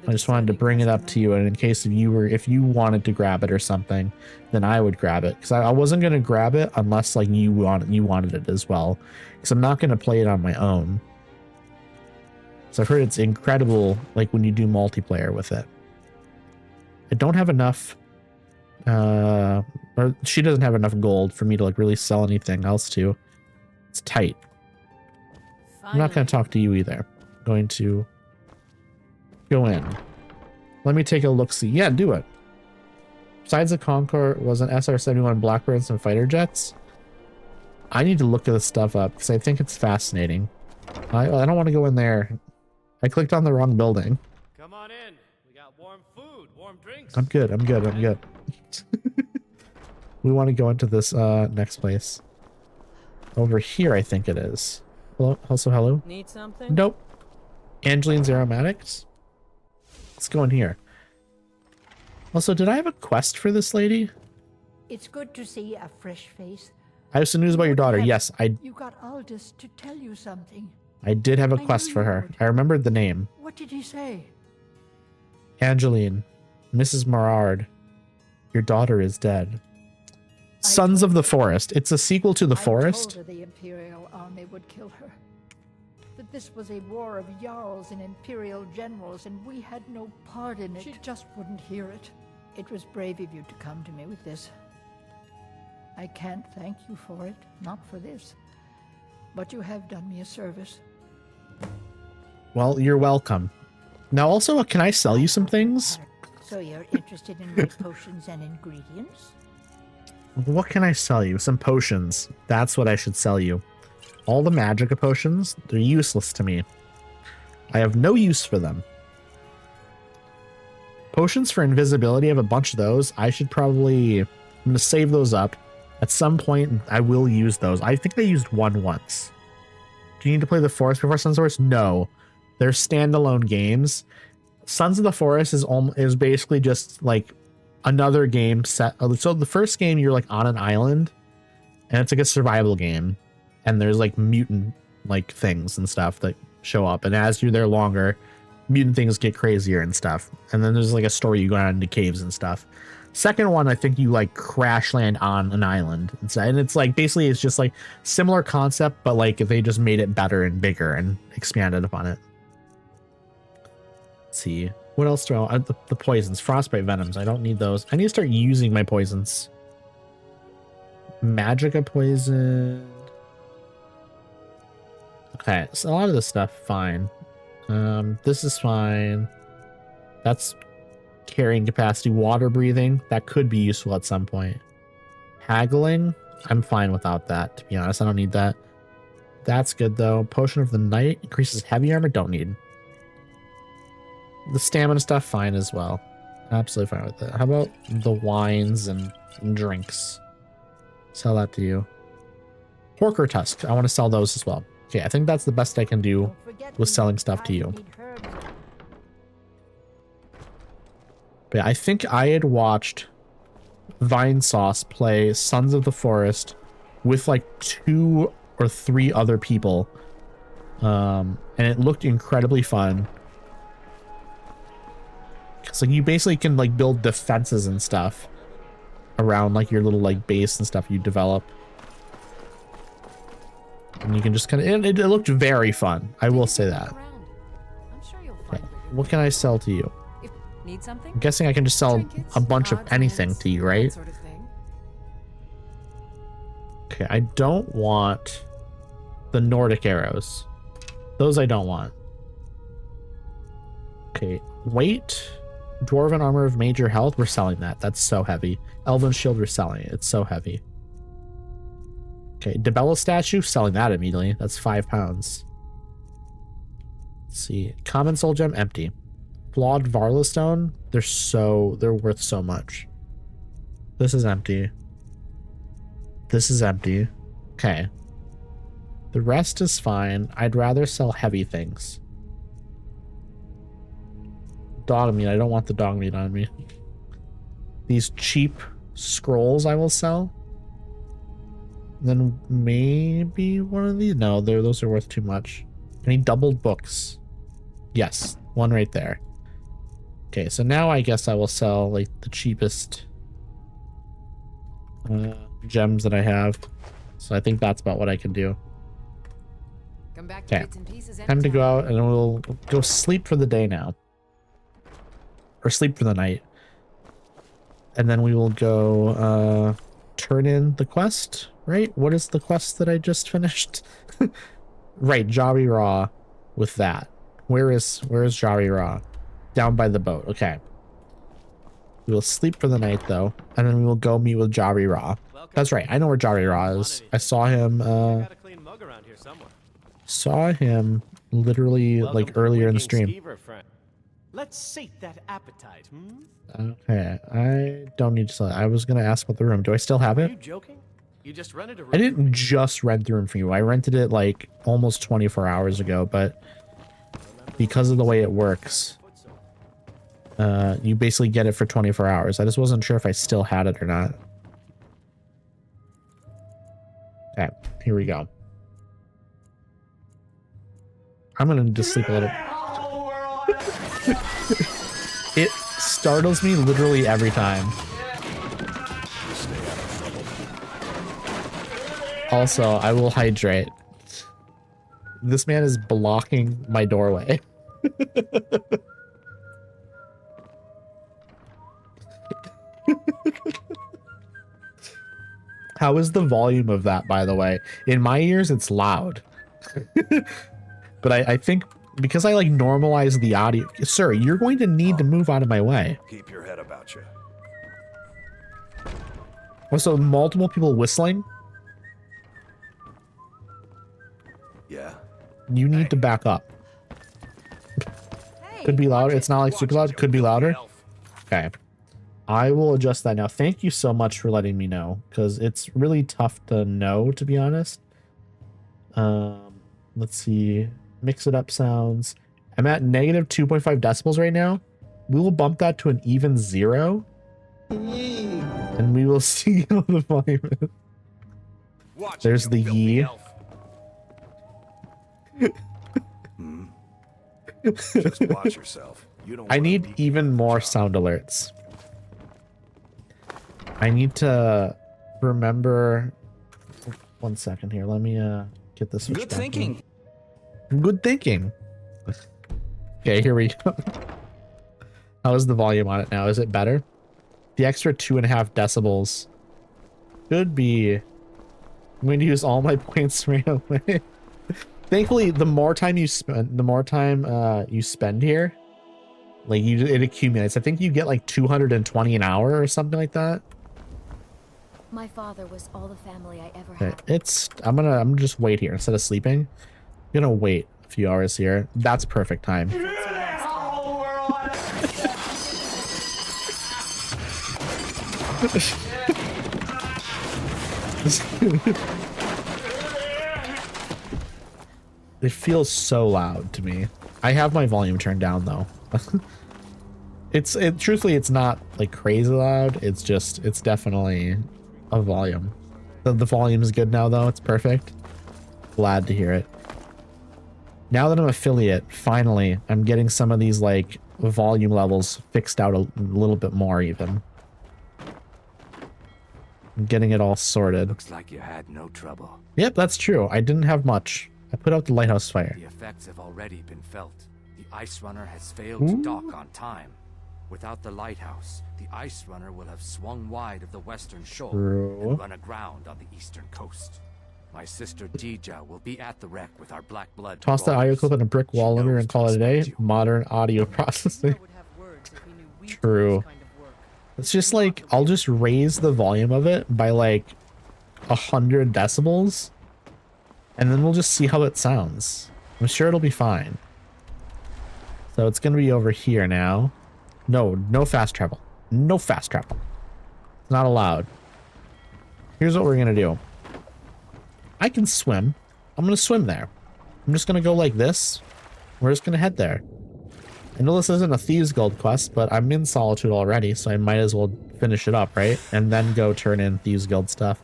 I just wanted to bring it up to you, and in case if you wanted to grab it or something, then I would grab it, because I wasn't going to grab it unless like you wanted it as well, because I'm not going to play it on my own. So I've heard it's incredible, like when you do multiplayer with it. I don't have enough, or she doesn't have enough gold for me to like really sell anything else to. It's tight. I'm not going to talk to you either. I'm going to go in. Let me take a look-see. Yeah, do it. Besides the Concorde was an SR-71 Blackbird and some fighter jets. I need to look at this stuff up because I think it's fascinating. I don't want to go in there. I clicked on the wrong building. Come on in. We got warm food, warm drinks. I'm good. We want to go into this next place. Over here, I think it is. Hello? Also, hello? Need something? Nope. Angeline's Aromatics. Let's go in here. Also, did I have a quest for this lady? It's good to see a fresh face. I have some news about your daughter. Yes, You got Aldous to tell you something. I did have a quest for her. I remembered the name. What did he say? Angeline, Mrs. Morard, your daughter is dead. Sons of the Forest. It's a sequel to The Forest. I told her the Imperial Army would kill her. That this was a war of Jarls and Imperial generals, and we had no part in it. She just wouldn't hear it. It was brave of you to come to me with this. I can't thank you for it, not for this. But you have done me a service. Well, you're welcome. Now also, can I sell you some things? So you're interested in my potions and ingredients? What can I sell you? Some potions. That's what I should sell you. All the magica potions, they're useless to me. I have no use for them. Potions for invisibility, I have a bunch of those. I should probably, I'm going to save those up. At some point, I will use those. I think I used one once. Do you need to play the Forest before Sons of the Forest? No. They're standalone games. Sons of the Forest is basically just like another game set. So the first game, you're like on an island, and it's like a survival game. And there's like mutant like things and stuff that show up. And as you're there longer, mutant things get crazier and stuff. And then there's like a story, you go out into caves and stuff. Second one, I think you like crash land on an island. And it's like basically it's just like similar concept, but like they just made it better and bigger and expanded upon it. Let's see. What else do I want? The poisons, frostbite venoms. I don't need those. I need to start using my poisons. Magica poison. Okay, so a lot of this stuff, fine. This is fine. That's carrying capacity. Water breathing, that could be useful at some point. Haggling, I'm fine without that, to be honest. I don't need that. That's good though. Potion of the night increases heavy armor, don't need. The stamina stuff, fine as well. Absolutely fine with that. How about the wines and drinks? Sell that to you. Porker tusk, I want to sell those as well. Okay, I think that's the best I can do with selling stuff to you. But yeah, I think I had watched Vine Sauce play Sons of the Forest with like 2 or 3 other people. And it looked incredibly fun. Cause like you basically can like build defenses and stuff around like your little like base and stuff you develop. And you can just kind of, it looked very fun. I will say that. Okay. What can I sell to you? Need something? I'm guessing I can just sell a bunch of anything to you, right? Sort of thing. Okay, I don't want the Nordic arrows. Those I don't want. Okay, weight. Dwarven armor of major health. We're selling that. That's so heavy. Elven shield, we're selling it. It's so heavy. Okay, Debella statue, selling that immediately. That's 5 pounds. Let's see. Common soul gem, empty. Flawed Varla stone, they're worth so much. This is empty. This is empty. Okay. The rest is fine. I'd rather sell heavy things. Dog meat, I don't want the dog meat on me. These cheap scrolls I will sell. Then maybe one of these. No, those are worth too much. Any doubled books? Yes, one right there. Okay, so now I guess I will sell like the cheapest gems that I have. So I think that's about what I can do. Okay, time to go out and we'll go sleep for the day now. Or sleep for the night. And then we will go turn in the quest, right? What is the quest that I just finished? Right, Jari Raw with that. Where is Jari Raw? Down by the boat. Okay. We will sleep for the night though, and then we will go meet with Jari Raw. That's right. I know where Jari Raw is. I saw him literally like earlier in the stream. Let's sate that appetite. Okay. I don't need to sell it. I was gonna ask about the room. Do I still have it? Are you joking? You just rented a room. I didn't just rent the room for you. I rented it like almost 24 hours ago, but because of the way it works, you basically get it for 24 hours. I just wasn't sure if I still had it or not. Okay, here we go. I'm gonna just sleep a little. It startles me literally every time. Also, I will hydrate. This man is blocking my doorway. How is the volume of that, by the way? In my ears, it's loud. But I think because I like normalize the audio. Sir, you're going to need to move out of my way. Keep your head about you. Also, multiple people whistling. Yeah. You need to back up. Could be louder. It's not like super loud. Could be louder. Okay. I will adjust that now. Thank you so much for letting me know, because it's really tough to know, to be honest. Let's see. Mix it up sounds. I'm at negative 2.5 decibels right now. We will bump that to an even 0. And we will see how the volume is. There's the yee. Just watch yourself. I need even more sound alerts. I need to remember. One second here. Let me get this. Good thinking. Good thinking. Okay, here we go. How is the volume on it now? Is it better? The extra 2.5 decibels should be. I'm going to use all my points right away. Thankfully, the more time you spend, you spend here, like it accumulates. I think you get like 220 an hour or something like that. My father was all the family I ever had. I'm gonna just wait here instead of sleeping. I'm gonna wait a few hours here. That's perfect time. It feels so loud to me. I have my volume turned down though. Truthfully, it's not like crazy loud. It's definitely a volume. The volume is good now though. It's perfect. Glad to hear it. Now that I'm affiliate, finally, I'm getting some of these like volume levels fixed out a little bit more even. I'm getting it all sorted. Looks like you had no trouble. Yep, that's true. I didn't have much. I put out the lighthouse fire. The effects have already been felt. The ice runner has failed to dock on time. Without the lighthouse, the ice runner will have swung wide of the western shore and run aground on the eastern coast. My sister Dija will be at the wreck with our black blood. Toss the audio clip in a brick wall limiter and call it a day. Modern audio processing. True. It's just like, I'll just raise the volume of it by like 100 decibels. And then we'll just see how it sounds. I'm sure it'll be fine. So it's going to be over here now. No fast travel. No fast travel. It's not allowed. Here's what we're going to do. I can swim. I'm going to swim there. I'm just going to go like this. We're just going to head there. I know this isn't a Thieves Guild quest, but I'm in Solitude already, so I might as well finish it up, right? And then go turn in Thieves Guild stuff.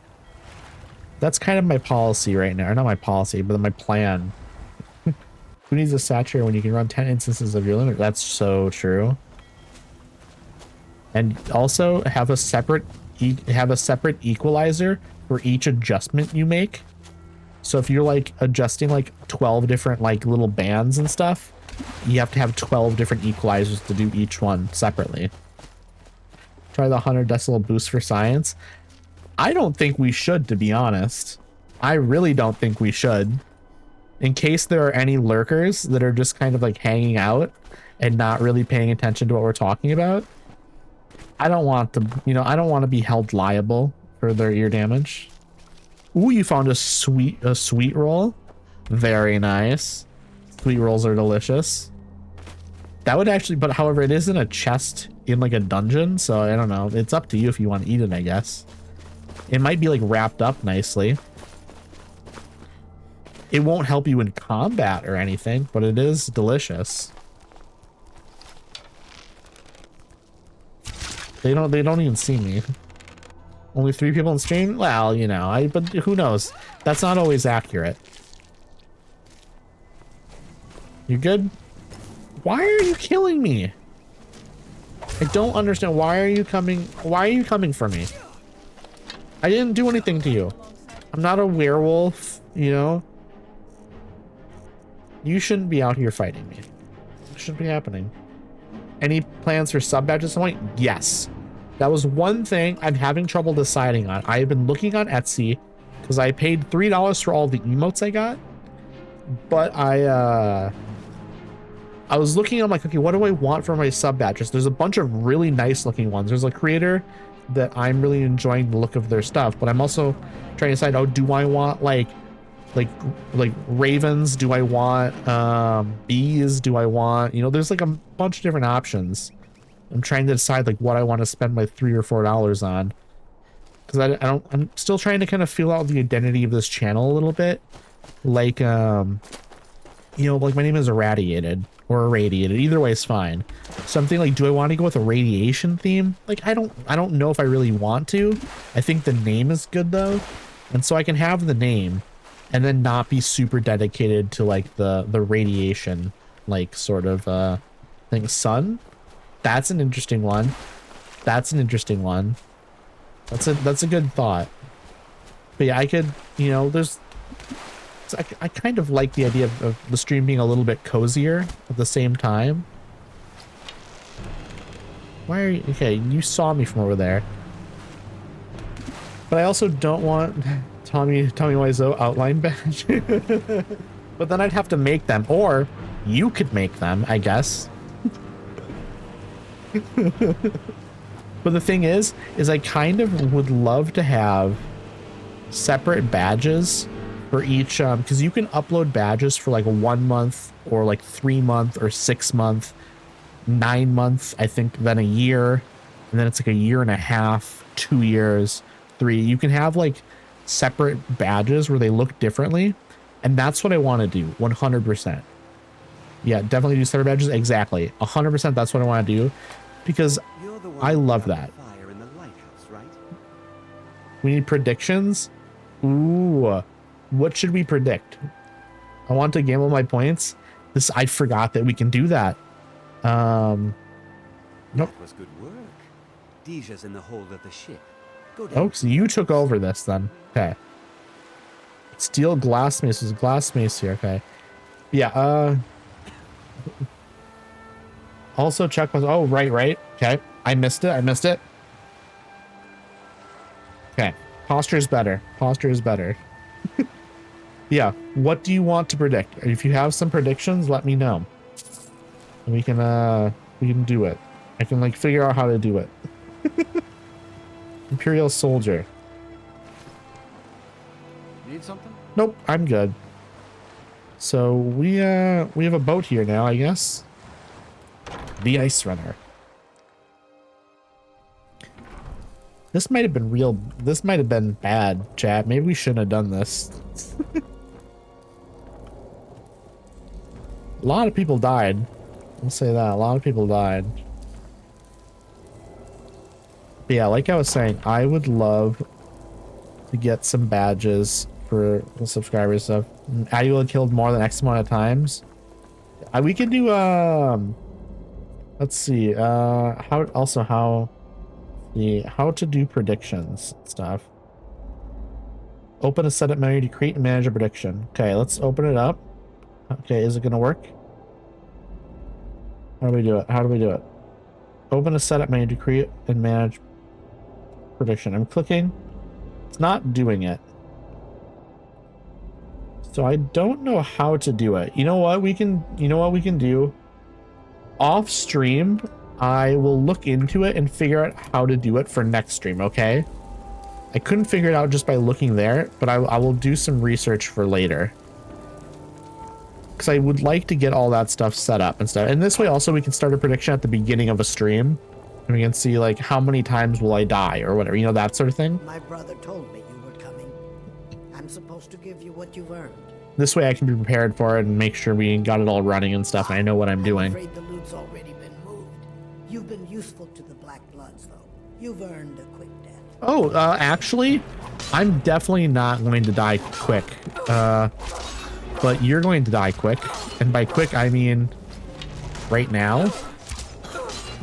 That's kind of my policy right now. Or not my policy, but my plan. Who needs a saturator when you can run 10 instances of your limit? That's so true. And also have a separate equalizer for each adjustment you make. So if you're like adjusting like 12 different like little bands and stuff, you have to have 12 different equalizers to do each one separately. Try the 100 decibel boost for science. I don't think we should, to be honest. I really don't think we should. In case there are any lurkers that are just kind of like hanging out and not really paying attention to what we're talking about. I don't want to, I don't want to be held liable for their ear damage. Ooh, you found a sweet roll. Very nice. Sweet rolls are delicious. That would actually, but however, it is in a chest in like a dungeon, so I don't know. It's up to you if you want to eat it, I guess. It might be like wrapped up nicely. It won't help you in combat or anything, but it is delicious. They don't even see me. Only 3 people in stream? Well, but who knows? That's not always accurate. You good? Why are you killing me? I don't understand. Why are you coming for me? I didn't do anything to you. I'm not a werewolf, You shouldn't be out here fighting me. It shouldn't be happening. Any plans for sub badge at some point? Yes. That was one thing I'm having trouble deciding on. I have been looking on Etsy because I paid $3 for all the emotes I got. But I was looking, I'm like, okay, what do I want for my sub badges? There's a bunch of really nice looking ones. There's a creator that I'm really enjoying the look of their stuff, but I'm also trying to decide, do I want like ravens? Do I want bees? Do I want, there's like a bunch of different options. I'm trying to decide like what I want to spend my $3 or $4 on. Because I'm still trying to kind of feel out the identity of this channel a little bit. Like, you know, like my name is Irradiated or Irradiated. Either way is fine. Something like, do I want to go with a radiation theme? Like, I don't know if I really want to. I think the name is good though. And so I can have the name and then not be super dedicated to like the radiation, like sort of, thing. Sun? That's an interesting one. That's an interesting one. That's a good thought. But yeah, I could, you know, I kind of like the idea of the stream being a little bit cozier at the same time. Why are you, okay, you saw me from over there. But I also don't want Tommy Wiseau outline badge. But then I'd have to make them, or you could make them, I guess. But the thing is I kind of would love to have separate badges for each, because you can upload badges for like 1 month or like 3 month or 6 month, 9 months, I think, then a year, and then it's like a year and a half, 2 years, 3. You can have like separate badges where they look differently, and that's what I want to do 100%. Yeah, definitely do separate badges. Exactly, 100%. That's what I want to do, because I love that. Fire in the lighthouse, right? We need predictions. Ooh, what should we predict? I want to gamble my points. I forgot that we can do that. Nope. That was good work. Deja's in the hold of the ship. Go down. Oh, so you took over this then. Okay. Steel glass mace. There's a glass mace here. Okay. Yeah. Also check was. Oh, right. Okay. I missed it. Okay. Posture is better. Yeah. What do you want to predict? If you have some predictions, let me know. And we can do it. I can like figure out how to do it. Imperial soldier. Need something? Nope, I'm good. So we have a boat here now, I guess. The Ice Runner. This might have been bad, chat. Maybe we shouldn't have done this. A lot of people died. I'll say that. A lot of people died. But yeah, like I was saying, I would love to get some badges for the subscribers stuff. Addy killed more than X amount of times. We could do let's see, how to do predictions stuff. Open a setup menu to create and manage a prediction. Okay, let's open it up. Okay, is it gonna work? How do we do it? Open a setup menu to create and manage prediction. I'm clicking. It's not doing it. So I don't know how to do it. You know what we can do? Off stream, I will look into it and figure out how to do it for next stream, okay? I couldn't figure it out just by looking there, but I will do some research for later. Because I would like to get all that stuff set up and stuff. And this way also we can start a prediction at the beginning of a stream. And we can see like how many times will I die or whatever, you know, that sort of thing. My brother told me you were coming. I'm supposed to give you what you've earned. This way I can be prepared for it and make sure we got it all running and stuff, and I know what I'm doing. I'm afraid the loot's already been moved. You've been useful to the Black Bloods, though. You've earned a quick death. Oh, actually, I'm definitely not going to die quick. But you're going to die quick. And by quick, I mean right now.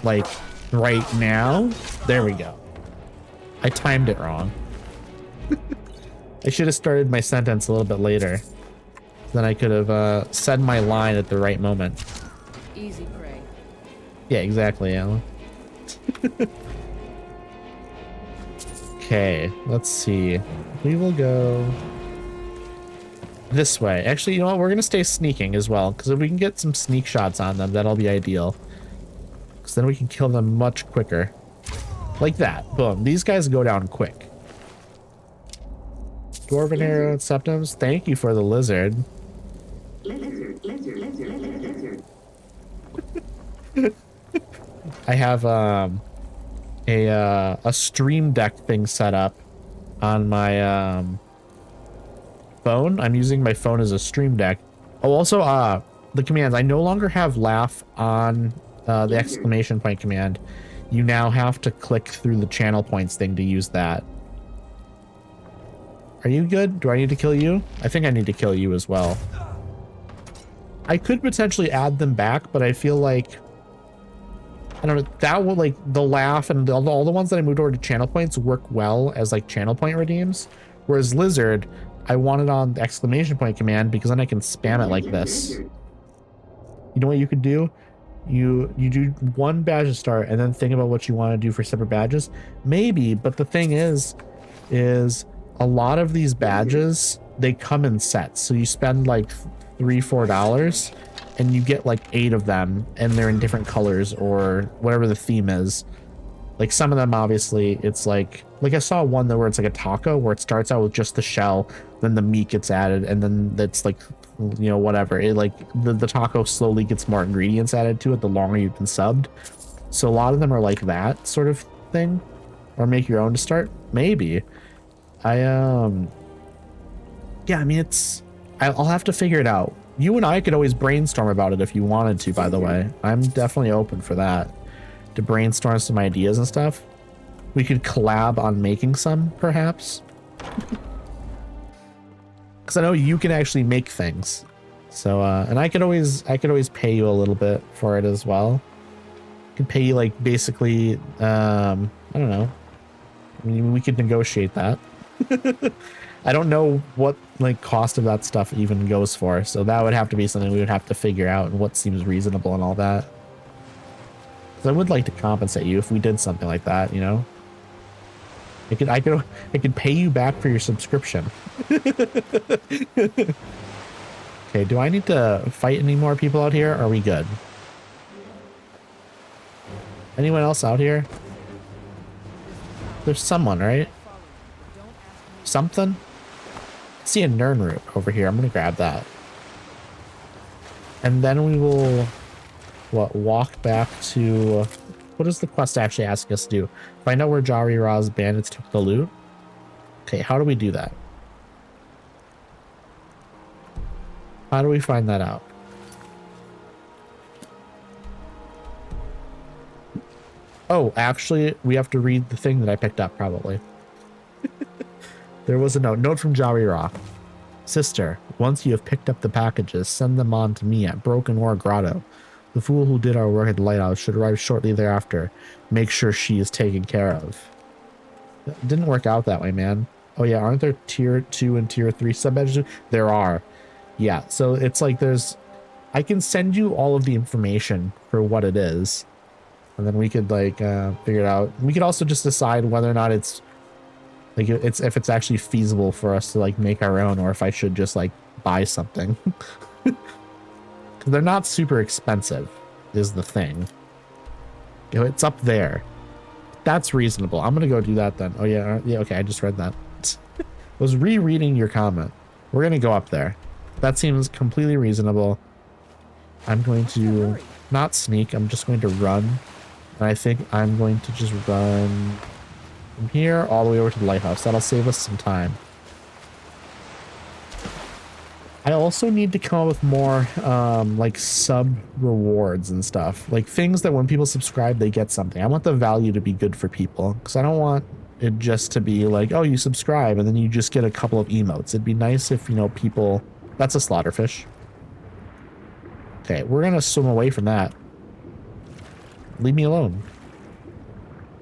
Like, right now. There we go. I timed it wrong. I should have started my sentence a little bit later. Then I could have said my line at the right moment. Easy prey. Yeah, exactly, Alan. Okay, let's see. We will go this way. Actually, you know what? We're going to stay sneaking as well, because if we can get some sneak shots on them, that'll be ideal. Because then we can kill them much quicker. Like that. Boom. These guys go down quick. Dwarven arrow, septums. Thank you for the lizard. Lizard. I have a stream deck thing set up on my phone. I'm using my phone as a stream deck. Oh, also the commands. I no longer have laugh on the exclamation point command. You now have to click through the channel points thing to use that. Are you good? Do I need to kill you? I think I need to kill you as well. I could potentially add them back, but I feel like, I don't know, that will, like, the laugh and all the ones that I moved over to channel points work well as like channel point redeems. Whereas Lizard, I want it on the exclamation point command because then I can spam it like this. You know what you could do? You do one badge to start and then think about what you want to do for separate badges. Maybe, but the thing is a lot of these badges, they come in sets. So you spend like $3-4 and you get like 8 of them and they're in different colors or whatever the theme is. Like some of them, obviously, it's like I saw one though where it's like a taco where it starts out with just the shell, then the meat gets added, and then that's like, you know, whatever. It like the taco slowly gets more ingredients added to it the longer you've been subbed. So a lot of them are like that sort of thing, or make your own to start. Maybe. Yeah, I mean, I'll have to figure it out. You and I could always brainstorm about it if you wanted to, by the way. I'm definitely open for that, to brainstorm some ideas and stuff. We could collab on making some, perhaps. Because I know you can actually make things. So, and I could always pay you a little bit for it as well. I could pay you, like, basically, I don't know. I mean, we could negotiate that. I don't know what like cost of that stuff even goes for, so that would have to be something we would have to figure out and what seems reasonable and all that. Because I would like to compensate you if we did something like that, you know. I could pay you back for your subscription. Okay, do I need to fight any more people out here? Or are we good? Anyone else out here? There's someone, right? Something? I see a Nern root over here. I'm gonna grab that. And then we will walk back to what is the quest actually asking us to do? Find out where Jari Ra's bandits took the loot. Okay, how do we do that? How do we find that out? Oh, actually, we have to read the thing that I picked up, probably. There was a note from Jari Ra. Sister, once you have picked up the packages, send them on to me at Broken Ore Grotto. The fool who did our work at the lighthouse should arrive shortly thereafter. Make sure she is taken care of. It didn't work out that way, man. Oh yeah, aren't there tier 2 and tier 3 sub-badges? There are. Yeah, so it's like I can send you all of the information for what it is. And then we could like figure it out. We could also just decide whether or not it's like if it's actually feasible for us to like make our own, or if I should just like buy something. Because they're not super expensive is the thing. You know, it's up there. That's reasonable. I'm gonna go do that then. Oh yeah, okay, I just read that. I was rereading your comment. We're gonna go up there. That seems completely reasonable. I'm going to not sneak, I'm just going to run. And I think I'm going to just run from here all the way over to the lighthouse. That'll save us some time. I also need to come up with more like sub rewards and stuff, like things that when people subscribe they get something. I want the value to be good for people, because I don't want it just to be like, oh, you subscribe and then you just get a couple of emotes. It'd be nice if, you know, people... That's a slaughterfish. Okay, we're gonna swim away from that. Leave me alone.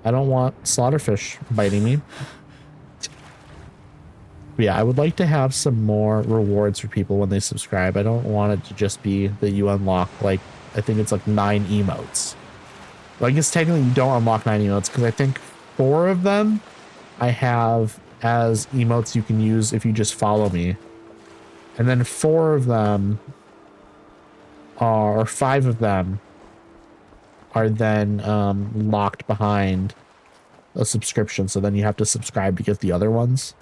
I don't want slaughterfish biting me. But yeah, I would like to have some more rewards for people when they subscribe. I don't want it to just be that you unlock, like, I think it's like 9 emotes. Well, I guess technically you don't unlock 9 emotes, because I think 4 of them I have as emotes you can use if you just follow me. And then 4 of them are, or 5 of them are then locked behind a subscription. So then you have to subscribe to get the other ones.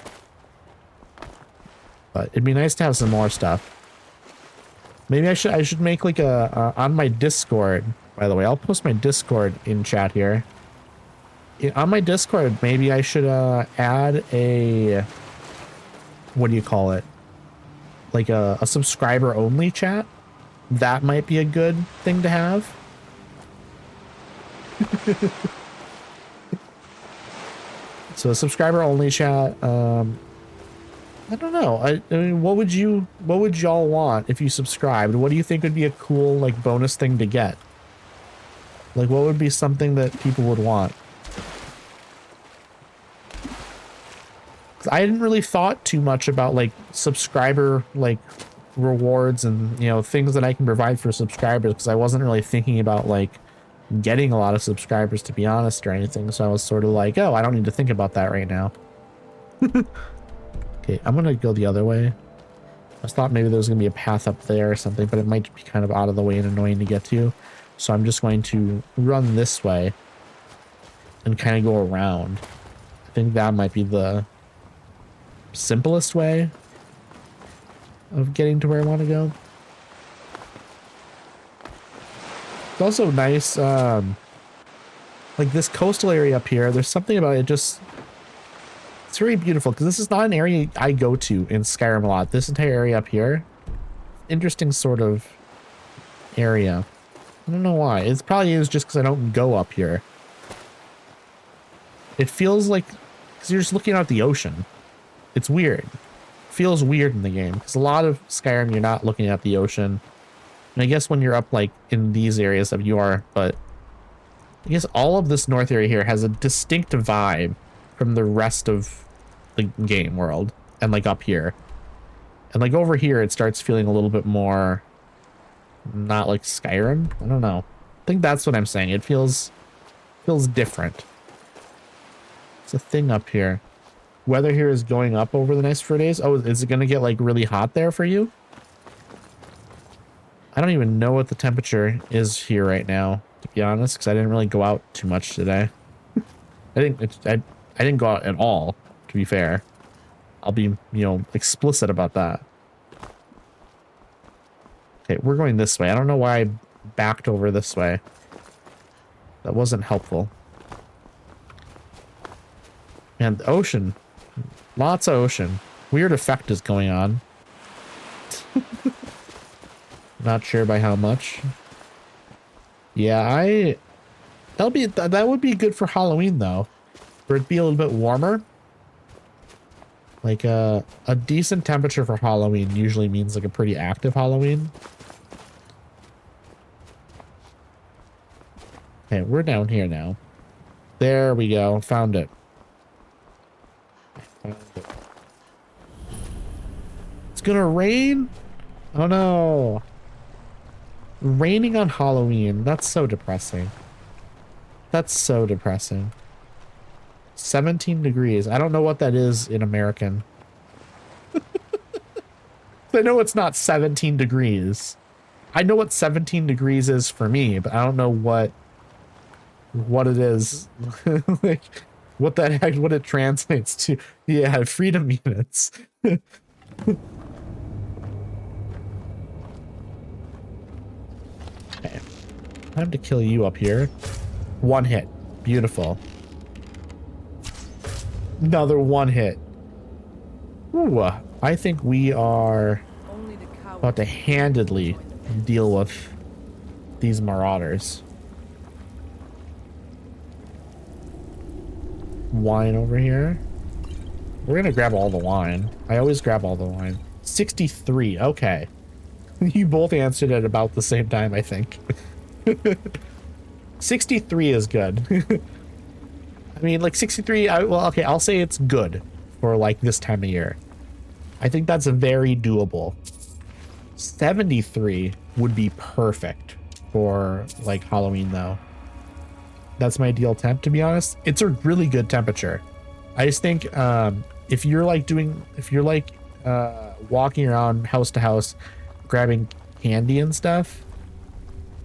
But it'd be nice to have some more stuff. Maybe I should make like a on my Discord by the way. I'll post my Discord in chat here. On my Discord, maybe I should add a, what do you call it? Like a subscriber only chat. That might be a good thing to have. So a subscriber only chat. I don't know. I mean, what would y'all want if you subscribed? What do you think would be a cool like bonus thing to get? Like what would be something that people would want? 'Cause I hadn't really thought too much about like subscriber like rewards and, you know, things that I can provide for subscribers, because I wasn't really thinking about like getting a lot of subscribers, to be honest, or anything. So I was sort of like, oh, I don't need to think about that right now. Okay, I'm gonna go the other way. I just thought maybe there was gonna be a path up there or something, but it might be kind of out of the way and annoying to get to. So I'm just going to run this way and kind of go around. I think that might be the simplest way of getting to where I want to go. It's also nice, like this coastal area up here, there's something about it, just, it's very beautiful, because this is not an area I go to in Skyrim a lot. This entire area up here, interesting sort of area. I don't know why. It probably is just because I don't go up here. It feels like, because you're just looking out at the ocean. It's weird. It feels weird in the game, because a lot of Skyrim you're not looking at the ocean. And I guess when you're up like in these areas of you are, but I guess all of this north area here has a distinct vibe from the rest of the game world, and like up here. And like over here it starts feeling a little bit more not like Skyrim. I don't know. I think that's what I'm saying. It feels different. It's a thing up here. Weather here is going up over the next 4 days. Oh, is it gonna get like really hot there for you? I don't even know what the temperature is here right now, to be honest, because I didn't really go out too much today. I didn't go out at all, to be fair. I'll be, you know, explicit about that. Okay, we're going this way. I don't know why I backed over this way. That wasn't helpful. And the ocean. Lots of ocean. Weird effect is going on. Not sure by how much. Yeah, that would be good for Halloween though. For it to be a little bit warmer. Like a decent temperature for Halloween usually means like a pretty active Halloween. Okay, we're down here now. There we go. Found it. It's gonna rain? Oh no. Raining on Halloween. That's so depressing. That's so depressing. 17 degrees. I don't know what that is in American. I know it's not 17 degrees. I know what 17 degrees is for me, but I don't know what it is. Like what it translates to. Yeah, freedom units. Okay. Time to kill you up here. One hit. Beautiful. Another one hit. Ooh, I think we are about to handedly deal with these marauders. Wine over here. We're gonna grab all the wine. I always grab all the wine. 63. Okay. You both answered at about the same time, I think. 63 is good. I mean, like 63, well, okay, I'll say it's good for like this time of year. I think that's very doable. 73 would be perfect for like Halloween though. That's my ideal temp, to be honest. It's a really good temperature. I just think if you're walking around house to house grabbing candy and stuff,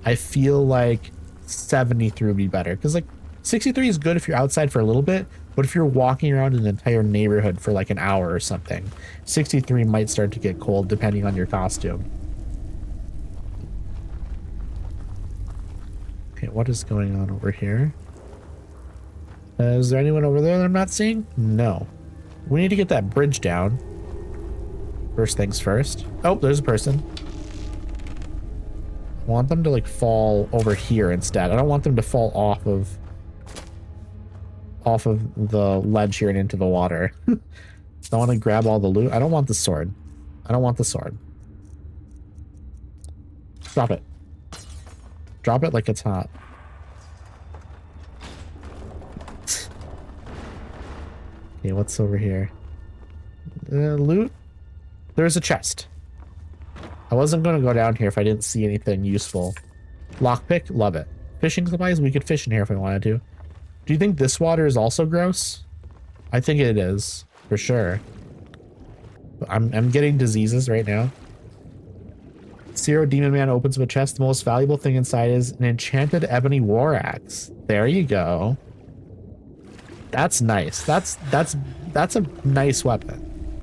I feel like 73 would be better, because like 63 is good if you're outside for a little bit, but if you're walking around an entire neighborhood for like an hour or something, 63 might start to get cold depending on your costume. Okay, what is going on over here? Is there anyone over there that I'm not seeing? No. We need to get that bridge down. First things first. Oh, there's a person. I want them to like fall over here instead. I don't want them to fall off of the ledge here and into the water. I want to grab all the loot. I don't want the sword. I don't want the sword. Drop it. Drop it like it's hot. Okay, what's over here? Loot? There's a chest. I wasn't going to go down here if I didn't see anything useful. Lockpick? Love it. Fishing supplies? We could fish in here if we wanted to. Do you think this water is also gross? I think it is, for sure. I'm getting diseases right now. Zero Demon Man opens up a chest. The most valuable thing inside is an enchanted ebony war axe. There you go. That's nice. That's a nice weapon.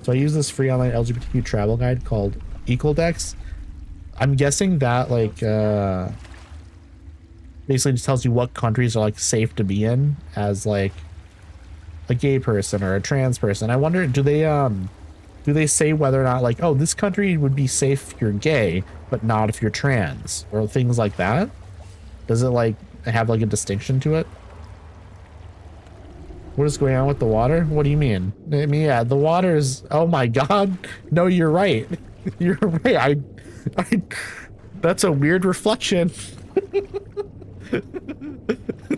So I use this free online LGBTQ travel guide called Equaldex. I'm guessing that like basically just tells you what countries are like safe to be in as like a gay person or a trans person. I wonder, do they say whether or not like, oh, this country would be safe if you're gay, but not if you're trans, or things like that? Does it like have like a distinction to it? What is going on with the water? What do you mean? I mean, yeah, the water is, oh my God. No, you're right. You're right. That's a weird reflection.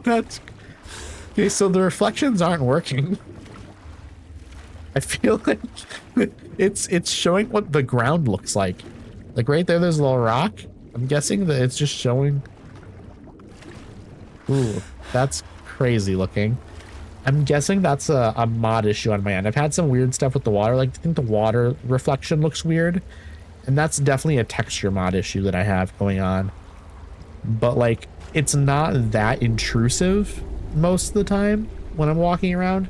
That's okay. So the reflections aren't working. I feel like it's showing what the ground looks like. Like right there, there's a little rock. I'm guessing that it's just showing. Ooh, that's crazy looking. I'm guessing that's a mod issue on my end. I've had some weird stuff with the water. Like I think the water reflection looks weird, and that's definitely a texture mod issue that I have going on. But like, it's not that intrusive most of the time when I'm walking around.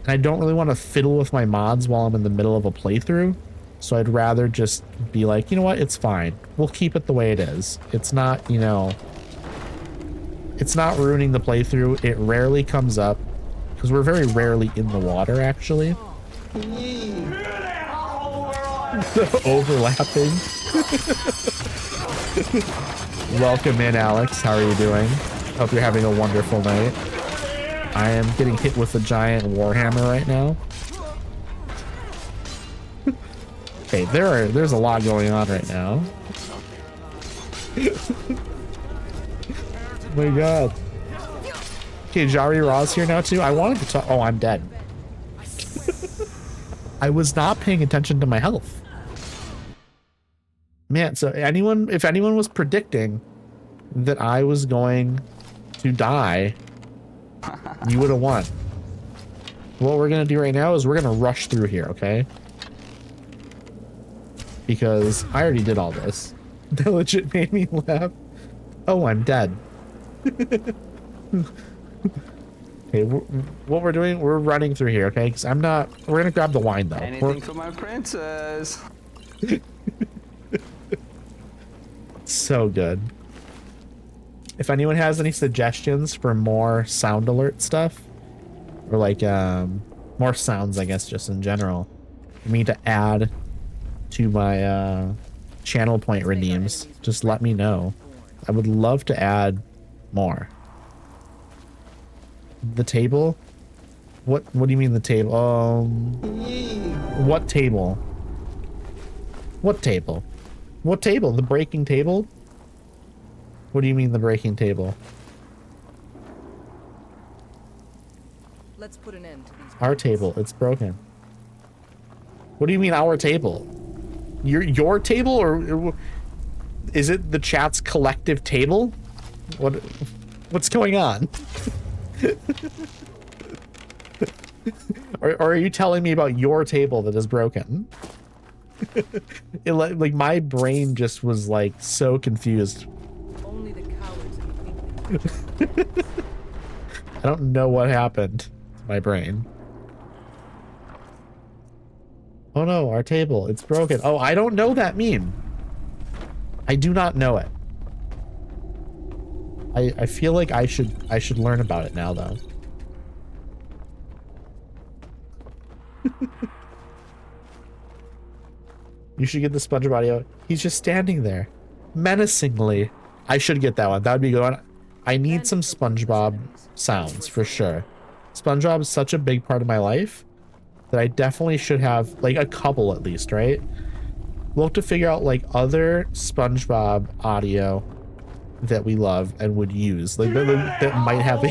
And I don't really want to fiddle with my mods while I'm in the middle of a playthrough. So I'd rather just be like, you know what, it's fine. We'll keep it the way it is. It's not, you know, it's not ruining the playthrough. It rarely comes up because we're very rarely in the water, actually. Overlapping. Welcome in, Alex. How are you doing? Hope you're having a wonderful night. I am getting hit with a giant warhammer right now. Okay, there's a lot going on right now. Oh my God. Okay, Jari Raw's here now too. I wanted to talk. Oh, I'm dead. I was not paying attention to my health. Man, so if anyone was predicting that I was going to die, you would have won. What we're gonna do right now is we're gonna rush through here, okay? Because I already did all this. That legit made me laugh. Oh, I'm dead. Okay, what we're doing, we're running through here, okay? Because I'm not. We're gonna grab the wine though. Anything for my princess. So good. If anyone has any suggestions for more sound alert stuff, or like more sounds, I guess, just in general, for me to add to my channel point redeems, just let me know. I would love to add more. The table? What do you mean the table? What table? What table? What table? The breaking table? What do you mean the breaking table? Let's put an end to these. Our table, it's broken. What do you mean our table? Your table, or is it the chat's collective table? What's going on? or are you telling me about your table that is broken? Like my brain just was like so confused. Only the cowards. I don't know what happened to my brain. Oh no, our table, it's broken. Oh, I don't know that meme. I do not know it. I feel like I should learn about it now though. You should get the SpongeBob audio. He's just standing there, menacingly. I should get that one. That would be good. I need some SpongeBob sounds for sure. SpongeBob is such a big part of my life that I definitely should have like a couple at least, right? We'll have to figure out like other SpongeBob audio that we love and would use, like that might have a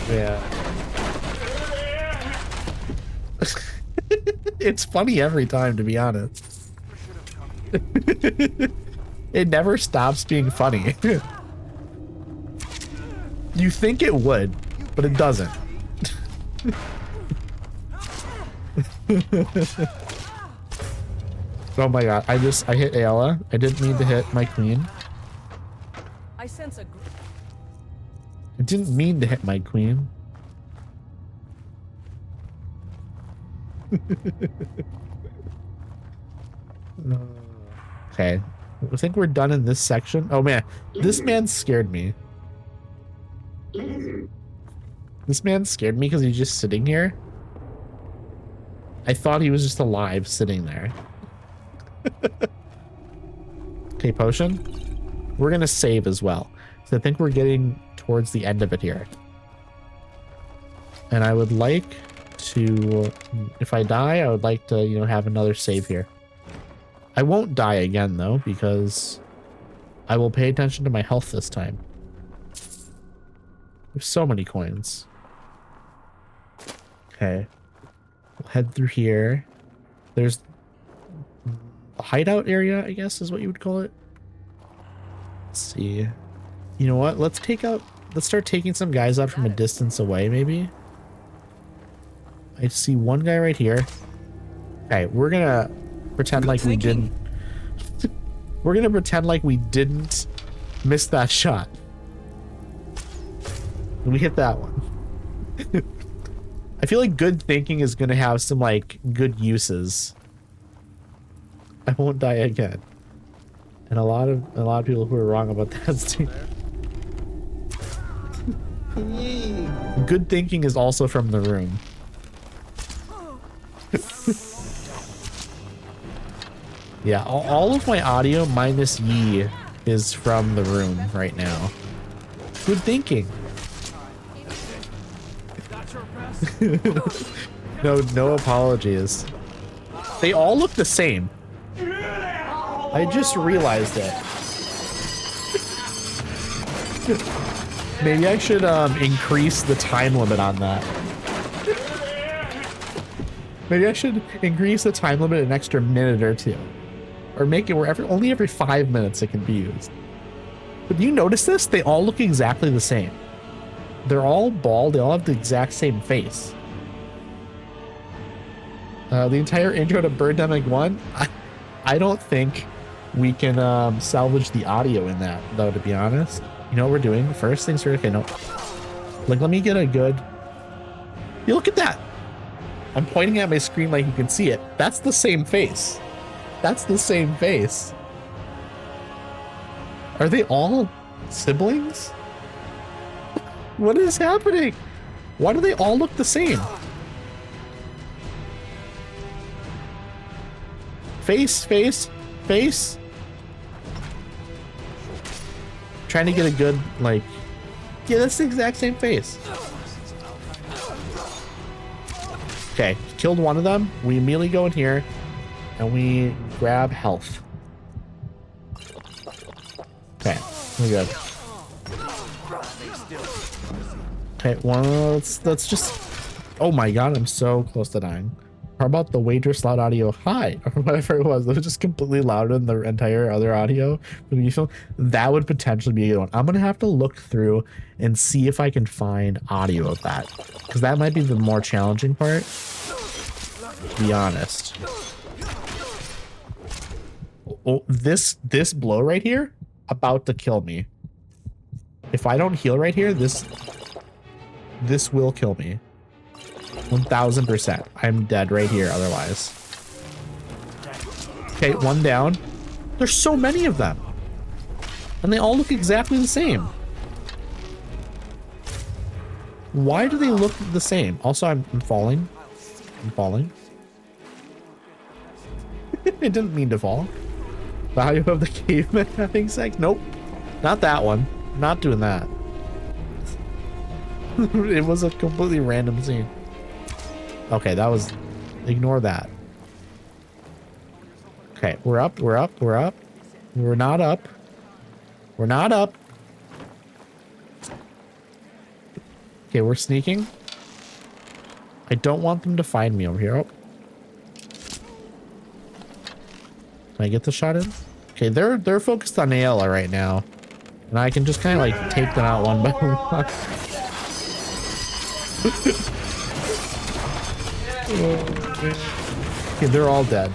yeah. It's funny every time, to be honest. It never stops being funny. You think it would, but it doesn't. Oh my god, I hit Ayla. I didn't mean to hit my queen. I sense a I didn't mean to hit my queen. Okay, I think we're done in this section. Oh man, this man scared me. This man scared me because he's just sitting here. I thought he was just alive sitting there. Okay, potion. We're gonna save as well. So I think we're getting towards the end of it here. And I would like to, if I die, I would like to, you know, have another save here. I won't die again though, because I will pay attention to my health this time. There's so many coins. Okay. We'll head through here. There's a hideout area, I guess is what you would call it. Let's see. You know what? Let's start taking some guys out from a distance away, maybe. I see one guy right here. Okay, we're gonna pretend like we didn't. We're gonna pretend like we didn't miss that shot. And we hit that one. I feel like good thinking is gonna have some like good uses. I won't die again. And a lot of people who are wrong about that too. Good thinking is also from the room. Yeah, all of my audio minus Yi is from the room right now. Good thinking. No apologies. They all look the same. I just realized it. Maybe I should increase the time limit on that. Maybe I should increase the time limit an extra minute or two. Or make it where only every 5 minutes it can be used. But you notice this? They all look exactly the same. They're all bald. They all have the exact same face. The entire intro to Birdemic 1, I don't think we can salvage the audio in that, though, to be honest. You know what we're doing? First things first. Okay, no. Like, let me get a good... You look at that! I'm pointing at my screen like you can see it. That's the same face. That's the same face. Are they all siblings? What is happening? Why do they all look the same? Face. Trying to get a good, like... Yeah, that's the exact same face. Okay, killed one of them. We immediately go in here and we grab health. Okay, we're good. Okay, well, let's just... Oh my god, I'm so close to dying. How about the waitress loud audio high? Or whatever it was just completely louder than the entire other audio from the film. That would potentially be a good one. I'm gonna have to look through and see if I can find audio of that, because that might be the more challenging part, to be honest. Oh, this blow right here about to kill me. If I don't heal right here, this will kill me. 1000%. I'm dead right here otherwise. Okay, one down. There's so many of them. And they all look exactly the same. Why do they look the same? Also, I'm falling. I'm falling. I didn't mean to fall. Value of the caveman having sex? Nope. Not that one. Not doing that. It was a completely random scene. Okay, that was... Ignore that. Okay, we're up, we're up, we're up. We're not up. We're not up. Okay, we're sneaking. I don't want them to find me over here. Oh. Can I get the shot in? Okay, they're focused on Ayla right now. And I can just kind of like take them out one by one. Okay, they're all dead.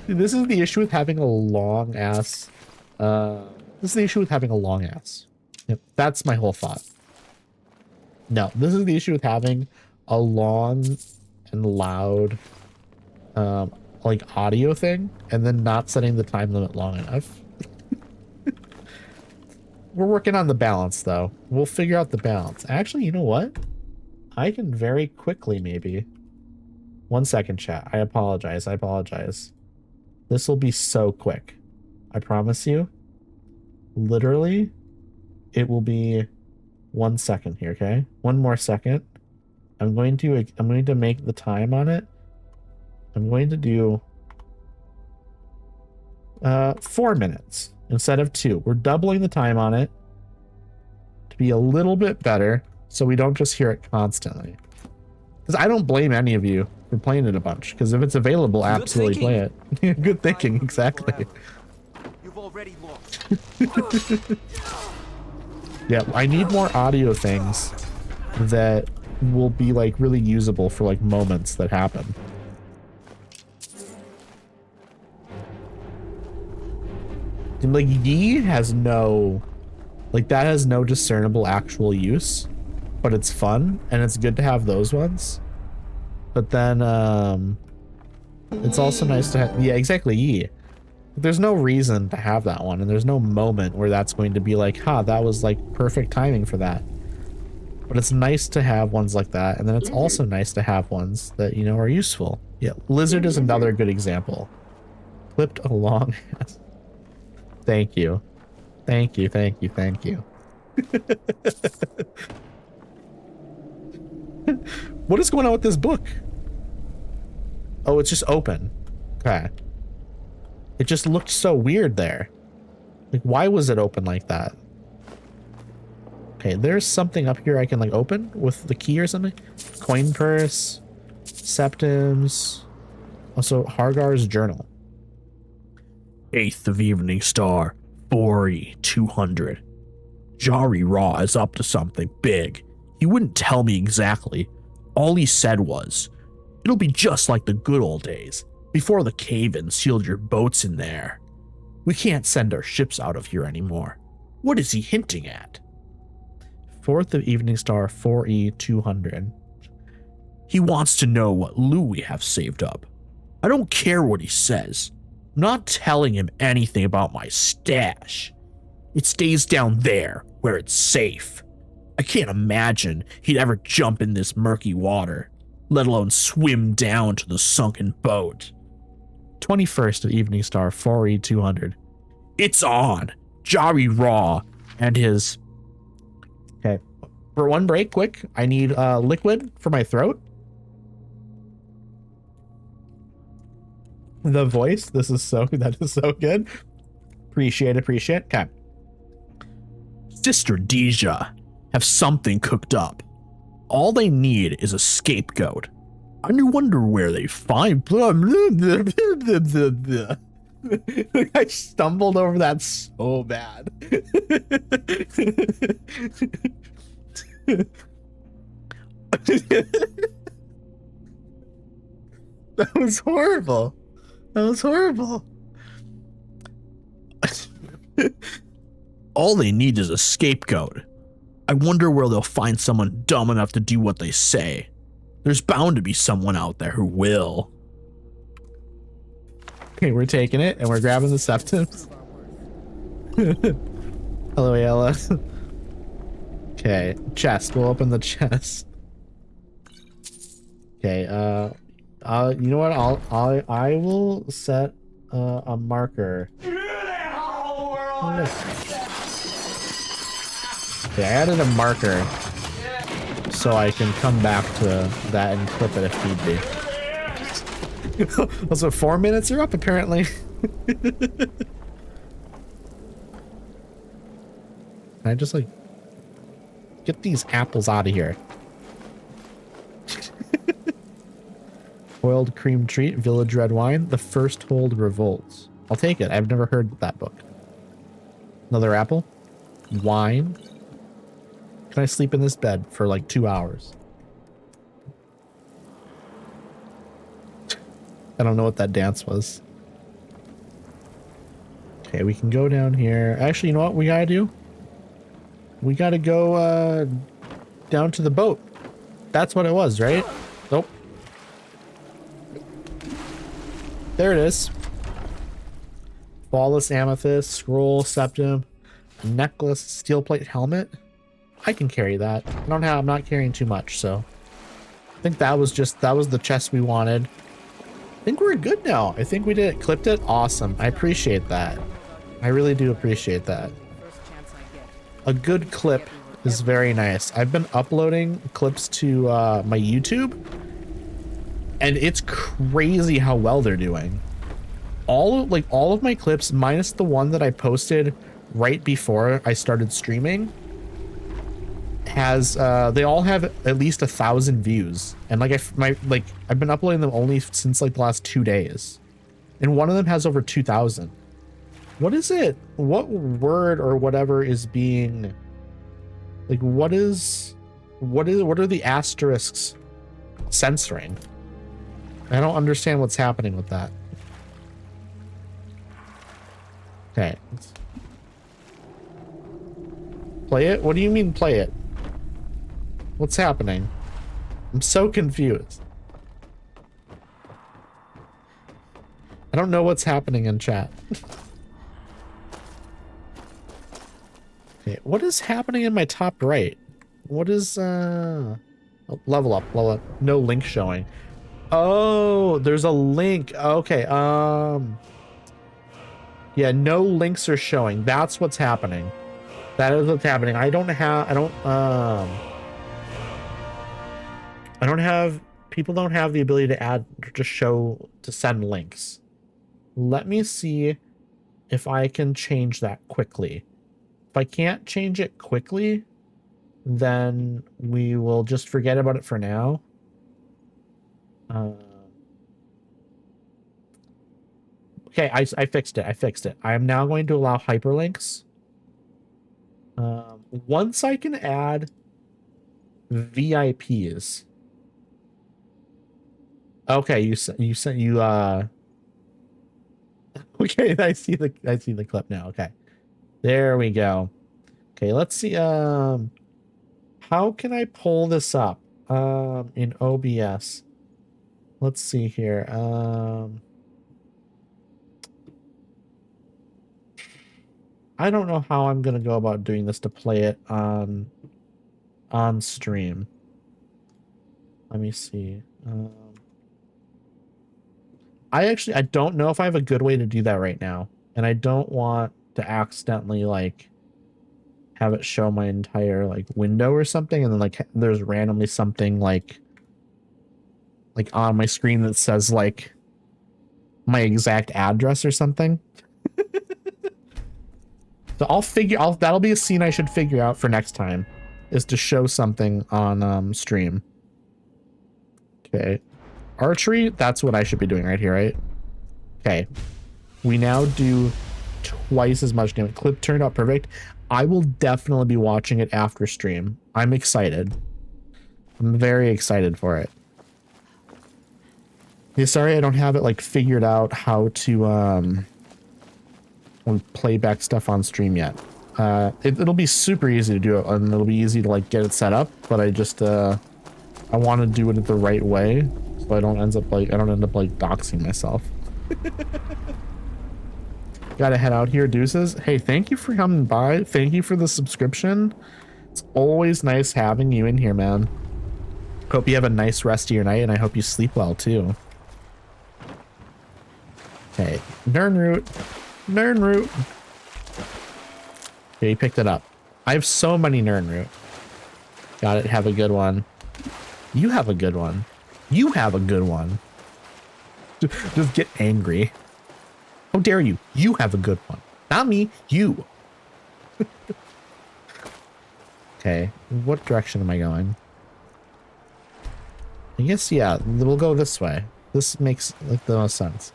This is the issue with having a long ass. This is the issue with having a long ass. Yep, that's my whole thought. No, this is the issue with having a long and loud, like audio thing, and then not setting the time limit long enough. We're working on the balance, though. We'll figure out the balance. Actually, you know what? I can very quickly, maybe. 1 second, chat. I apologize. I apologize. This will be so quick. I promise you. Literally, it will be 1 second here, okay? 1 more second. I'm going to make the time on it. I'm going to do 4 minutes instead of 2. We're doubling the time on it to be a little bit better so we don't just hear it constantly. Because I don't blame any of you for playing it a bunch, because if it's available, absolutely play it. Good thinking, exactly. You've already lost. Yeah, I need more audio things that will be like really usable for like moments that happen. And like Yi has no, like that has no discernible actual use, but it's fun and it's good to have those ones. But then it's also nice to have, yeah, exactly, Yi. There's no reason to have that one, and there's no moment where that's going to be like, huh, that was like perfect timing for that. But it's nice to have ones like that, and then it's also nice to have ones that, you know, are useful. Yeah, Lizard is another good example. Clipped a long ass. Thank you. Thank you, thank you, thank you. What is going on with this book? Oh, it's just open. Okay. It just looked so weird there. Like, why was it open like that? Okay, there's something up here I can, like, open with the key or something. Coin purse. Septims. Also, Hargar's journal. 8th of Evening Star. 4E200. Jari Raw is up to something big. He wouldn't tell me exactly. All he said was, it'll be just like the good old days. Before the cave-in sealed your boats in there. We can't send our ships out of here anymore. What is he hinting at? 4th of Evening Star 4E200. He wants to know what loot we have saved up. I don't care what he says. I'm not telling him anything about my stash. It stays down there, where it's safe. I can't imagine he'd ever jump in this murky water, let alone swim down to the sunken boat. 21st of Evening Star 4E200. It's on. Jari Raw and his... Okay. For one break, quick, I need liquid for my throat. The voice, that is so good. Appreciate. Okay. Sister Deja have something cooked up. All they need is a scapegoat. I wonder where they find... I stumbled over that so bad. That was horrible. That was horrible. All they need is a scapegoat. I wonder where they'll find someone dumb enough to do what they say. There's bound to be someone out there who will. Okay, we're taking it and we're grabbing the septums. Hello, Ayala. Okay, chest. We'll open the chest. Okay, you know what? I will set a marker. Oh, okay, I added a marker so I can come back to that and clip it if need be. Also, 4 minutes are up apparently. Can I just like get these apples out of here? Boiled cream treat, village red wine, the first hold revolts. I'll take it. I've never heard that book. Another apple, wine. Can I sleep in this bed for like 2 hours? I don't know what that dance was. Okay, we can go down here. Actually, you know what we gotta do? We gotta go down to the boat. That's what it was, right? Nope. There it is. Flawless amethyst, scroll, septum, necklace, steel plate helmet. I can carry that. I'm not carrying too much, so I think that was the chest we wanted. I think we're good now. I think we did it. Clipped it. Awesome. I appreciate that. I really do appreciate that. A good clip is very nice. I've been uploading clips to my YouTube, and it's crazy how well they're doing. All of my clips, minus the one that I posted right before I started streaming, has they all have at least 1,000 views, and I've been uploading them only since like the last 2 days, and one of them has over 2,000. What is it? What word or whatever is being like? What are the asterisks censoring? I don't understand what's happening with that. Okay. Play it? What do you mean play it? What's happening? I'm so confused. I don't know what's happening in chat. Okay, what is happening in my top right? What is oh, level up. No link showing. Oh, there's a link. Okay, yeah, no links are showing. That's what's happening. That is what's happening. People don't have the ability to send links. Let me see if I can change that quickly. If I can't change it quickly, then we will just forget about it for now. Okay, I fixed it. I am now going to allow hyperlinks. Once I can add VIPs. Okay, you okay, I see the clip now. Okay. There we go. Okay, let's see how can I pull this up in OBS? Let's see here. I don't know how I'm gonna go about doing this to play it on stream. Let me see. I don't know if I have a good way to do that right now, and I don't want to accidentally like have it show my entire like window or something, and then like there's randomly something like on my screen that says like my exact address or something. So that'll be a scene I should figure out for next time, is to show something on stream. Okay. Archery, that's what I should be doing right here, right? Okay. We now do twice as much damage. Clip turned out perfect. I will definitely be watching it after stream. I'm excited. I'm very excited for it. Yeah, sorry I don't have it like figured out how to play back stuff on stream yet. It'll be super easy to do it, and it'll be easy to like get it set up, but I just I want to do it the right way so I don't end up like doxing myself. Gotta head out here, deuces. Hey, thank you for coming by. Thank you for the subscription. It's always nice having you in here, man. Hope you have a nice rest of your night, and I hope you sleep well, too. Okay, Nernroot. Nernroot. Okay, you picked it up. I have so many Nernroot. Got it, have a good one. You have a good one. You have a good one. Just get angry. How dare you? You have a good one. Not me, you. Okay, what direction am I going? I guess, yeah, we'll go this way. This makes like the most sense.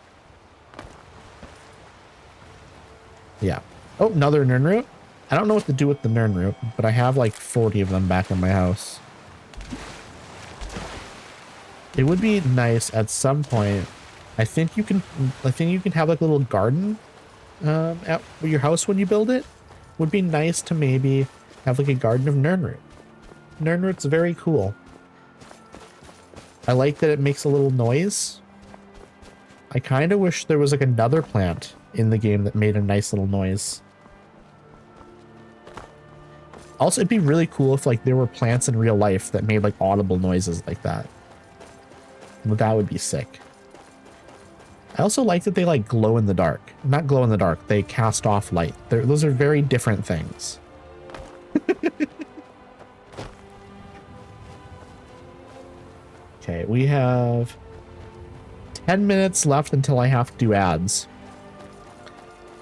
Yeah. Oh, another Nernroot. I don't know what to do with the Nernroot, but I have like 40 of them back in my house. It would be nice at some point. I think you can have like a little garden at your house when you build it. Would be nice to maybe have like a garden of Nernroot. Nernroot's very cool. I like that it makes a little noise. I kind of wish there was like another plant in the game that made a nice little noise. Also, it'd be really cool if like there were plants in real life that made like audible noises like that. That would be sick. I also like that they like glow in the dark. Not glow in the dark, they cast off light. Those are very different things. Okay, we have 10 minutes left until I have to do ads.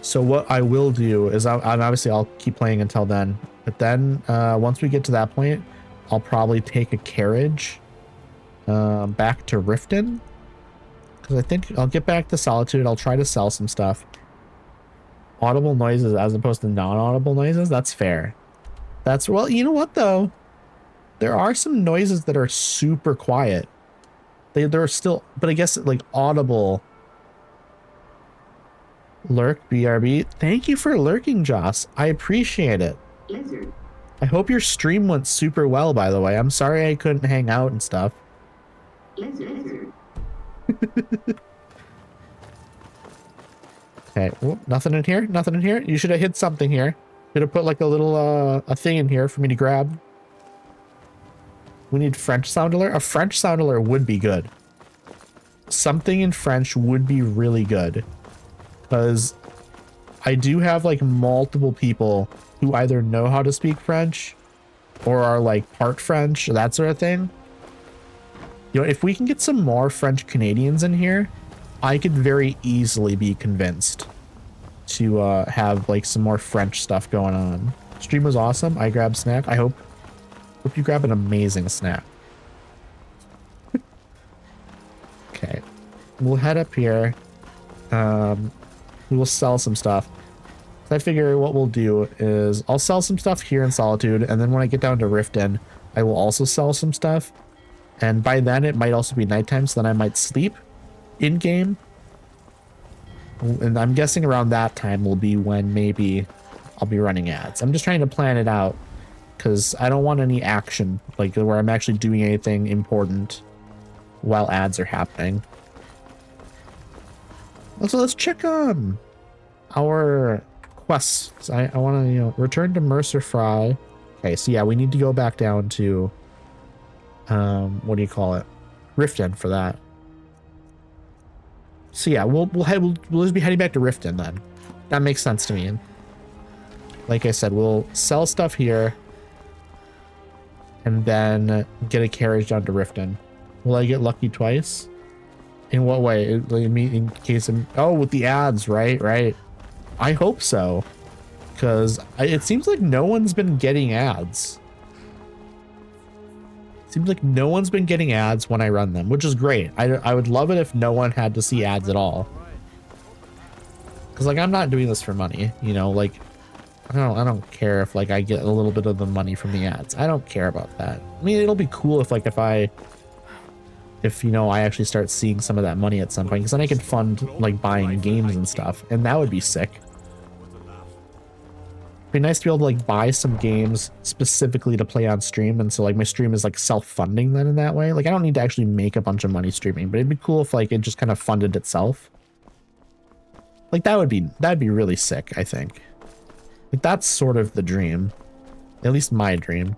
So what I will do is I'll keep playing until then. But then once we get to that point, I'll probably take a carriage back to Riften. Because I think I'll get back to Solitude. I'll try to sell some stuff. Audible noises as opposed to non-audible noises. That's fair. Well, you know what though? There are some noises that are super quiet. They're still, but I guess like audible. Lurk, BRB. Thank you for lurking, Joss. I appreciate it. Lizard. I hope your stream went super well, by the way. I'm sorry I couldn't hang out and stuff. Lizard. Okay, well, nothing in here? Nothing in here? You should have hid something here. Should have put like a little a thing in here for me to grab. We need French sound alert. A French sound alert would be good. Something in French would be really good. Because I do have like multiple people who either know how to speak French or are like part French, that sort of thing. You know, if we can get some more French Canadians in here, I could very easily be convinced to have like some more French stuff going on. Stream was awesome. I grabbed snack. I hope you grab an amazing snack. Okay, we'll head up here. We will sell some stuff. So I figure what we'll do is I'll sell some stuff here in Solitude, and then when I get down to Riften, I will also sell some stuff. And by then it might also be nighttime, so then I might sleep in game. And I'm guessing around that time will be when maybe I'll be running ads. I'm just trying to plan it out because I don't want any action, like where I'm actually doing anything important while ads are happening. So let's check on our quests. I want to, return to Mercer Fry. Okay, so yeah, we need to go back down to, what do you call it? Riften for that. So yeah, we'll just be heading back to Riften then. That makes sense to me. Like I said, we'll sell stuff here and then get a carriage down to Riften. Will I get lucky twice? In what way? In case of, oh, with the ads, right? I hope so, because it seems like no one's been getting ads. Seems like no one's been getting ads when I run them, which is great. I would love it if no one had to see ads at all. Because like I'm not doing this for money, like I don't care if like I get a little bit of the money from the ads. I don't care about that. I mean, it'll be cool if I actually start seeing some of that money at some point, because then I can fund like buying games and stuff, and that would be sick. It'd be nice to be able to like buy some games specifically to play on stream, and so like my stream is like self-funding then in that way. Like I don't need to actually make a bunch of money streaming, but it'd be cool if like it just kind of funded itself. Like that'd be really sick, I think. Like that's sort of the dream. At least my dream.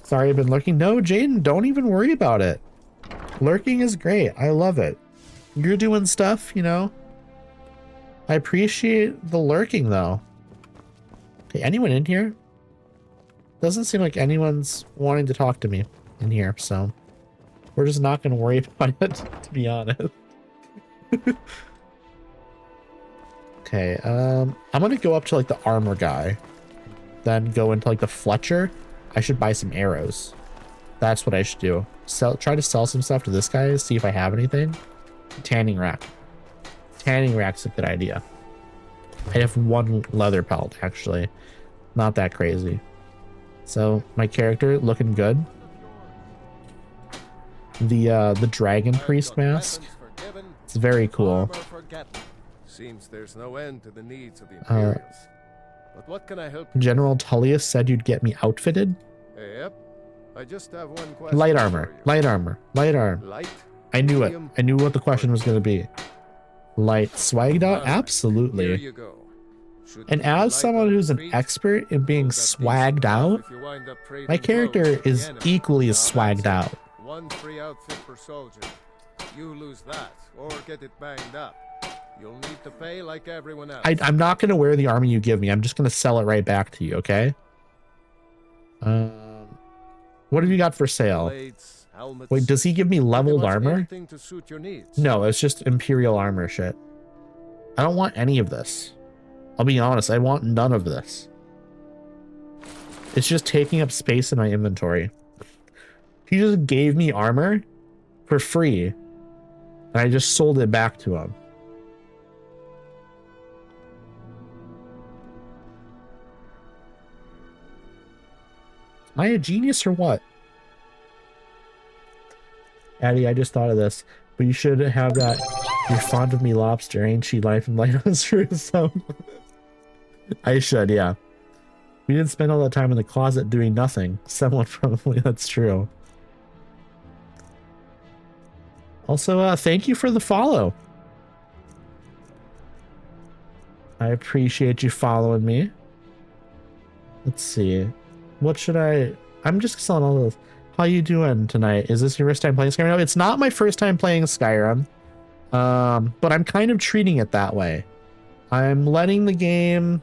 Sorry, I've been lurking. No, Jaden, don't even worry about it. Lurking is great. I love it. You're doing stuff, you know. I appreciate the lurking though. Okay, anyone in here? Doesn't seem like anyone's wanting to talk to me in here, so we're just not going to worry about it, to be honest. Okay, I'm going to go up to like the armor guy, then go into like the Fletcher. I should buy some arrows. That's what I should do. Try to sell some stuff to this guy, see if I have anything. Tanning rack. Tanning rack's a good idea. I have one leather pelt, actually. Not that crazy. So my character looking good. The dragon priest mask. It's very cool. Seems there's no end to the needs of the Imperials. But what can I help you? General Tullius said you'd get me outfitted. Yep. I just have one question. Light armor. Light armor. Light armor. Light? I knew it. I knew what the question was going to be. Light. Swagged out? Absolutely. Here you go. And as someone who's an expert in being swagged out, my character is equally as swagged out. One free outfit per soldier. You lose that or get it banged up. You'll need to pay like everyone else. I'm not going to wear the armor you give me. I'm just going to sell it right back to you, okay? What have you got for sale? Wait, does he give me leveled armor? No, it's just Imperial armor shit. I don't want any of this. I'll be honest, I want none of this. It's just taking up space in my inventory. He just gave me armor for free, and I just sold it back to him. Am I a genius or what? Addie, I just thought of this, but you should have that. You're fond of me, lobster, ain't she? Life and light on so. I should, yeah. We didn't spend all that time in the closet doing nothing. Someone probably, that's true. Also, thank you for the follow. I appreciate you following me. Let's see. What should I'm just selling all those. How you doing tonight? Is this your first time playing Skyrim? No, it's not my first time playing Skyrim. But I'm kind of treating it that way. I'm letting the game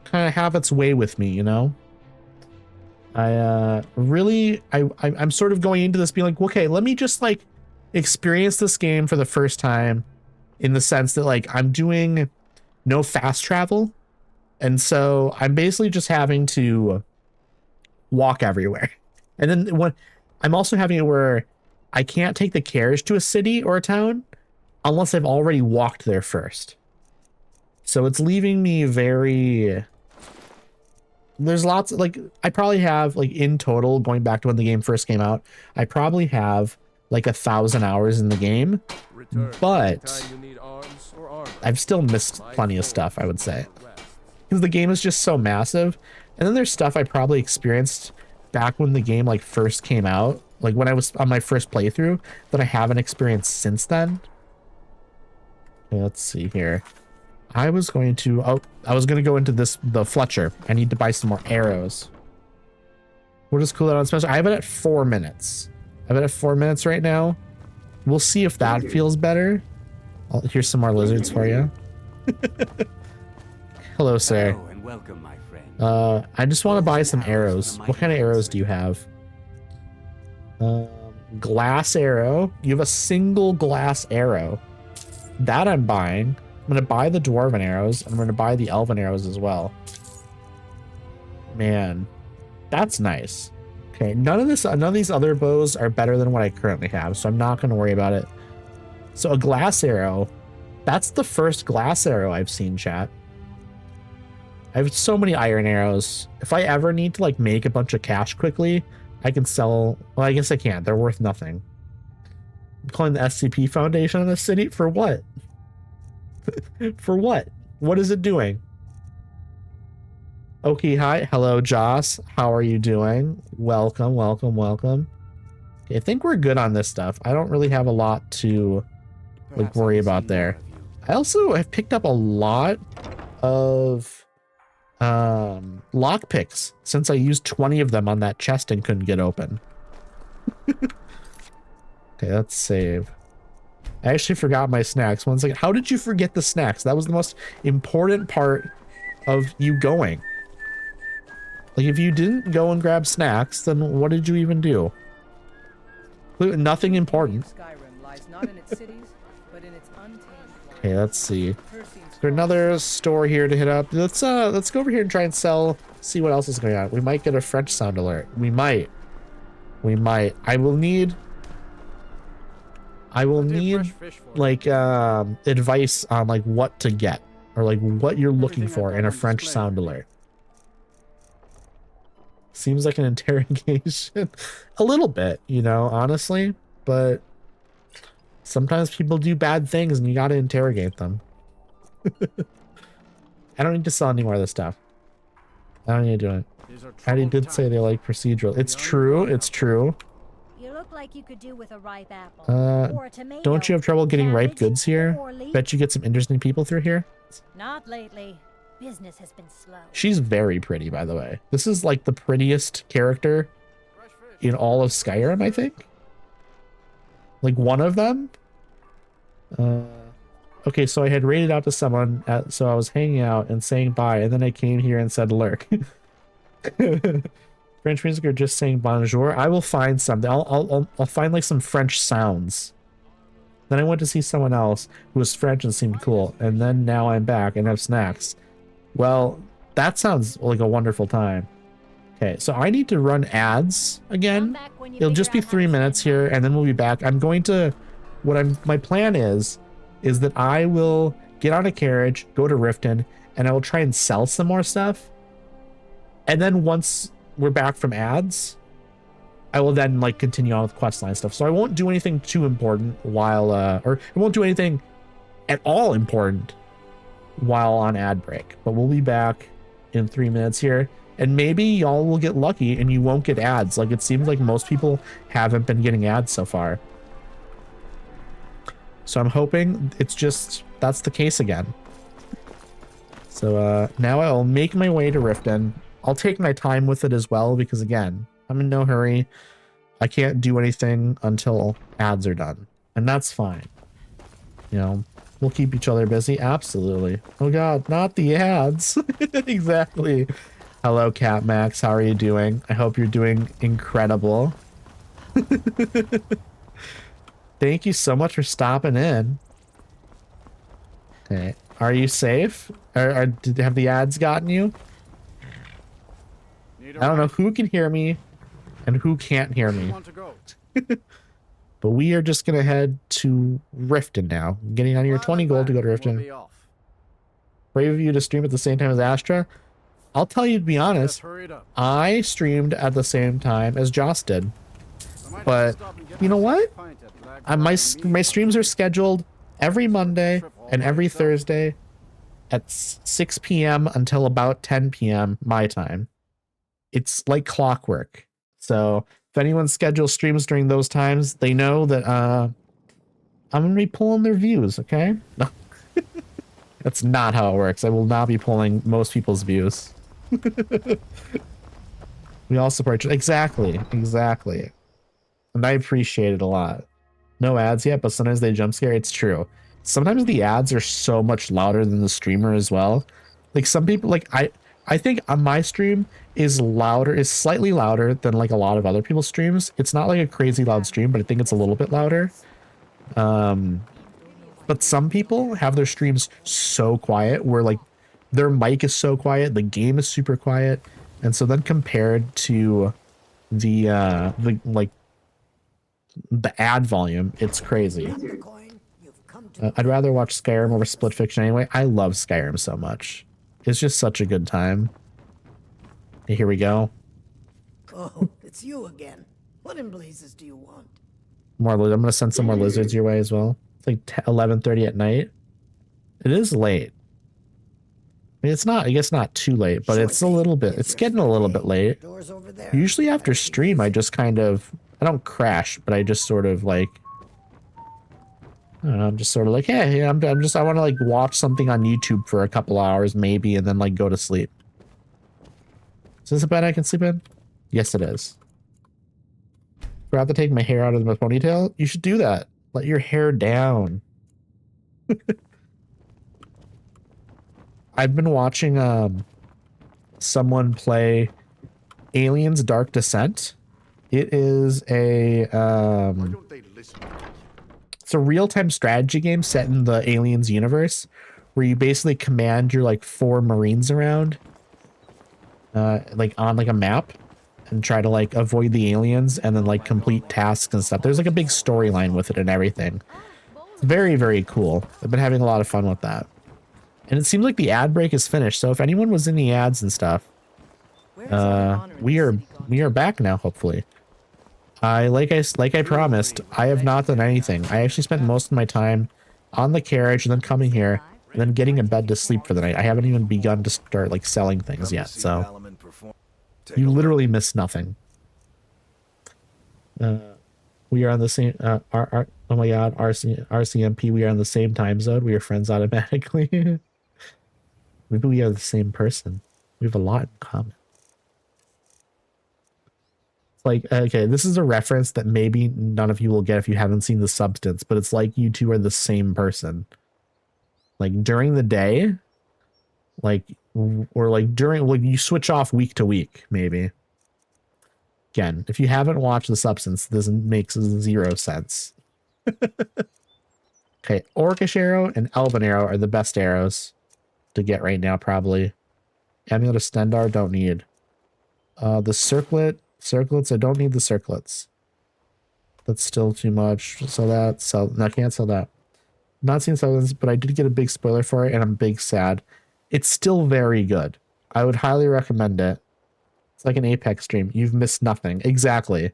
kind of have its way with me, you know? I'm sort of going into this being like, okay, let me just like experience this game for the first time, in the sense that like I'm doing no fast travel. And so I'm basically just having to walk everywhere. And then when I'm also having it where I can't take the carriage to a city or a town unless I've already walked there first. So it's leaving me very... There's lots, like, I probably have, like, in total, going back to when the game first came out, I probably have, like, 1,000 hours in the game. But I've still missed plenty of stuff, I would say. Because the game is just so massive. And then there's stuff I probably experienced back when the game, like, first came out. Like, when I was on my first playthrough, that I haven't experienced since then. Okay, let's see here. I was going to go into the Fletcher. I need to buy some more arrows. What is cool on special? I have it at 4 minutes. I have it at 4 minutes right now. We'll see if that feels better. Here's some more lizards for you. Hello, sir. Hello and welcome, my friend. I just want to buy some arrows. What kind of arrows do you have? Glass arrow. You have a single glass arrow. That I'm buying. I'm going to buy the dwarven arrows. I'm going to buy the elven arrows as well. Man, that's nice. Okay, none of these other bows are better than what I currently have, so I'm not going to worry about it. So a glass arrow. That's the first glass arrow I've seen, chat. I have so many iron arrows. If I ever need to like make a bunch of cash quickly, I can sell. Well, I guess I can't. They're worth nothing. I'm calling the SCP Foundation on the city for what? For what? What is it doing? Okay, hi. Hello, Joss. How are you doing? Welcome, welcome, welcome. Okay, I think we're good on this stuff. I don't really have a lot to like worry about there. I also have picked up a lot of lockpicks since I used 20 of them on that chest and couldn't get open. Okay, let's save. I actually forgot my snacks. One second. How did you forget the snacks? That was the most important part of you going. Like, if you didn't go and grab snacks, then what did you even do? Nothing important. Skyrim lies not in its cities, but in its untamed wild. Okay, let's see. Is there another store here to hit up? Let's go over here and try and see what else is going on. We might get a French sound alert. We might. I will need like advice on like what to get or like what you're looking for in a French sound alert. Seems like an interrogation. A little bit, you know, honestly, but sometimes people do bad things and you got to interrogate them. I don't need to sell any more of this stuff. I don't need to do it. Addie did say they like procedural. It's true. It's true. You look like you could do with a ripe apple or a tomato. Don't you have trouble getting ripe goods here? Bet you get some interesting people through here. Not lately. Business has been slow. She's very pretty, by the way. This is like the prettiest character in all of Skyrim, I think. Like one of them. Okay, so I had raided out to someone, so I was hanging out and saying bye, and then I came here and said lurk. French music or just saying bonjour? I will find something. I'll find like some French sounds. Then I went to see someone else who was French and seemed cool, and then now I'm back and have snacks. Well, that sounds like a wonderful time. Okay, so I need to run ads again. It'll just be 3 minutes here, and then we'll be back. I'm going to, my plan is that I will get on a carriage, go to Riften, and I will try and sell some more stuff. And then once we're back from ads, I will then like continue on with questline stuff. So I won't do anything too important while, or I won't do anything at all important while on ad break, but we'll be back in 3 minutes here, and maybe y'all will get lucky and you won't get ads. Like, it seems like most people haven't been getting ads so far, so I'm hoping it's just that's the case again. So now I'll make my way to Riften. I'll take my time with it as well, because again, I'm in no hurry. I can't do anything until ads are done, and that's fine, you know. We'll keep each other busy. Absolutely. Oh god, not the ads. Exactly. Hello, Cat Max. How are you doing? I hope you're doing incredible. Thank you so much for stopping in. Okay. Are you safe? Have the ads gotten you? I don't know who can hear me and who can't hear me. But we are just going to head to Riften now. Getting on your 20 gold to go to Riften. Brave of you to stream at the same time as Astra. I'll tell you, to be honest, I streamed at the same time as Joss did. But you know what? My streams are scheduled every Monday and every Thursday at 6 p.m. until about 10 p.m. my time. It's like clockwork. So if anyone schedules streams during those times, they know that I'm going to be pulling their views, okay? No. That's not how it works. I will not be pulling most people's views. We all support you. Exactly. And I appreciate it a lot. No ads yet, but sometimes they jump scare. It's true. Sometimes the ads are so much louder than the streamer as well. Like some people, like I think on my stream is slightly louder than like a lot of other people's streams. It's not like a crazy loud stream, but I think it's a little bit louder. But some people have their streams so quiet where like their mic is so quiet, the game is super quiet, and so then compared to the ad volume, it's crazy. I'd rather watch Skyrim over Split Fiction anyway. I love Skyrim so much. It's just such a good time. Here we go. Oh, it's you again. What in blazes do you want? More. I'm gonna send some more lizards your way as well. It's like 11:30 at night. It is late. I mean, it's not. I guess not too late, but it's a little bit. It's getting a little bit late. Usually after stream, I just kind of. I don't crash, but I just sort of like. don't know, I'm just sort of like, hey, I want to like watch something on YouTube for a couple hours maybe, and then like go to sleep. Is this a bed I can sleep in? Yes, it is. Forgot to take my hair out of my ponytail. You should do that. Let your hair down. I've been watching someone play Aliens Dark Descent. It is a it's a real-time strategy game set in the Aliens universe where you basically command your like 4 Marines around like on like a map and try to like avoid the aliens and then like complete tasks and stuff. There's like a big storyline with it and everything. It's very, very cool. I've been having a lot of fun with that. And it seems like the ad break is finished. So if anyone was in the ads and stuff, we are back now, hopefully. Like I promised, I have not done anything. I actually spent most of my time on the carriage and then coming here and then getting in bed to sleep for the night. I haven't even begun to start like selling things yet, so you literally missed nothing. We are on the same oh my god, RCMP, we are on the same time zone. We are friends automatically. Maybe we are the same person. We have a lot in common. Like, okay, this is a reference that maybe none of you will get if you haven't seen The Substance, but it's like you two are the same person. Like during the day, like, or like during, like you switch off week to week, maybe. Again, if you haven't watched The Substance, this makes 0 sense. Okay, Orcish Arrow and Elven Arrow are the best arrows to get right now, probably. Amulet of Stendar, don't need. The circlets, I don't need the circlets. That's still too much. So no, I can't sell that. Not seen Substance, but I did get a big spoiler for it, and I'm big sad. It's still very good. I would highly recommend it. It's like an Apex stream. You've missed nothing. Exactly.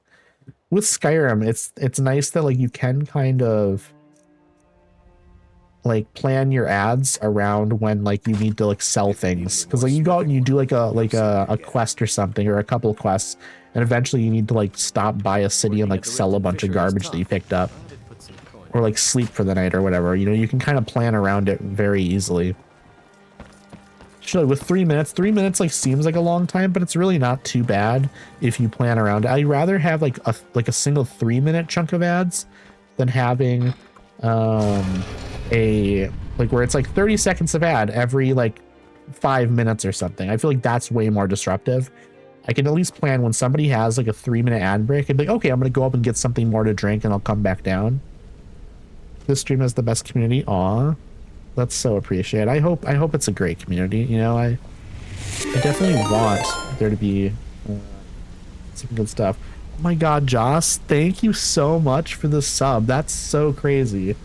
With Skyrim, it's nice that like you can kind of like plan your ads around when like you need to like sell things, because like you go out and you do like a quest or something, or a couple of quests, and eventually you need to like stop by a city and like sell a bunch of garbage that you picked up, or like sleep for the night or whatever. You know, you can kind of plan around it very easily. Sure, with 3 minutes like seems like a long time, but it's really not too bad if you plan around it. I'd rather have like a single 3-minute chunk of ads than having a like where it's like 30 seconds of ad every like 5 minutes or something. I feel like that's way more disruptive. I can at least plan when somebody has like a 3-minute ad break and be like, okay, I'm gonna go up and get something more to drink and I'll come back down. This stream has the best community. Aw, that's so appreciated. I hope it's a great community. You know, I definitely want there to be some good stuff. Oh my god, Joss, thank you so much for the sub. That's so crazy.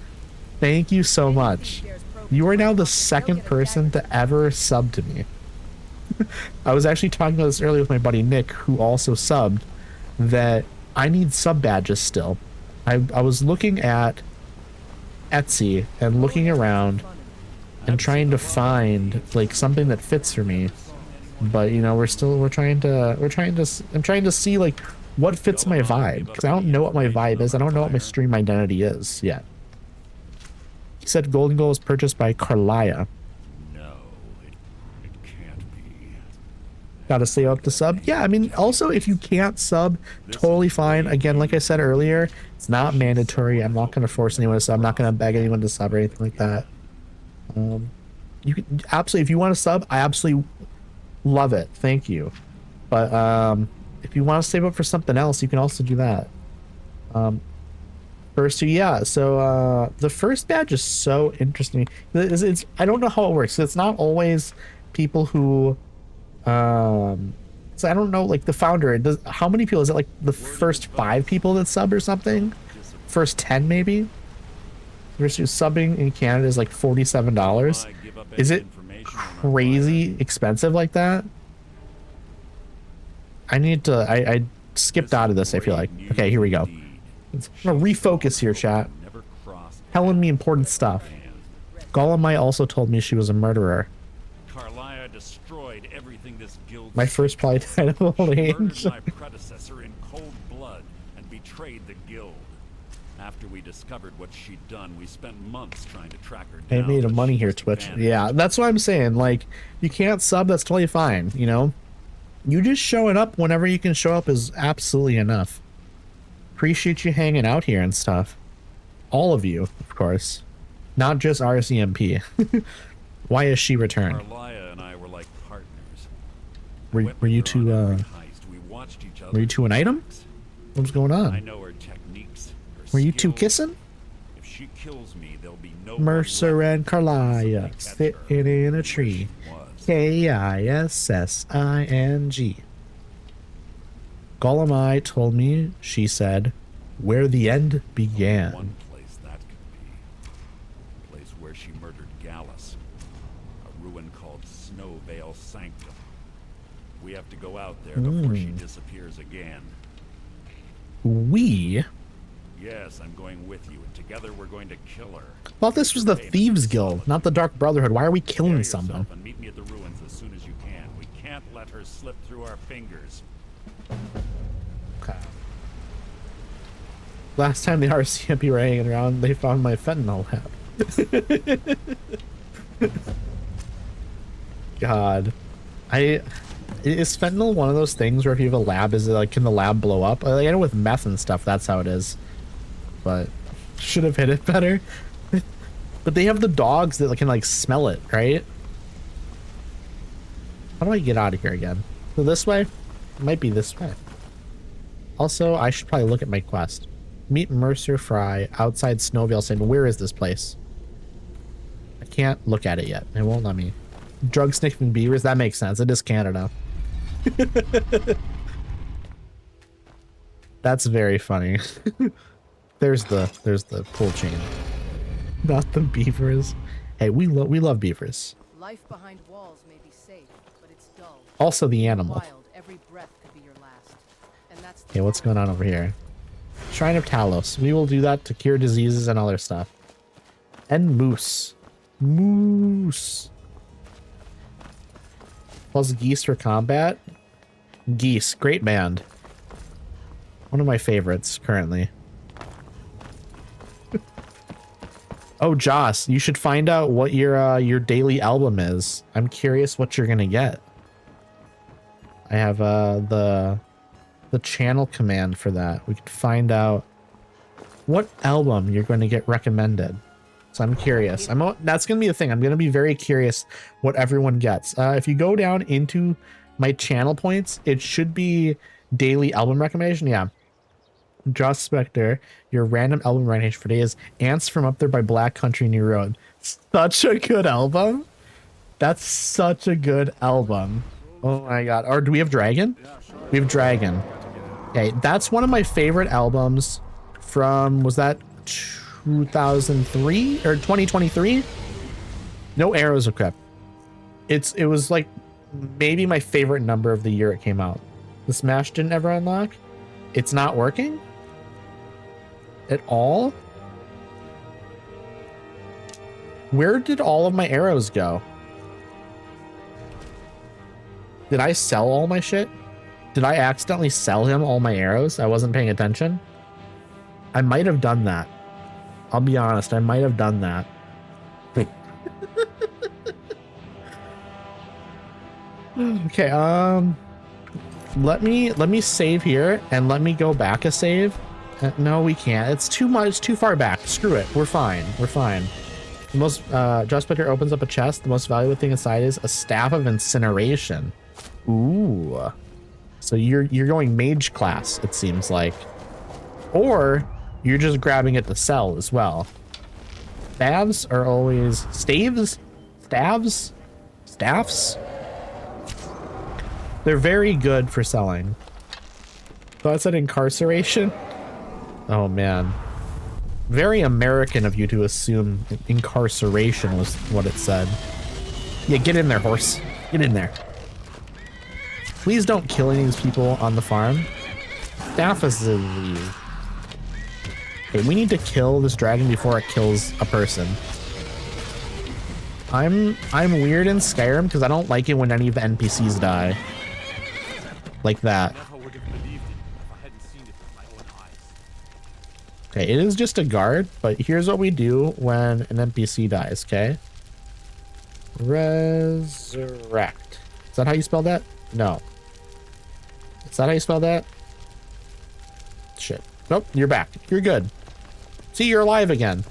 Thank you so much. You are now the second person to ever sub to me. I was actually talking about this earlier with my buddy Nick, who also subbed, that I need sub badges still. I was looking at Etsy and looking around and trying to find like something that fits for me, but you know, I'm trying to see like what fits my vibe, because I don't know what my vibe is. I don't know what my stream identity is yet. He said Golden Goal was purchased by Carlia. No, it can't be. Gotta stay up to sub. Yeah, I mean, also if you can't sub, totally fine. Again, like I said earlier, it's not mandatory. I'm not gonna force anyone to sub. I'm not gonna beg anyone to sub or anything like that. You can absolutely, if you want to sub, I absolutely love it. Thank you. But if you want to save up for something else, you can also do that. First two, yeah. So the first badge is so interesting. It's I don't know how it works. It's not always people who so I don't know, like the founder, how many people is it? Like the first 5 people that sub or something? First 10 maybe? Versus subbing in Canada is like $47. Is it crazy expensive like that? I skipped out of this, I feel like. Okay, here we go. I'm gonna refocus here, chat. Telling me important stuff. Golemai also told me she was a murderer. Carlia destroyed everything this guild. My first probably died of old age. My predecessor in cold blood and betrayed the guild. After we discovered what she'd done, we spent months trying to track her I down. made money here, Twitch. Yeah, that's what I'm saying. Like, you can't sub, that's totally fine, you know? You just showing up whenever you can show up is absolutely enough. Appreciate you hanging out here and stuff. All of you, of course. Not just RCMP. Why has she returned? Arlia and I were like partners. Were you two, were you two an item? What was going on? I know her techniques. Were you two kissing? If she kills me, there'll be no Mercer and Carlia sitting in a tree. K-I-S-S-I-N-G. Golemai told me, she said, where the end began. One place that could be. A place where she murdered Gallus. A ruin called Snowvale Sanctum. We have to go out there before she disappears again. We? Yes, I'm going with you, and together we're going to kill her. Thought this was the Thieves Guild, not the Dark Brotherhood. Why are we killing someone? And meet me at the ruins as soon as you can. We can't let her slip through our fingers. Okay. Last time the RCMP were hanging around, they found my fentanyl lab. God. Is fentanyl one of those things where if you have a lab, is it like, can the lab blow up? Like, I know with meth and stuff, that's how it is. But should have hit it better. But they have the dogs that can like smell it, right? How do I get out of here again? So this way? It might be this way. Also, I should probably look at my quest. Meet Mercer Fry outside Snowvale saying, where is this place? I can't look at it yet. It won't let me. Drug sniffing beavers? That makes sense. It is Canada. That's very funny. There's the pull chain. Not the beavers. Hey, we love beavers. Life behind walls may be safe, but it's dull. Also the animal. Wild, every breath could be your last. And that's Okay, what's going on over here? Shrine of Talos. We will do that to cure diseases and other stuff. And moose. Moose. Plus geese for combat. Geese, great band. One of my favorites currently. Oh, Joss, you should find out what your daily album is. I'm curious what you're gonna get. I have the channel command for that. We can find out what album you're going to get recommended. So I'm curious. That's gonna be the thing. I'm gonna be very curious what everyone gets. If you go down into my channel points, it should be daily album recommendation. Yeah. Joss Spector, your random album recommendation for today is Ants from Up There by Black Country New Road. Such a good album. That's such a good album. Oh my god. Or do we have Dragon? We have Dragon. Okay, that's one of my favorite albums from, was that 2003 or 2023? No Arrows of Crep. It was like maybe my favorite number of the year it came out. The Smash didn't ever unlock. It's not working at all. Where did all of my arrows go? Did I sell all my shit? Did I accidentally sell him all my arrows? I wasn't paying attention. I might have done that. I'll be honest, I might have done that. Okay, let me save here and let me go back a save. No, we can't. It's too much. It's too far back. Screw it. We're fine. We're fine. The most Joss Picker opens up a chest. The most valuable thing inside is a staff of incineration. Ooh. So you're going mage class, it seems like. Or you're just grabbing it to sell as well. Staves are always staves? Staves? Staffs? They're very good for selling. So I said incarceration. Oh man. Very American of you to assume incarceration was what it said. Yeah, get in there, horse. Get in there. Please don't kill any of these people on the farm. Staff is the leave. Okay, we need to kill this dragon before it kills a person. I'm weird in Skyrim because I don't like it when any of the NPCs die. Like that. Okay, it is just a guard, but here's what we do when an NPC dies, okay? Resurrect. Is that how you spell that? No. Is that how you spell that? Shit. Nope, you're back. You're good. See, you're alive again.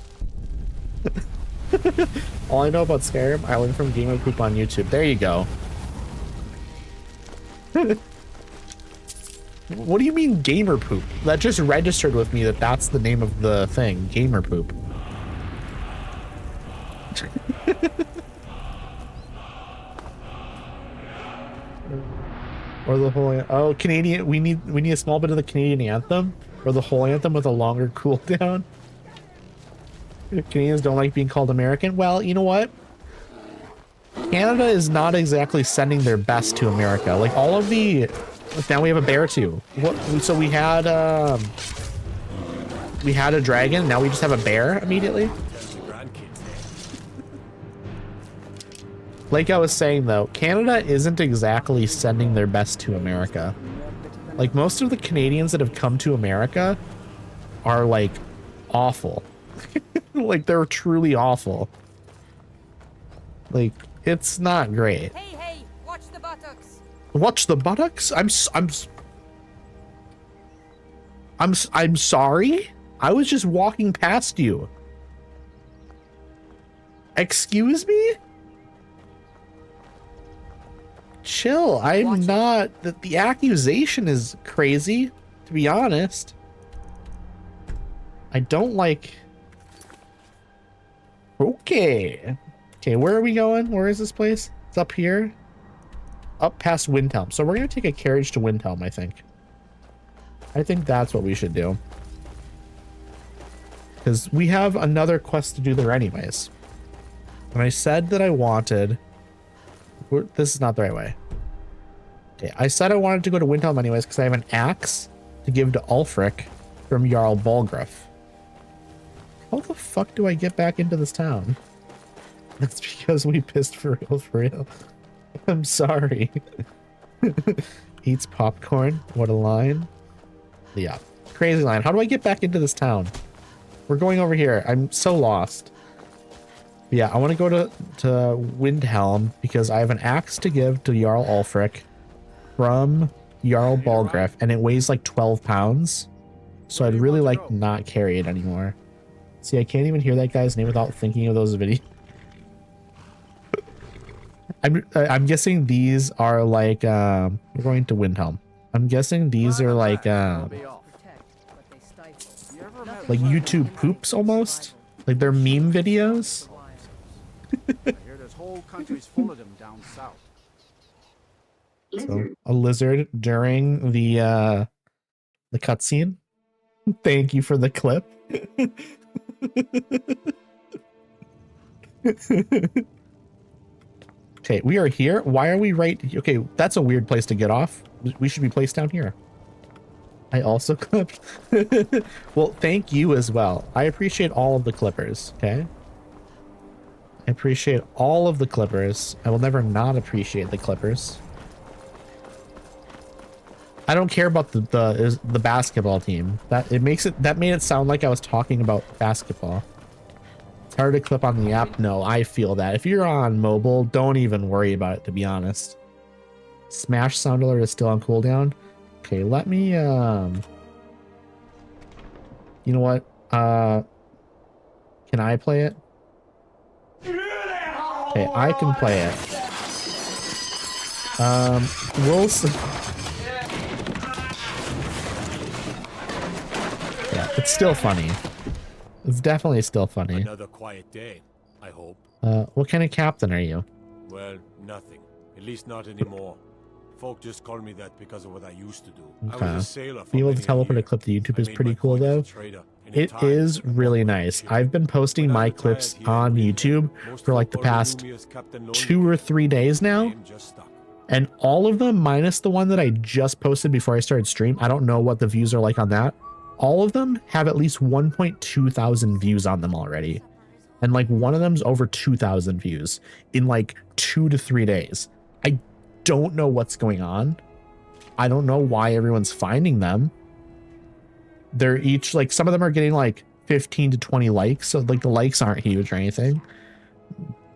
All I know about Skyrim, I learned from Gamer Poop on YouTube. There you go. What do you mean Gamer Poop? That just registered with me that that's the name of the thing. Gamer Poop. Or the whole, oh, Canadian, we need a small bit of the Canadian anthem, or the whole anthem with a longer cooldown. Canadians don't like being called American. Well, you know what? Canada is not exactly sending their best to America. Like all of the, now we have a bear too. What? So we had a dragon. Now we just have a bear immediately. Like I was saying though, Canada isn't exactly sending their best to America. Like most of the Canadians that have come to America are like awful. Like they're truly awful. Like it's not great. Hey, hey, watch the buttocks. Watch the buttocks? I'm sorry? I was just walking past you. Excuse me? Chill. I'm not. The accusation is crazy, to be honest. I don't like. Okay. Okay, where are we going? Where is this place? It's up here. Up past Windhelm. So we're going to take a carriage to Windhelm, I think. I think that's what we should do. Because we have another quest to do there anyways. And I said that I wanted... This is not the right way. Okay, I said I wanted to go to Windhelm anyways because I have an axe to give to Ulfric from Jarl Balgruuf. How the fuck do I get back into this town? That's because we pissed for real, for real. I'm sorry. Eats popcorn. What a line. Yeah. Crazy line. How do I get back into this town? We're going over here. I'm so lost. But yeah, I want to go to Windhelm because I have an axe to give to Jarl Ulfric from Jarl Balgruuf, and it weighs like 12 pounds. So I'd really like not carry it anymore. See, I can't even hear that guy's name without thinking of those videos. I'm guessing these are like we're going to Windhelm. I'm guessing these are like YouTube poops almost. Like they're meme videos. I hear there's whole countries full of them down south. So a lizard during the cutscene. Thank you for the clip. Okay, we are here. Why are we right? Okay, that's a weird place to get off. We should be placed down here. I also clipped. Well, thank you as well. I appreciate all of the clippers, okay? I appreciate all of the clippers. I will never not appreciate the clippers. I don't care about the basketball team. That made it sound like I was talking about basketball. It's hard to clip on the app. No, I feel that. If you're on mobile, don't even worry about it, to be honest. Smash sound alert is still on cooldown. Okay, let me you know what? Can I play it? Okay, I can play it. We'll see. Yeah, it's still funny. It's definitely still funny. Another quiet day, I hope. What kind of captain are you? Well, nothing. At least not anymore. Folk just call me that because of what I used to do. Okay. I was a sailor for Being able to many teleport a years. clip to YouTube is I made pretty my cool coin as a though. trader, and It in time, is really nice. I've been posting my clips on YouTube for like the past 2 or 3 days now. And all of them, minus the one that I just posted before I started stream, I don't know what the views are like on that. All of them have at least 1.2 thousand views on them already. And like one of them's over 2,000 views in like 2 to 3 days. I don't know what's going on. I don't know why everyone's finding them. they're each like, some of them are getting like 15 to 20 likes. So like the likes aren't huge or anything,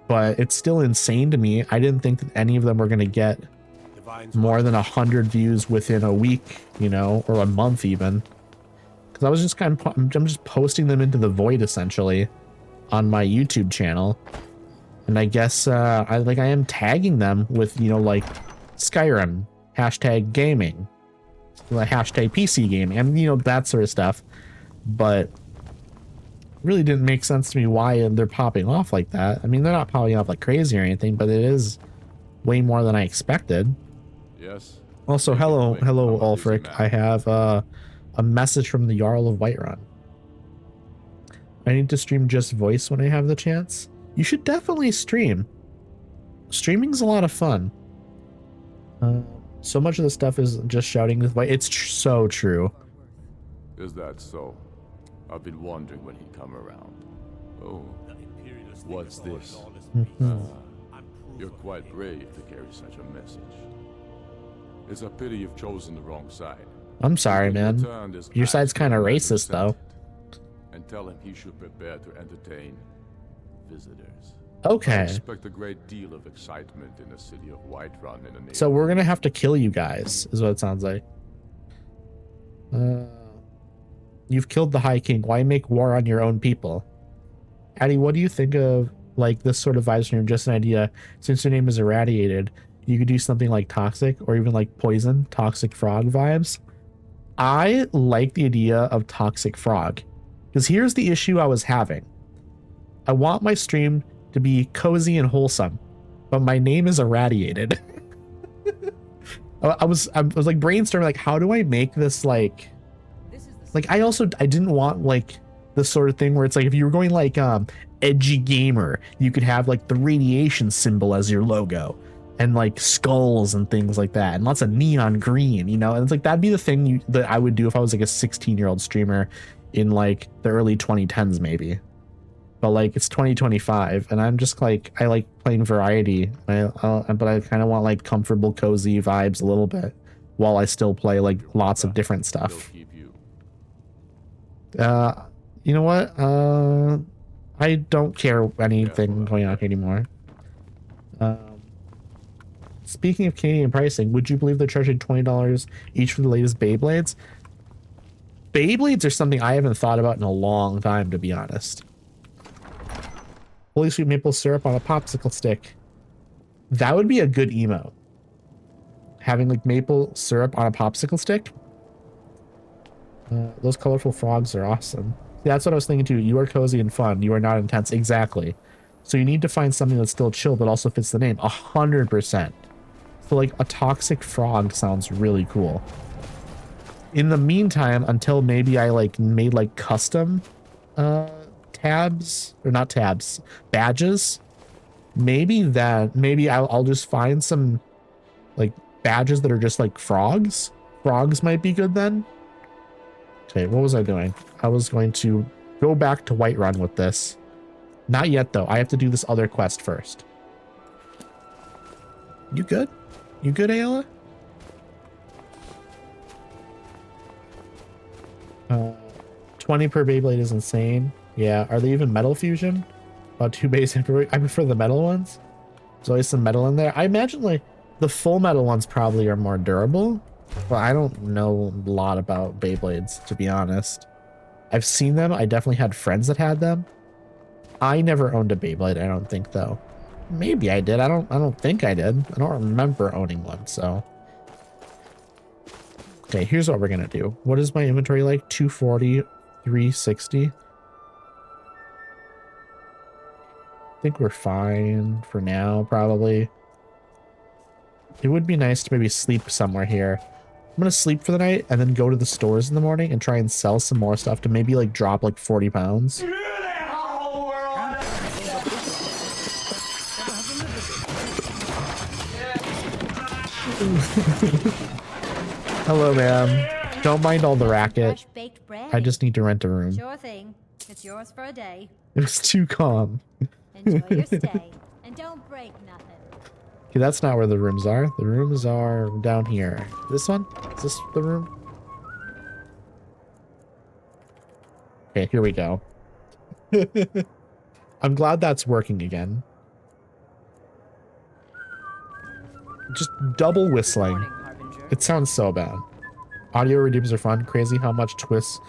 but it's still insane to me. I didn't think that any of them were going to get more than 100 views within a week, you know, or a month even. Cause I was just I'm just posting them into the void essentially on my YouTube channel. And I guess, I am tagging them with, you know, like Skyrim, hashtag gaming, like hashtag PC gaming, and you know, that sort of stuff. But it really didn't make sense to me why they're popping off like that. I mean, they're not popping off like crazy or anything, but it is way more than I expected. Yes. Also, hello, Ulfric. I have a message from the Jarl of Whiterun. I need to stream just voice when I have the chance. You should definitely stream. Streaming's a lot of fun. So much of the stuff is just shouting with voice. It's so true. Is that so? I've been wondering when he'd come around. Oh, what's this? You're quite brave to carry such a message. It's a pity you've chosen the wrong side. I'm sorry, man. Your side's kind of racist, though. And tell him he should prepare to entertain visitors. Okay. I expect a great deal of excitement in the city of Whiterun in the neighborhood. So we're gonna have to kill you guys, is what it sounds like. You've killed the High King. Why make war on your own people? Addie, what do you think of like this sort of vibes from him? Just an idea. Since your name is irradiated, you could do something like toxic or even like poison, toxic frog vibes. I like the idea of toxic frog because here's the issue I was having. I want my stream to be cozy and wholesome, but my name is irradiated. I was like brainstorming, like, how do I make this like I didn't want like the sort of thing where it's like if you were going like edgy gamer, you could have like the radiation symbol as your logo and like skulls and things like that and lots of neon green, you know, and it's like that'd be the thing that I would do if I was like a 16-year-old streamer in like the early 2010s maybe. But like it's 2025 and I'm just like, I like playing variety, but I kind of want like comfortable, cozy vibes a little bit while I still play like lots of different stuff. You know what? I don't care anything going on here anymore. Speaking of Canadian pricing, would you believe they're charging $20 each for the latest Beyblades? Beyblades are something I haven't thought about in a long time, to be honest. Holy sweet maple syrup on a popsicle stick. That would be a good emote. Having like maple syrup on a popsicle stick. Those colorful frogs are awesome. Yeah, that's what I was thinking too. You are cozy and fun. You are not intense. Exactly. So you need to find something that's still chill but also fits the name. 100%. So like a toxic frog sounds really cool. In the meantime, until maybe I like made like custom tabs or not tabs, badges. Maybe I'll just find some like badges that are just like frogs. Frogs might be good then. Okay, what was I doing? I was going to go back to Whiterun with this. Not yet though. I have to do this other quest first. You good? You good, Ayla? 20 per Beyblade is insane. Yeah, are they even metal fusion? About 2 base infrared. I prefer the metal ones. There's always some metal in there. I imagine like the full metal ones probably are more durable. But I don't know a lot about Beyblades, to be honest. I've seen them. I definitely had friends that had them. I never owned a Beyblade, I don't think though. Maybe I did. I don't think I did. I don't remember owning one, so. Okay, here's what we're gonna do. What is my inventory like? 240, 360. I think we're fine for now, probably. It would be nice to maybe sleep somewhere here. I'm gonna sleep for the night and then go to the stores in the morning and try and sell some more stuff to maybe like drop like 40 pounds. Hello, ma'am. Don't mind all the racket. I just need to rent a room. Sure thing. It's yours for a day. It was too calm. Enjoy your stay. And don't break nothing. Okay, that's not where the rooms are. The rooms are down here. This one? Is this the room? Okay, here we go. I'm glad that's working again. Just double whistling. It sounds so bad. Audio redeems are fun. Crazy how much Twist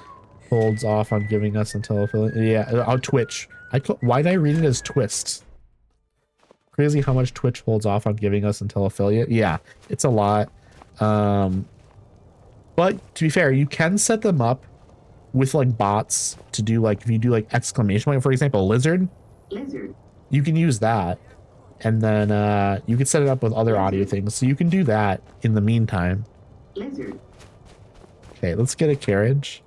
holds off on giving us until affiliate. Yeah, on Twitch. Why did I read it as Twist? Crazy how much Twitch holds off on giving us until affiliate. Yeah, it's a lot. But to be fair, you can set them up with like bots to do like, if you do like exclamation point, for example, lizard, you can use that. And then you can set it up with other audio things. So you can do that in the meantime. Okay, let's get a carriage.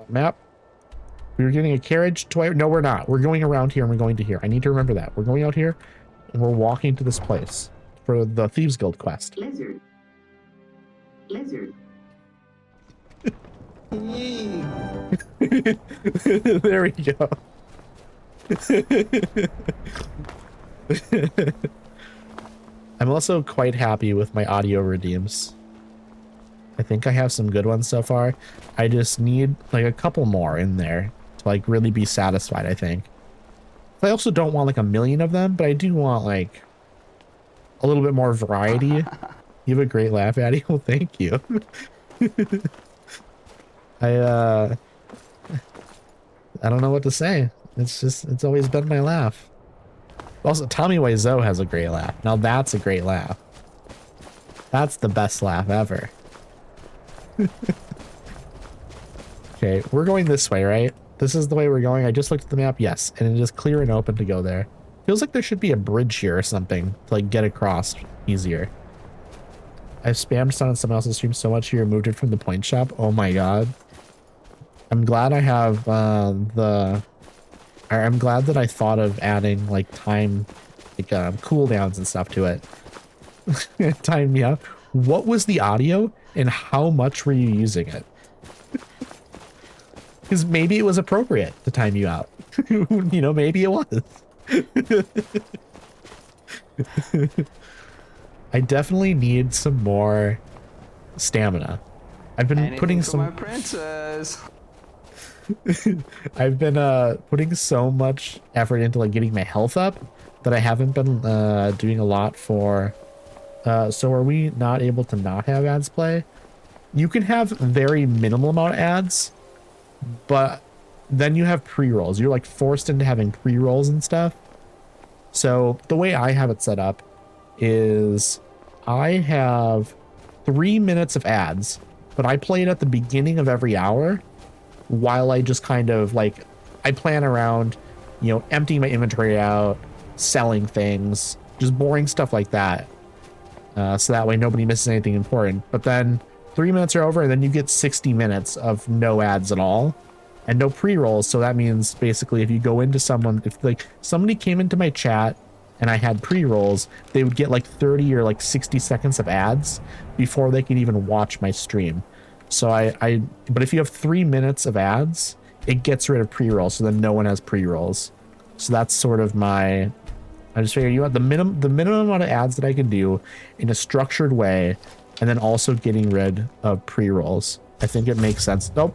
Map. We were getting a carriage twice. No, we're not. We're going around here and we're going to here. I need to remember that. We're going out here and we're walking to this place for the Thieves Guild quest. Lizard. There we go. I'm also quite happy with my audio redeems. I think I have some good ones so far. I just need like a couple more in there to like really be satisfied, I think. I also don't want like a million of them, but I do want like a little bit more variety. You have a great laugh, Addy. Well, thank you. I don't know what to say. It's always been my laugh. Also, Tommy Wiseau has a great laugh. Now that's a great laugh. That's the best laugh ever. Okay, we're going this way, right? This is the way we're going. I just looked at the map. Yes, and it is clear and open to go there. Feels like there should be a bridge here or something to like get across easier. I've spammed on someone else's stream so much you removed it from the point shop. Oh my god. I'm glad I have I'm glad that I thought of adding like time, like cooldowns and stuff to it. Time me out. What was the audio and how much were you using it? Because maybe it was appropriate to time you out. You know, maybe it was. I definitely need some more stamina. I've been putting some. My princess. I've been putting so much effort into like getting my health up that I haven't been doing a lot for. So are we not able to not have ads play? You can have very minimal amount of ads, but then you have pre-rolls. You're like forced into having pre-rolls and stuff. So the way I have it set up is I have 3 minutes of ads, but I play it at the beginning of every hour while I just kind of like, I plan around, you know, emptying my inventory out, selling things, just boring stuff like that. So that way nobody misses anything important. But then 3 minutes are over and then you get 60 minutes of no ads at all and no pre-rolls. So that means basically if you go into someone, if like somebody came into my chat and I had pre-rolls, they would get like 30 or like 60 seconds of ads before they could even watch my stream. So but if you have 3 minutes of ads, it gets rid of pre-rolls. So then no one has pre-rolls. So that's sort of I just figure you want the minimum amount of ads that I can do in a structured way, and then also getting rid of pre-rolls. I think it makes sense. Nope.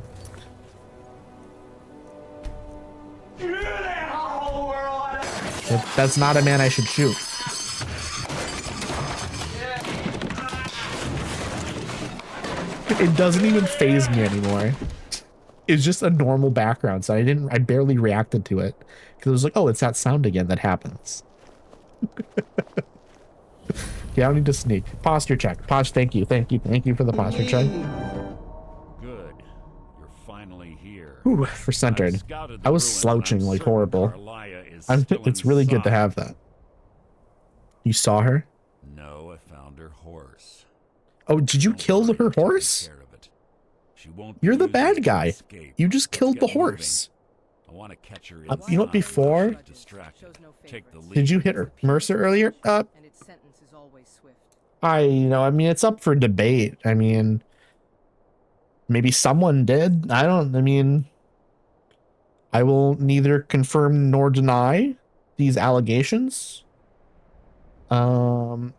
That's not a man I should shoot. It doesn't even faze me anymore. It's just a normal background, so I barely reacted to it because it was like, oh, it's that sound again that happens. Yeah, I don't need to sneak. Posture check. Posh, thank you for the posture check. Good. You're finally here. Ooh, for centered. I was slouching like horrible. It's really good to have that. You saw her? No, I found her horse. Oh, did you kill her horse? You're the bad guy. You just killed the horse. I want to catch her you know what, before? Did you hit her Mercer earlier? I mean, it's up for debate. I mean, maybe someone did. I will neither confirm nor deny these allegations. 1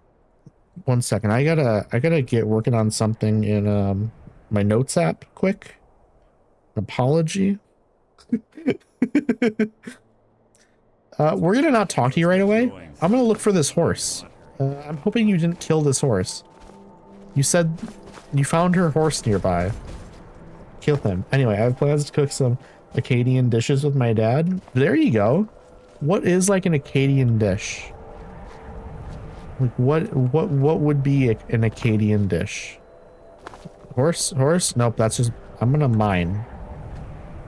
second. I gotta get working on something in my notes app quick. apology. We're gonna not talk to you right away. I'm gonna look for this horse. I'm hoping you didn't kill this horse. You said you found her horse nearby. Kill him. Anyway, I have plans to cook some Acadian dishes with my dad. There you go. What is like an Acadian dish? Like what would be an Acadian dish? Horse? Nope, that's just, I'm gonna mine.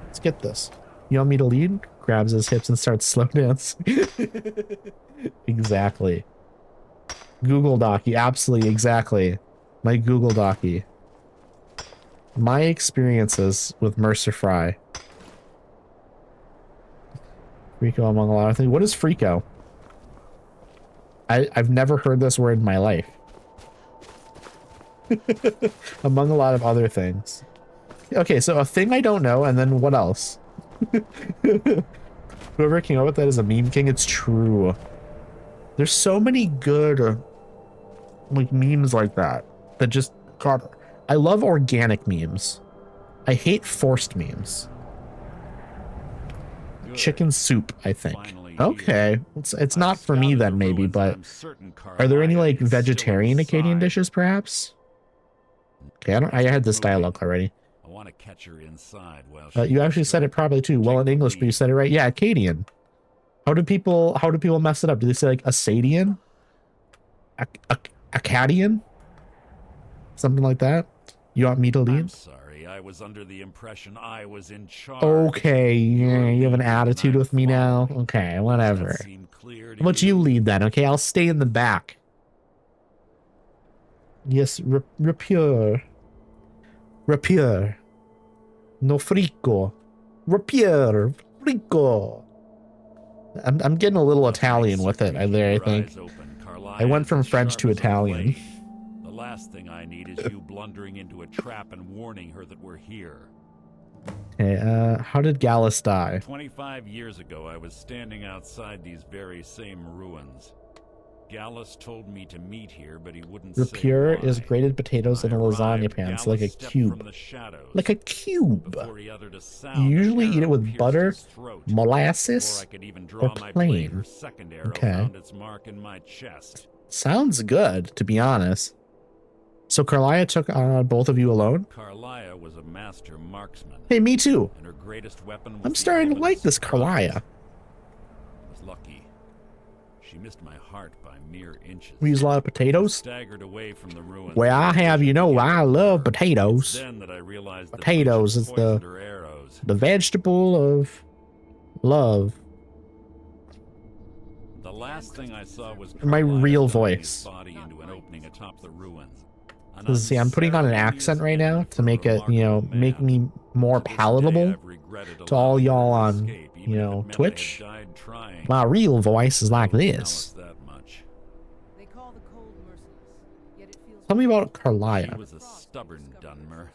Let's get this. You want me to lead? Grabs his hips and starts slow dancing. Exactly. Google Docky, absolutely, exactly. My Google Docky. My experiences with Mercer Fry. Freako among a lot of things. What is Freako? I've never heard this word in my life. Among a lot of other things. Okay, so a thing I don't know, and then what else? Whoever came up with that is a meme king. It's true. There's so many good like memes like that just God, I love organic memes. I hate forced memes. Good. Chicken soup, I think. Okay, it's not for me then maybe, but are there any like vegetarian Acadian dishes perhaps? Okay, I had this dialogue already. I want to catch her inside while you actually said it probably too well in English, but you said it right. Yeah, Acadian. How do people mess it up? Do they say like Acadian? Acadian? Something like that? You want me to lead? I'm sorry, I was under the impression I was in charge. Okay, yeah, you have an attitude with me now? Okay, whatever. How about you lead then? Okay, I'll stay in the back. Yes, rapier. Rapier. No frico. Rapier. Frico. I'm getting a little Italian with it there, I think. I went from French to Italian. The last thing I need is you blundering into a trap and warning her that we're here. Okay, how did Gallus die? 25 years ago, I was standing outside these very same ruins. Gallus told me to meet here, but he wouldn't say Rapier why. is grated potatoes in a lasagna pan, so like a cube. Like a cube. You usually eat it with butter, molasses, or plain. Okay. Sounds good, to be honest. So Carlia took both of you alone? Carlia was a master marksman. Hey, me too. And her greatest weapon was I'm starting to like this Carlia. Was lucky. She missed my heart by mere inches. We use a lot of potatoes? Staggered away from the ruins. Well, I have, you know, I love potatoes. Then that I realized potatoes is the vegetable of love. The last thing I saw was my real voice. Body into an opening atop the ruins. See, I'm putting on an accent right now to make it, you know, make me more palatable to all y'all on, you know, Twitch. My real voice is like this. Tell me about Carlia. She was a stubborn Dunmer.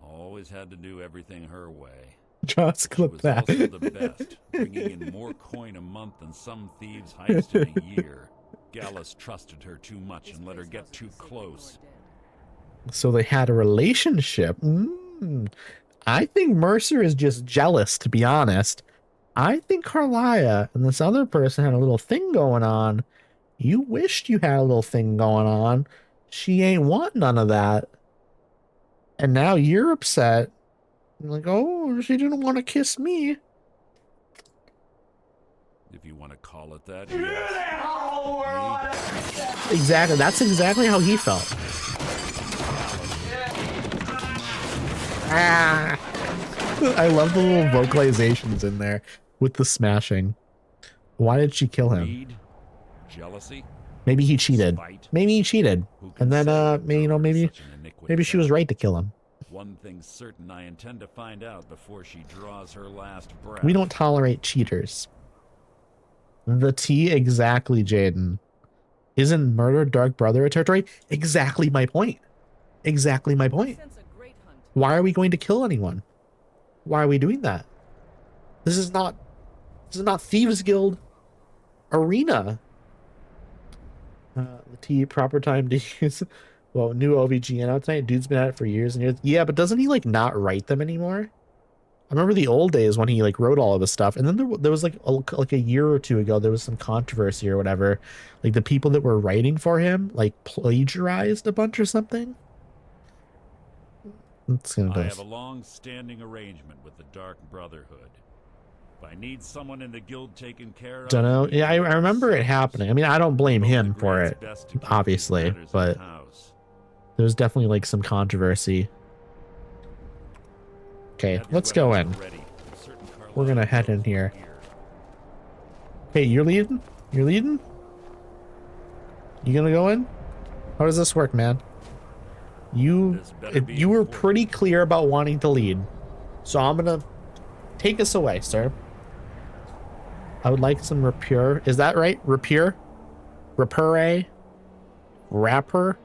Always had to do everything her way. Just clip that. She was also the best, bringing in more coin a month than some thieves heist in a year. Gallus trusted her too much and let her get too close. So they had a relationship. I think Mercer is just jealous, to be honest. I think Carlia and this other person had a little thing going on. You wished you had a little thing going on. She ain't want none of that. And now you're upset. You're like, oh, she didn't want to kiss me. If you want to call it that. Yes. Exactly. That's exactly how he felt. Ah. I love the little vocalizations in there with the smashing. Why did she kill him? Greed, jealousy. Maybe he cheated. Spite. Maybe he cheated. And then maybe she was right to kill him. One thing's certain, I intend to find out before she draws her last breath. We don't tolerate cheaters. The T, exactly, Jaden. Isn't murder Dark Brother a territory? Exactly my point. Exactly my point. Why are we going to kill anyone? Why are we doing that? This is not Thieves Guild arena. The T, proper time to use Well, new OVGN out tonight. Dude's been at it for years and years. Yeah, but doesn't he like not write them anymore? I remember the old days when he like wrote all of this stuff, and then there was like a year or two ago there was some controversy or whatever, like the people that were writing for him like plagiarized a bunch or something. I have a long-standing arrangement with the Dark Brotherhood. If I need someone in the guild taken care of, Don't know. Yeah, I remember it happening. I mean, I don't blame him for it, obviously, but there's definitely like some controversy. Okay, let's go in. We're gonna head in here. Hey, you're leading? You're leading? You gonna go in? How does this work, man? You were pretty clear about wanting to lead, so I'm gonna take us away, sir. I would like some rapier. Is that right? Rapier? Rapure? Rapper?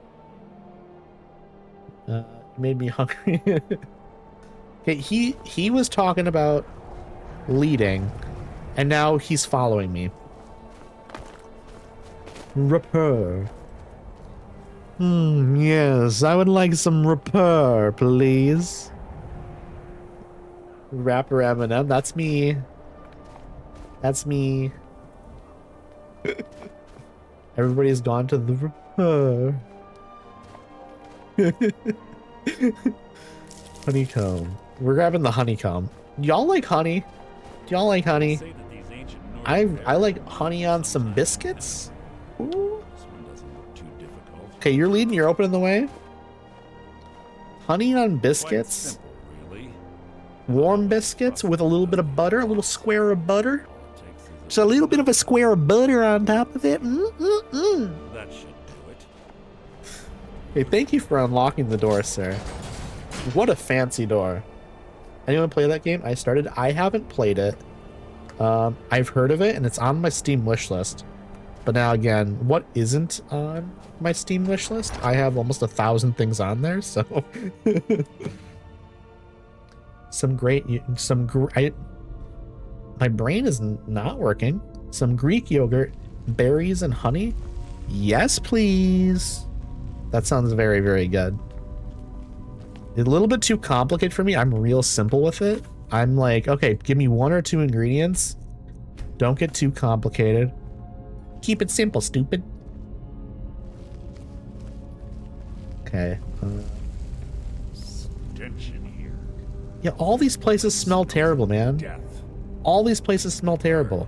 You made me hungry. Okay, he was talking about leading, and now he's following me. Rapper. Yes, I would like some rapper, please. Rapper Eminem, that's me. That's me. Everybody's gone to the rapper. Honeycomb. We're grabbing the honeycomb. Y'all like honey? Do y'all like honey? I like honey on some biscuits. Ooh. Okay, you're leading. You're opening the way. Honey on biscuits. Warm biscuits with a little bit of butter, a little square of butter. Just a little bit of a square of butter on top of it. That should do it. Hey, thank you for unlocking the door, sir. What a fancy door. Anyone play that game? I started. I haven't played it. I've heard of it, and it's on my Steam wish list. But now again, what isn't on my Steam wish list? I have almost 1,000 things on there, so my brain is not working. Some Greek yogurt, berries, and honey. Yes, please. That sounds very, very good. A little bit too complicated for me. I'm real simple with it. I'm like, okay, give me 1 or 2 ingredients. Don't get too complicated. Keep it simple, stupid. Okay. Tension here. Yeah, all these places smell terrible, man. All these places smell terrible.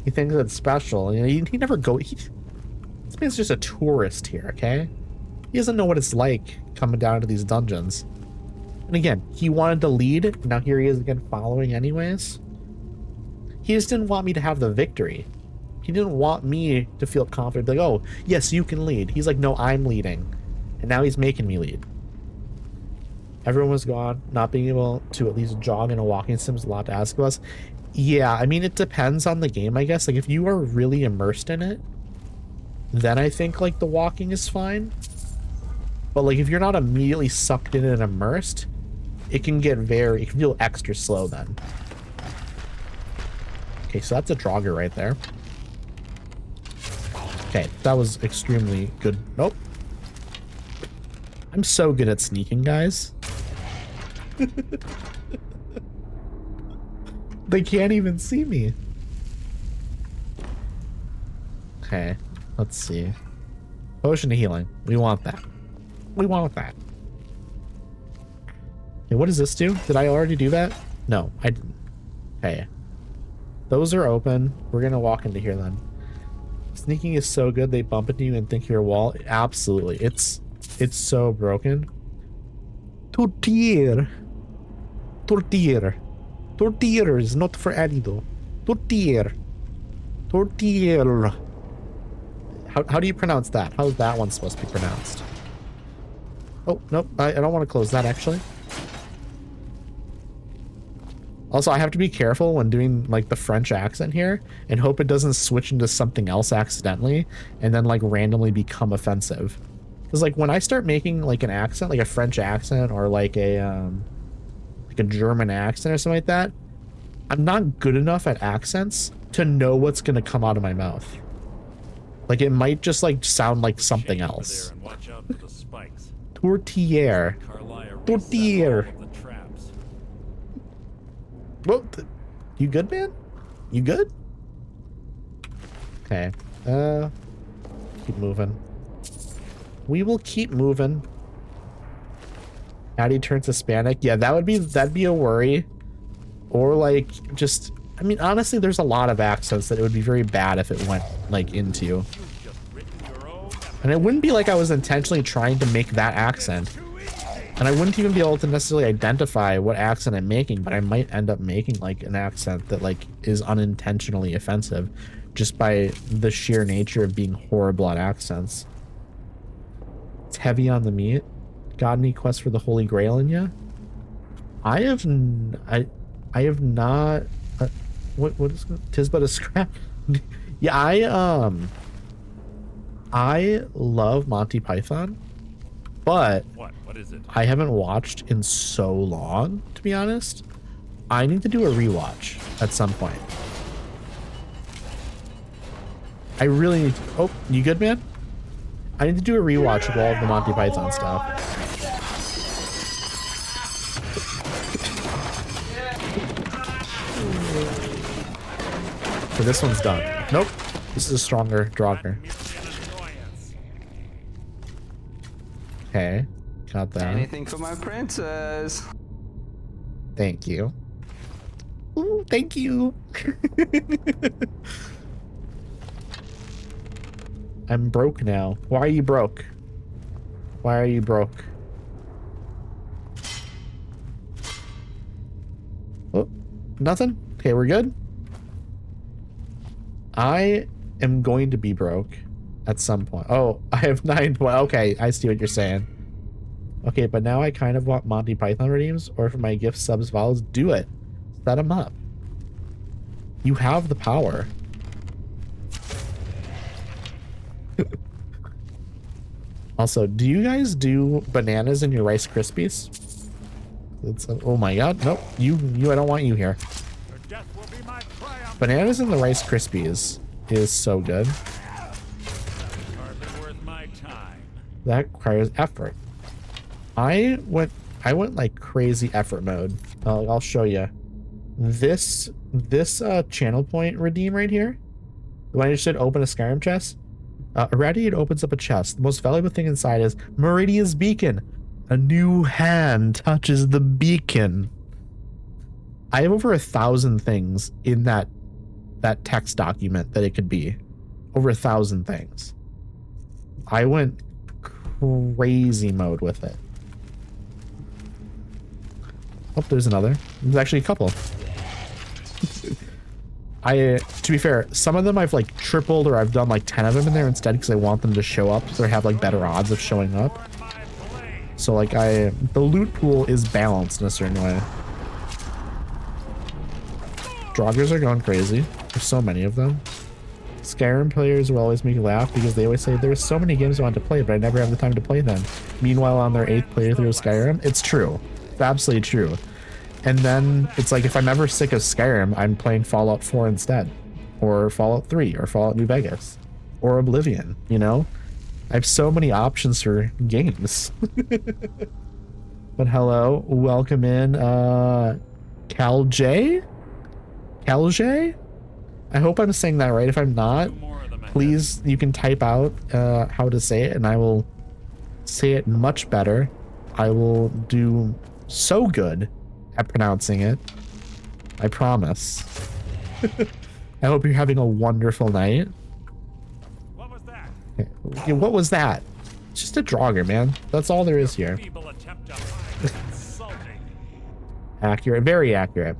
He thinks it's special. You know, he never go. This man's just a tourist here, okay? He doesn't know what it's like coming down to these dungeons. And again, he wanted to lead. Now here he is again following anyways. He just didn't want me to have the victory. He didn't want me to feel confident. Like, oh, yes, you can lead. He's like, no, I'm leading. And now he's making me lead. Everyone was gone. Not being able to at least jog in a walking sim is a lot to ask of us. Yeah, I mean, it depends on the game, I guess. Like, if you are really immersed in it, then I think, like, the walking is fine. But, like, if you're not immediately sucked in and immersed, it can feel extra slow then. Okay, so that's a Draugr right there. Okay, that was extremely good. Nope. I'm so good at sneaking, guys. They can't even see me. Okay, let's see. Potion of healing. We want that. We want that. Hey, what does this do? Did I already do that? No, I didn't. Okay. Those are open. We're gonna walk into here then. Sneaking is so good they bump into you and think you're a wall. Absolutely. It's so broken. Tortilla. Tortilla. Tortilla is not for Adido. Tortilla. Tortilla. How do you pronounce that? How's that one supposed to be pronounced? Oh, nope. I don't want to close that, actually. Also, I have to be careful when doing, like, the French accent here and hope it doesn't switch into something else accidentally and then, like, randomly become offensive. Because, like, when I start making, like, an accent, like a French accent or, like a German accent or something like that, I'm not good enough at accents to know what's going to come out of my mouth. Like it might just like sound like something else. Tortillere. Tortillere. Whoa, you good, man? You good? Okay. Keep moving. We will keep moving. Addie turns Hispanic. Yeah, that'd be a worry. Or like just, I mean, honestly, there's a lot of accents that it would be very bad if it went like into. And it wouldn't be like I was intentionally trying to make that accent. And I wouldn't even be able to necessarily identify what accent I'm making, but I might end up making like an accent that like is unintentionally offensive just by the sheer nature of being horrible at accents. It's heavy on the meat. Got any quest for the Holy Grail in ya? I have not. What is it? 'Tis but a scrap. Yeah, I love Monty Python, but what is it? I haven't watched in so long, to be honest. I need to do a rewatch at some point. I really need to. Oh, you good, man? I need to do a rewatch of all of the Monty Python stuff. So this one's done. Nope. This is a stronger Draugr. Okay. Got that. Anything for my princess. Thank you. Ooh, thank you. I'm broke now. Why are you broke? Why are you broke? Oh, nothing? Okay, we're good. I am going to be broke at some point. Oh, I have 9 points. Okay, I see what you're saying. Okay, but now I kind of want Monty Python redeems, or for my gift subs vols, do it. Set them up. You have the power. Also, do you guys do bananas in your Rice Krispies? Oh my god, nope. You, I don't want you here. Bananas in the Rice Krispies is so good. That requires effort. I went like crazy effort mode. I'll show you. This channel point redeem right here. The one I just said open a Skyrim chest. Irradiated opens up a chest. The most valuable thing inside is Meridia's beacon. A new hand touches the beacon. I have over 1,000 things in that text document that it could be. Over 1,000 things. I went crazy mode with it. Oh, there's another. There's actually a couple. To be fair, some of them I've like tripled, or I've done like 10 of them in there instead because I want them to show up so they have like better odds of showing up. So like the loot pool is balanced in a certain way. Draugrs are going crazy. There's so many of them. Skyrim players will always make me laugh because they always say there's so many games I want to play, but I never have the time to play them. Meanwhile, on their 8th playthrough of Skyrim, it's true. It's absolutely true. And then it's like if I'm ever sick of Skyrim, I'm playing Fallout 4 instead, or Fallout 3, or Fallout New Vegas, or Oblivion, you know? I have so many options for games. But hello, welcome in, Cal J? I hope I'm saying that right. If I'm not, please, you can type out how to say it, and I will say it much better. I will do so good at pronouncing it. I promise. I hope you're having a wonderful night. What was that? Okay. What was that? It's just a Draugr, man. That's all there is here. Accurate. Very accurate.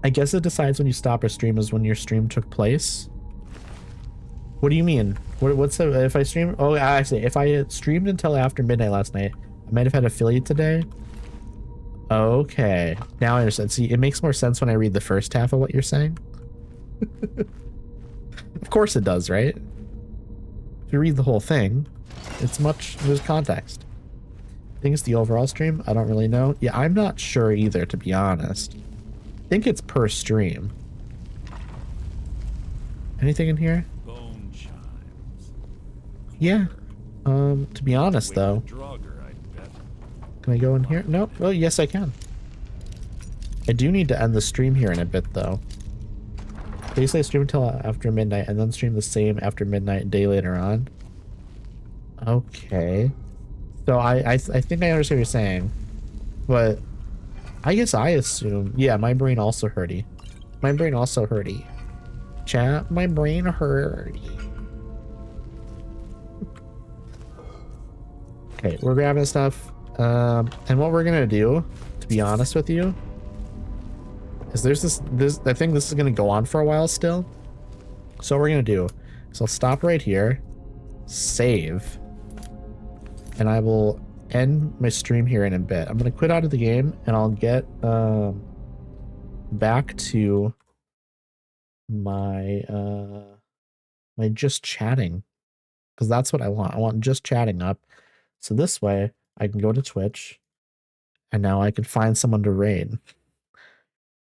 I guess it decides when you stop a stream is when your stream took place. What do you mean? What's the, if I stream? Oh, actually, if I streamed until after midnight last night, I might have had affiliate today. Okay, now I understand. See, it makes more sense when I read the first half of what you're saying. Of course it does, right? If you read the whole thing, there's context. I think it's the overall stream. I don't really know. Yeah, I'm not sure either, to be honest. I think it's per stream. Anything in here? Yeah. To be honest though, can I go in here? No. Oh, yes I can. I do need to end the stream here in a bit though. Basically stream until after midnight and then stream the same after midnight a day later on. Okay. So I think I understand what you're saying, but I guess I assume, yeah, my brain also hurty. My brain also hurty. Chat, my brain hurty. Okay, we're grabbing stuff. And what we're gonna do, to be honest with you, is there's this, I think this is gonna go on for a while still. So what we're gonna do, so I'll stop right here, save, and I will end my stream here in a bit. I'm gonna quit out of the game and I'll get back to my my just chatting, because that's what I want. I want just chatting up. So this way I can go to Twitch and now I can find someone to raid.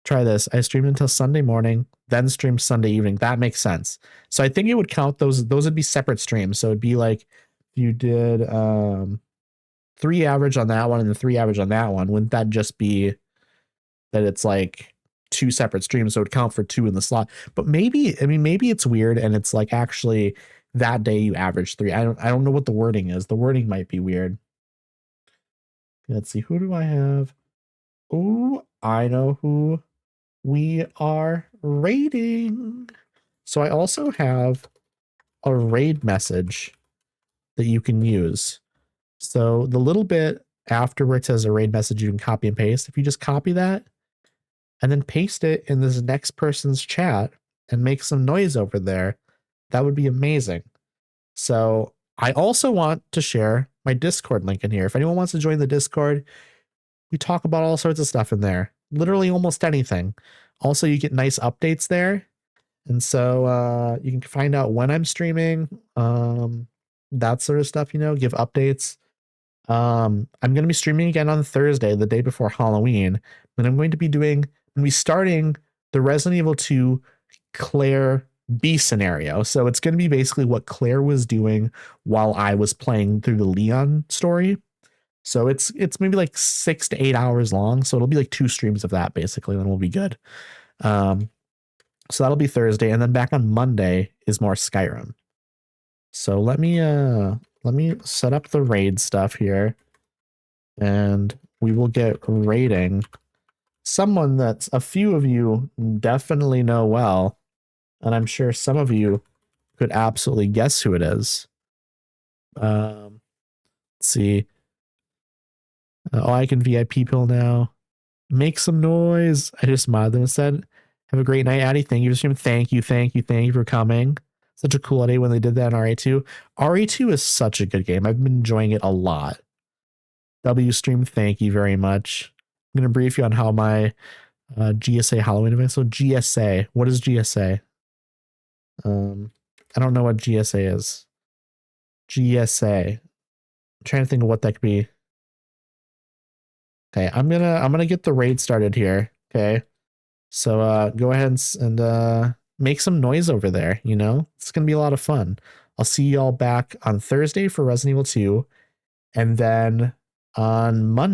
Try this. I streamed until Sunday morning, then streamed Sunday evening. That makes sense. So I think it would count those would be separate streams. So it'd be like you did 3 average on that one and the 3 average on that one. Wouldn't that just be that it's like 2 separate streams, so it would count for 2 in the slot? But maybe, I mean, maybe it's weird and it's like actually that day you average 3. I don't know what the wording is. The wording might be weird. Let's see, who do I have? Oh, I know who we are raiding. So I also have a raid message that you can use. So the little bit after where it says a raid message, you can copy and paste. If you just copy that and then paste it in this next person's chat and make some noise over there, that would be amazing. So I also want to share my Discord link in here. If anyone wants to join the Discord, we talk about all sorts of stuff in there. Literally almost anything. Also, you get nice updates there. And so you can find out when I'm streaming, that sort of stuff, you know, give updates. I'm going to be streaming again on Thursday, the day before Halloween. And I'm going to be starting the Resident Evil 2 Claire B scenario. So it's going to be basically what Claire was doing while I was playing through the Leon story. So it's maybe like 6 to 8 hours long. So it'll be like 2 streams of that basically, and we'll be good. So that'll be Thursday, and then back on Monday is more Skyrim. So let me set up the raid stuff here, and we will get raiding someone that a few of you definitely know well, and I'm sure some of you could absolutely guess who it is. Let's see. Oh, I can VIP people now. Make some noise. I just modded them and said, have a great night, Addie. Thank you for streaming. Thank you for coming. Such a cool idea when they did that in RA2. RA2 is such a good game. I've been enjoying it a lot. W stream, thank you very much. I'm going to brief you on how my GSA Halloween event. So GSA, what is GSA? I don't know what GSA is. GSA. I'm trying to think of what that could be. Okay, I'm gonna get the raid started here. Okay. So go ahead and make some noise over there, you know? It's going to be a lot of fun. I'll see y'all back on Thursday for Resident Evil 2, and then on Monday